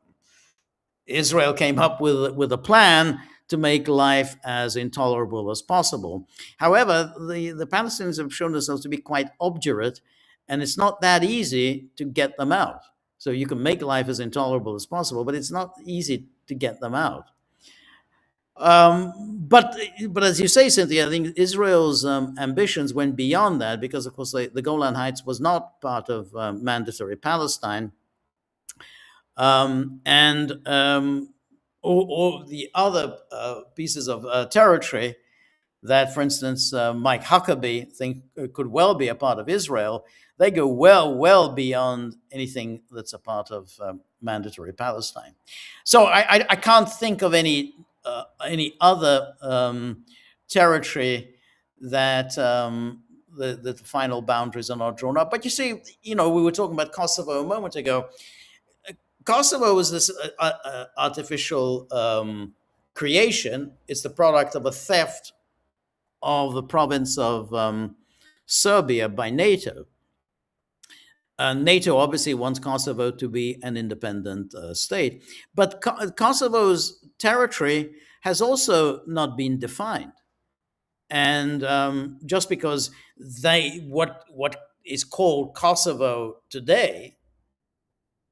Israel came up with a plan to make life as intolerable as possible. However, the Palestinians have shown themselves to be quite obdurate, and it's not that easy to get them out. So you can make life as intolerable as possible, but it's not easy to get them out. But as you say, Cynthia, I think Israel's ambitions went beyond that because, of course, the Golan Heights was not part of mandatory Palestine. And all the other pieces of territory that, for instance, Mike Huckabee think could well be a part of Israel, they go well beyond anything that's a part of mandatory Palestine. So I can't think of any other territory that the final boundaries are not drawn up. But you see, we were talking about Kosovo a moment ago. Kosovo was this artificial creation. It's the product of a theft of the province of Serbia by NATO. NATO obviously wants Kosovo to be an independent state. But Kosovo's territory has also not been defined. And just because what is called Kosovo today,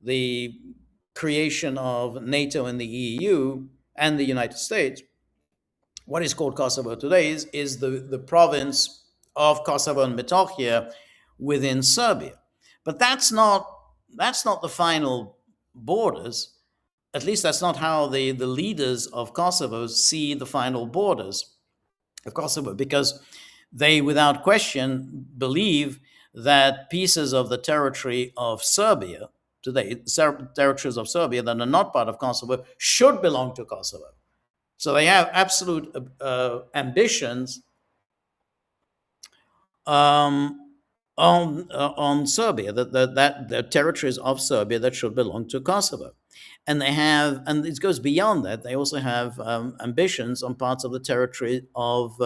the creation of NATO and the EU and the United States, what is called Kosovo today is the province of Kosovo and Metohija within Serbia. But that's not the final borders. At least that's not how the leaders of Kosovo see the final borders of Kosovo, because they, without question, believe that pieces of the territory of Serbia today, territories of Serbia that are not part of Kosovo, should belong to Kosovo. So they have absolute ambitions um, on Serbia, that the territories of Serbia that should belong to Kosovo. And they have, and it goes beyond that. They also have ambitions on parts of the territory of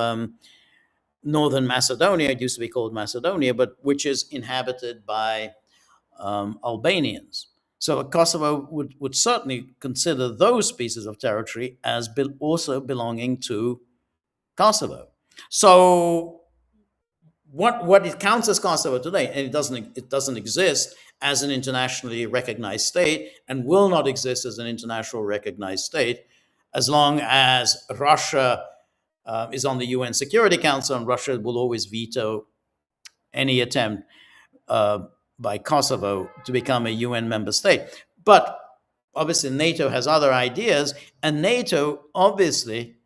northern Macedonia. It used to be called Macedonia, but which is inhabited by Albanians. So Kosovo would certainly consider those pieces of territory as also belonging to Kosovo. So what it counts as Kosovo today, and it doesn't exist as an internationally recognized state, and will not exist as an international recognized state as long as Russia is on the UN Security Council, and Russia will always veto any attempt uh, by Kosovo to become a UN member state. But obviously, NATO has other ideas, and NATO obviously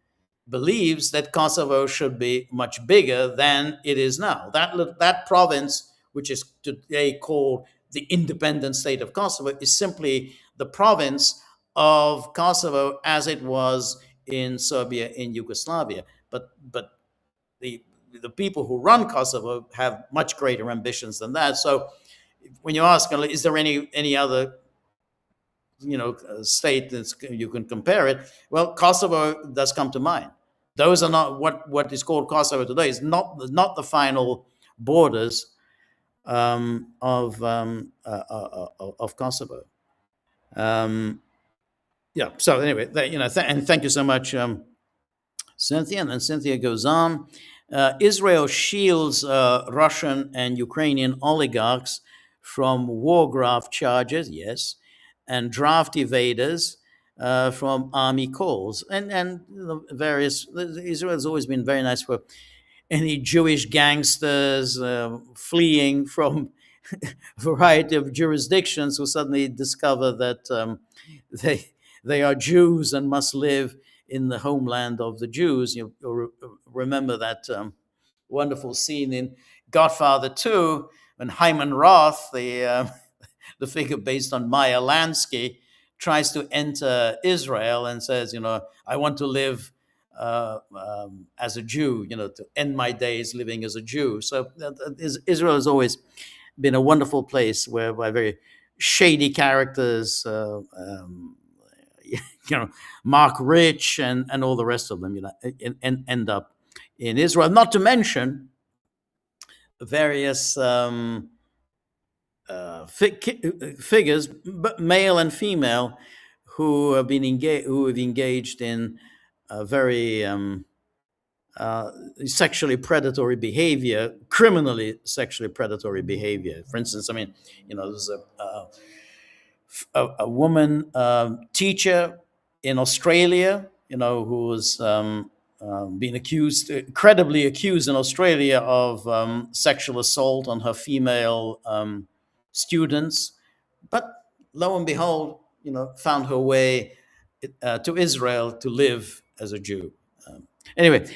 believes that Kosovo should be much bigger than it is now. That province, which is today called the independent state of Kosovo, is simply the province of Kosovo as it was in Serbia, in Yugoslavia. But the the people who run Kosovo have much greater ambitions than that. So when you ask, is there any other state that you can compare it? Well, Kosovo does come to mind. Those are not what is called Kosovo today. Is not the final borders of Kosovo. Um, yeah. So anyway, and thank you so much, Cynthia. And then Cynthia goes on. Israel shields Russian and Ukrainian oligarchs from war graft charges, yes, and draft evaders from army calls. And various, Israel has always been very nice for any Jewish gangsters fleeing from a variety of jurisdictions who suddenly discover that they they are Jews and must live in the homeland of the Jews. You remember that wonderful scene in Godfather 2 when Hyman Roth, the figure based on Meyer Lansky, tries to enter Israel and says, I want to live as a Jew, to end my days living as a Jew. So Israel has always been a wonderful place where by very shady characters, Mark Rich and all the rest of them, end up in Israel. Not to mention various figures, male and female, who have engaged in very sexually predatory behavior, criminally sexually predatory behavior. For instance, there's a woman teacher in Australia, who was being accused, credibly accused in Australia of sexual assault on her female students, but lo and behold, found her way to Israel to live as a Jew. Anyway,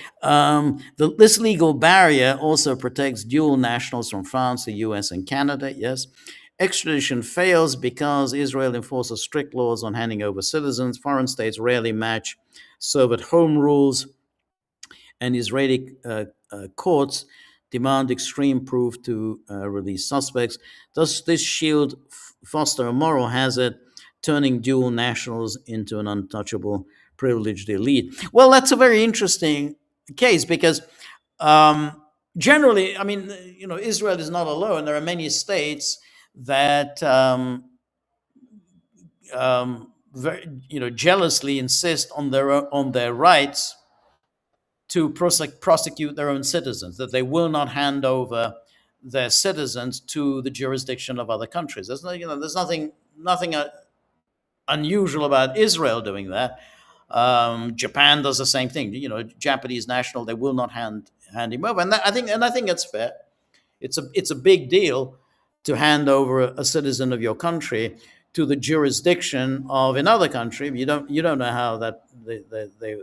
this legal barrier also protects dual nationals from France, the US, and Canada. Yes. Extradition fails because Israel enforces strict laws on handing over citizens. Foreign states rarely match Soviet home rules, and Israeli courts demand extreme proof to release suspects. Does this shield foster a moral hazard, turning dual nationals into an untouchable privileged elite? Well, that's a very interesting case because generally, Israel is not alone. There are many states that very, jealously insist on their rights to prosecute their own citizens, that they will not hand over their citizens to the jurisdiction of other countries. There's no, there's nothing unusual about Israel doing that. Japan does the same thing. Japanese national, they will not hand him over, and I think that's fair. It's a big deal to hand over a citizen of your country to the jurisdiction of another country. You don't know how that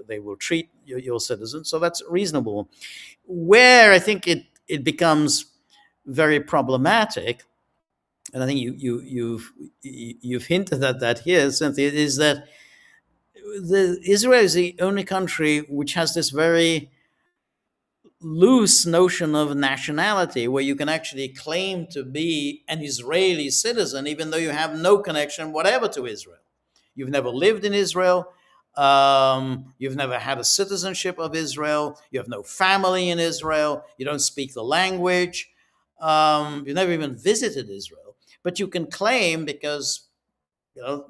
they will treat your citizens, so that's reasonable. Where I think it becomes very problematic, and I think you've hinted at that here, Cynthia, is that Israel is the only country which has this very loose notion of nationality, where you can actually claim to be an Israeli citizen even though you have no connection whatever to Israel. You've never lived in Israel. You've never had a citizenship of Israel. You have no family in Israel. You don't speak the language. You've never even visited Israel. But you can claim, because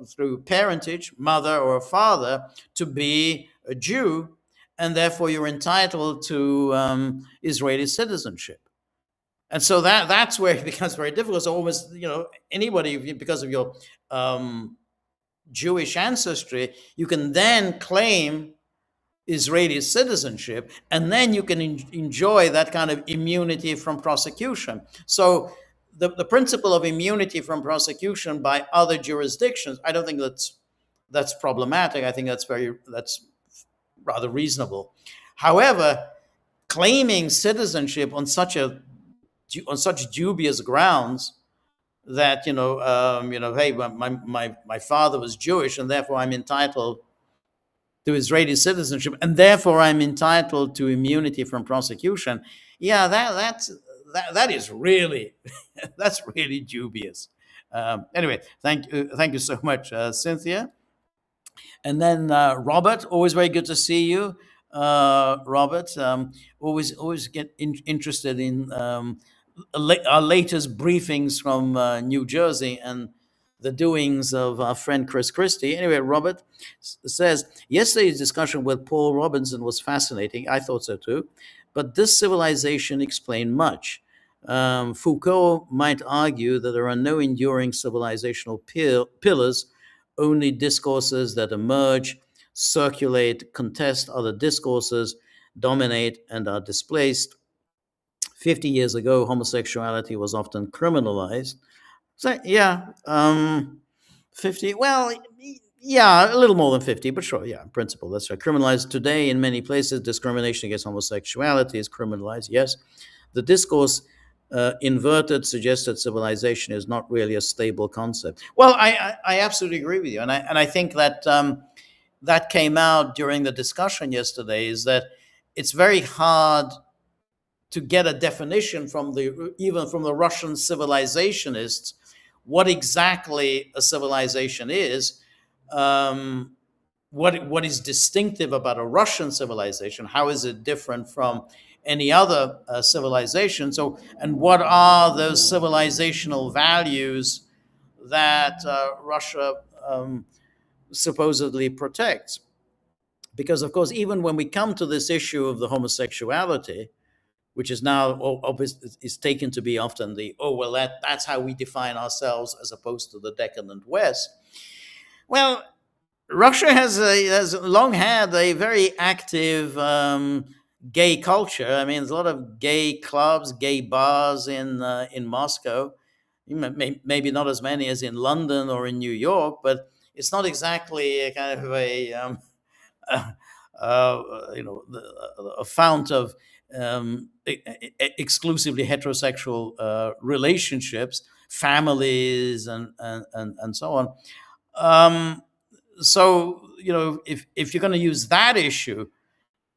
through parentage, mother or father, to be a Jew, and therefore you're entitled to Israeli citizenship. And so that's where it becomes very difficult. So almost anybody, because of your Jewish ancestry, you can then claim Israeli citizenship, and then you can enjoy that kind of immunity from prosecution. So the principle of immunity from prosecution by other jurisdictions, I don't think that's problematic. I think that's rather reasonable. However, claiming citizenship on such dubious grounds that hey, my father was Jewish and therefore I'm entitled to Israeli citizenship, and therefore I'm entitled to immunity from prosecution. Yeah, that is really that's really dubious. Anyway, thank you so much, Cynthia. And then Robert, always very good to see you, Robert. Always get interested in our latest briefings from New Jersey and the doings of our friend Chris Christie. Anyway, Robert says, yesterday's discussion with Paul Robinson was fascinating. I thought so too. But this civilization explained much. Foucault might argue that there are no enduring civilizational pillars, only discourses that emerge, circulate, contest other discourses, dominate, and are displaced. 50 years ago, homosexuality was often criminalized. So, yeah, 50, well, yeah, a little more than 50, but sure, yeah, in principle, that's right. Criminalized today in many places, discrimination against homosexuality is criminalized, yes. The discourse inverted suggests that civilization is not really a stable concept. Well, I absolutely agree with you, and I think that that came out during the discussion yesterday, is that it's very hard to get a definition from even from the Russian civilizationists what exactly a civilization is, what is distinctive about a Russian civilization, how is it different from any other civilization. So, and what are those civilizational values that Russia supposedly protects? Because, of course, even when we come to this issue of the homosexuality, which is now is taken to be often that's how we define ourselves as opposed to the decadent West. Well, Russia has long had a very active gay culture. I mean, there's a lot of gay clubs, gay bars in Moscow. Maybe not as many as in London or in New York, but it's not exactly a kind of a fount of exclusively heterosexual relationships, families, and so on. So if you're going to use that issue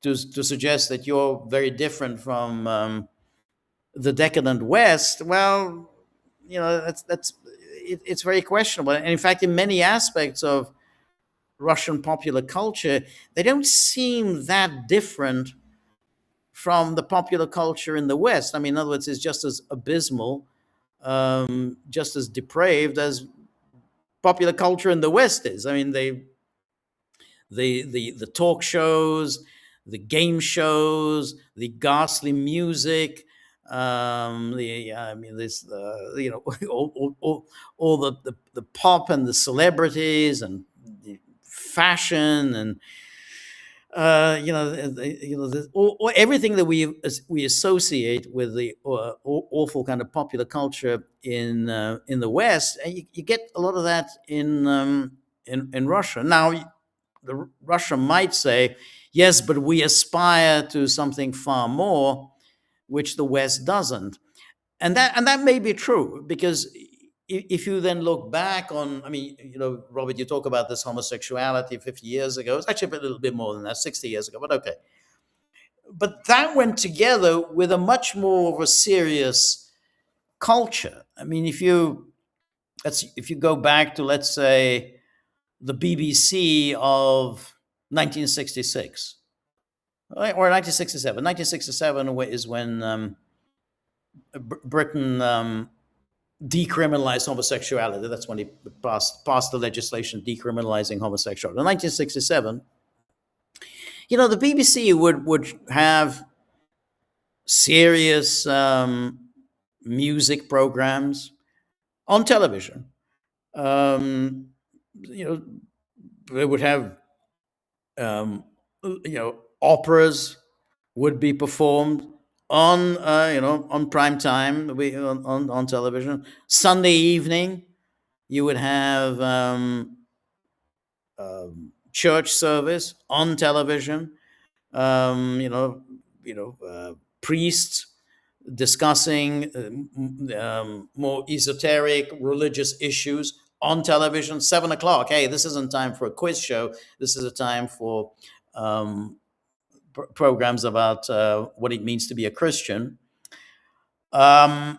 to suggest that you're very different from the decadent West, well, it's very questionable. And in fact, in many aspects of Russian popular culture, they don't seem that different from the popular culture in the West. I mean, in other words, it's just as abysmal, just as depraved as popular culture in the West is. I mean, the talk shows, the game shows, the ghastly music, the I mean this all the pop and the celebrities and the fashion and everything that we associate with the awful kind of popular culture in the West. And you get a lot of that in Russia. Now, Russia might say, yes, but we aspire to something far more, which the West doesn't, and that may be true because if you then look back on, I mean, Robert, you talk about this homosexuality 50 years ago. It's actually a little bit more than that, 60 years ago, but okay. But that went together with a much more of a serious culture. I mean, if you go back to, let's say, the BBC of 1966, right, or 1967. 1967 is when Britain decriminalized homosexuality. That's when he passed the legislation decriminalizing homosexuality. In 1967, the BBC would have serious music programs on television. They would have operas would be performed on prime time, on television. Sunday evening, you would have church service on television. Priests discussing more esoteric religious issues on television. 7 o'clock. Hey, this isn't time for a quiz show. This is a time for programs about what it means to be a Christian. And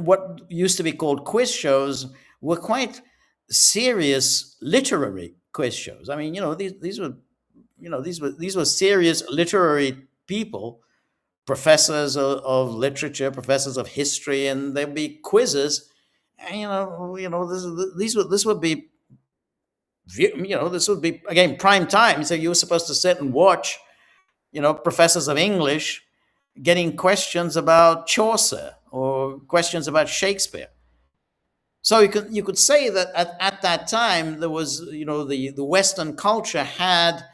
what used to be called quiz shows were quite serious literary quiz shows. I mean, these were serious literary people, professors of literature, professors of history, and there'd be quizzes. And, this would be again prime time. So you were supposed to sit and watch, professors of English getting questions about Chaucer or questions about Shakespeare. So you could say that at that time there was, the Western culture had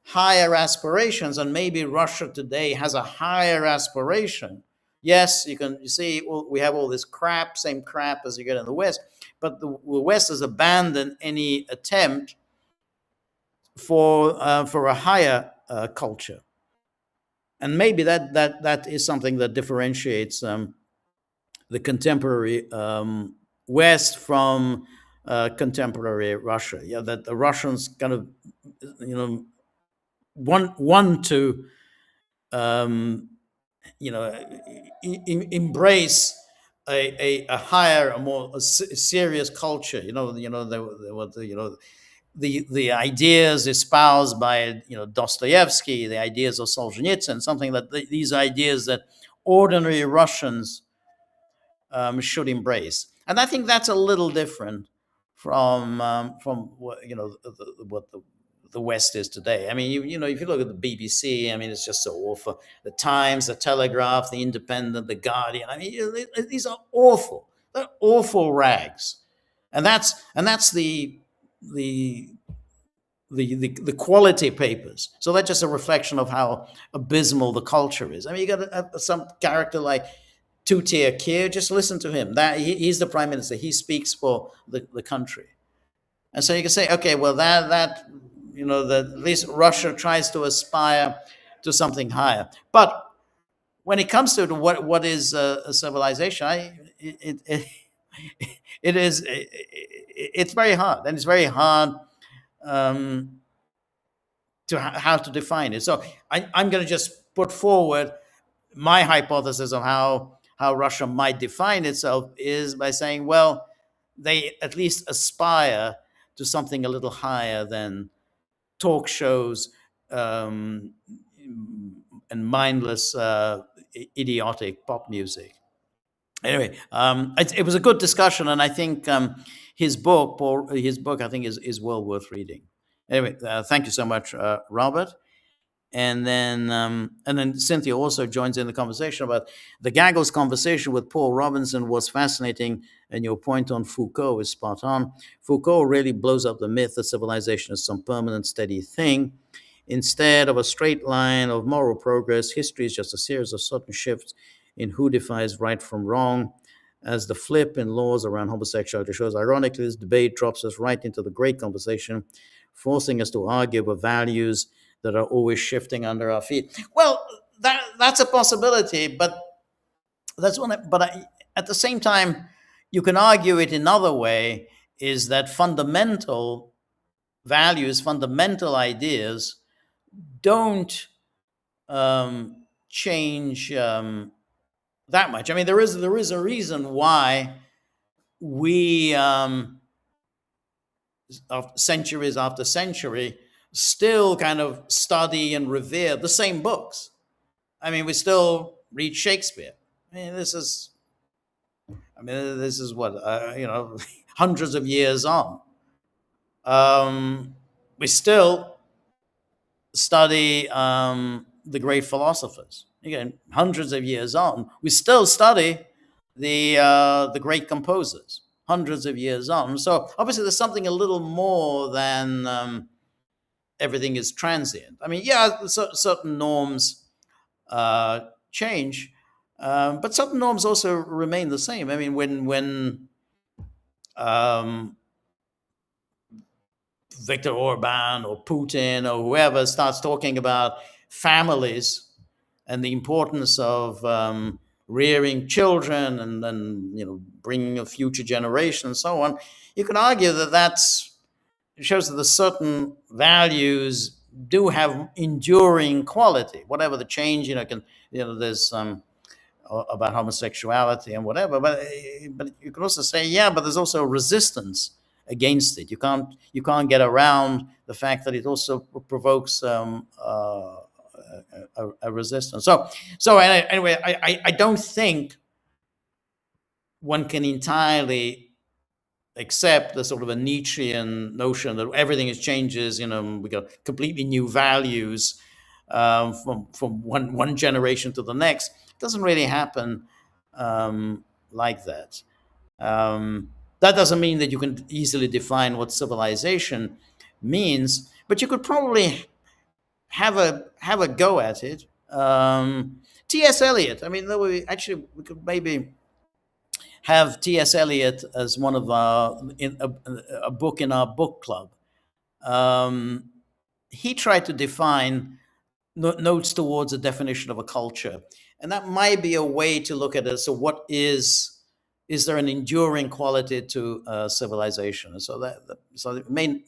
higher aspirations, and maybe Russia today has a higher aspiration. Yes, you see, well, we have all this crap, same crap as you get in the West, but the West has abandoned any attempt for a higher culture, and maybe that is something that differentiates the contemporary West from contemporary Russia. Yeah, that the Russians kind of, want to, embrace a higher, a more serious culture. The ideas espoused by Dostoevsky, the ideas of Solzhenitsyn, something that these ideas that ordinary Russians should embrace. And I think that's a little different from what the West is today. I mean, if you look at the BBC, I mean, it's just so awful. The Times, the Telegraph, the Independent, the Guardian. I mean, these are awful. They're awful rags, and that's the quality papers. So that's just a reflection of how abysmal the culture is. I mean, you got some character like Two-Tier Kir. Just listen to him. He's the prime minister. He speaks for the country, and so you can say, okay, well, that that at least Russia tries to aspire to something higher. But when it comes to what is a civilization, it's very hard, and it's very hard to how to define it. So I'm going to just put forward my hypothesis of how Russia might define itself is by saying, well, they at least aspire to something a little higher than talk shows and mindless, idiotic pop music. Anyway, it was a good discussion, and I think his book, I think, is well worth reading. Anyway, thank you so much, Robert. And then Cynthia also joins in the conversation about the Gaggles conversation with Paul Robinson was fascinating, and your point on Foucault is spot on. Foucault really blows up the myth that civilization is some permanent, steady thing. Instead of a straight line of moral progress, history is just a series of sudden shifts in who defines right from wrong. As the flip in laws around homosexuality shows, ironically, this debate drops us right into the great conversation, forcing us to argue about values that are always shifting under our feet. Well, that's a possibility, but that's one. At the same time, you can argue it another way: is that fundamental values, fundamental ideas, don't change that much. I mean, there is a reason why we centuries after century still kind of study and revere the same books. I mean, we still read Shakespeare. I mean, this is what hundreds of years on. We still study the great philosophers. Again, hundreds of years on, we still study the great composers. Hundreds of years on. So obviously, there's something a little more than everything is transient. I mean, yeah, certain norms change, but certain norms also remain the same. I mean, when um, Viktor Orban or Putin or whoever starts talking about families and the importance of rearing children and then bringing a future generation and so on, you can argue that it shows that the certain values do have enduring quality, whatever the change. There's about homosexuality and whatever, but you can also say, yeah, but there's also resistance against it. You can't get around the fact that it also provokes a resistance. So anyway, I don't think one can entirely accept the sort of a Nietzschean notion that everything is changes. We got completely new values from one generation to the next. It doesn't really happen like that. That doesn't mean that you can easily define what civilization means, but you could probably have a go at it. T.S. Eliot. I mean, we could maybe have T.S. Eliot as one of a book in our book club. He tried to define notes towards a definition of a culture, and that might be a way to look at it. So, what is there an enduring quality to civilization? So it may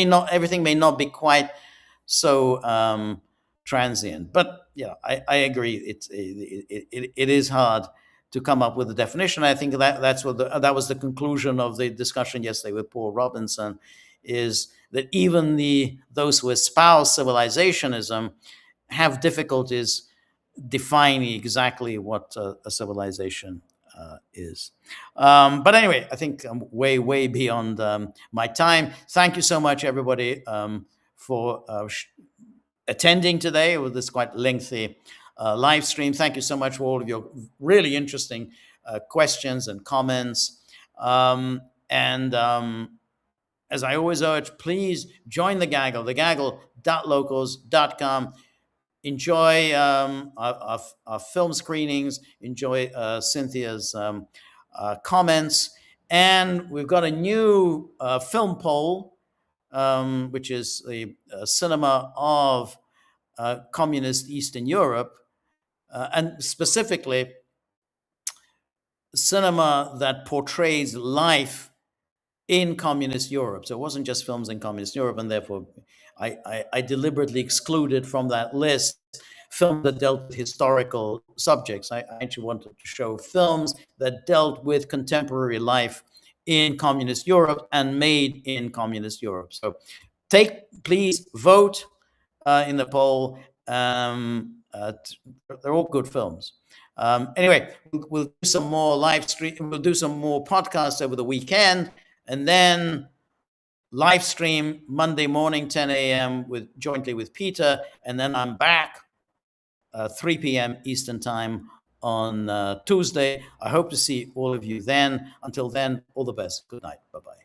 not everything may not be quite so transient, but yeah, I agree. It is hard to come up with a definition. I think that was the conclusion of the discussion yesterday with Paul Robinson, is that even those who espouse civilizationism have difficulties defining exactly what a civilization is. But anyway, I think I'm way beyond my time. Thank you so much, everybody, for attending today with this quite lengthy live stream. Thank you so much for all of your really interesting questions and comments. And as I always urge, please join the Gaggle, thegaggle.locals.com. Enjoy our film screenings, enjoy Cynthia's comments. And we've got a new film poll, which is the cinema of communist Eastern Europe, and specifically cinema that portrays life in communist Europe. So it wasn't just films in communist Europe, and therefore I deliberately excluded from that list films that dealt with historical subjects. I actually wanted to show films that dealt with contemporary life in communist Europe and made in communist Europe. So please vote in the poll. They're all good films. Anyway, we'll do some more live stream. We'll do some more podcasts over the weekend, and then live stream Monday morning, 10 a.m. jointly with Peter, and then I'm back 3 p.m. Eastern Time on Tuesday. I hope to see all of you then. Until then, all the best. Good night. Bye-bye.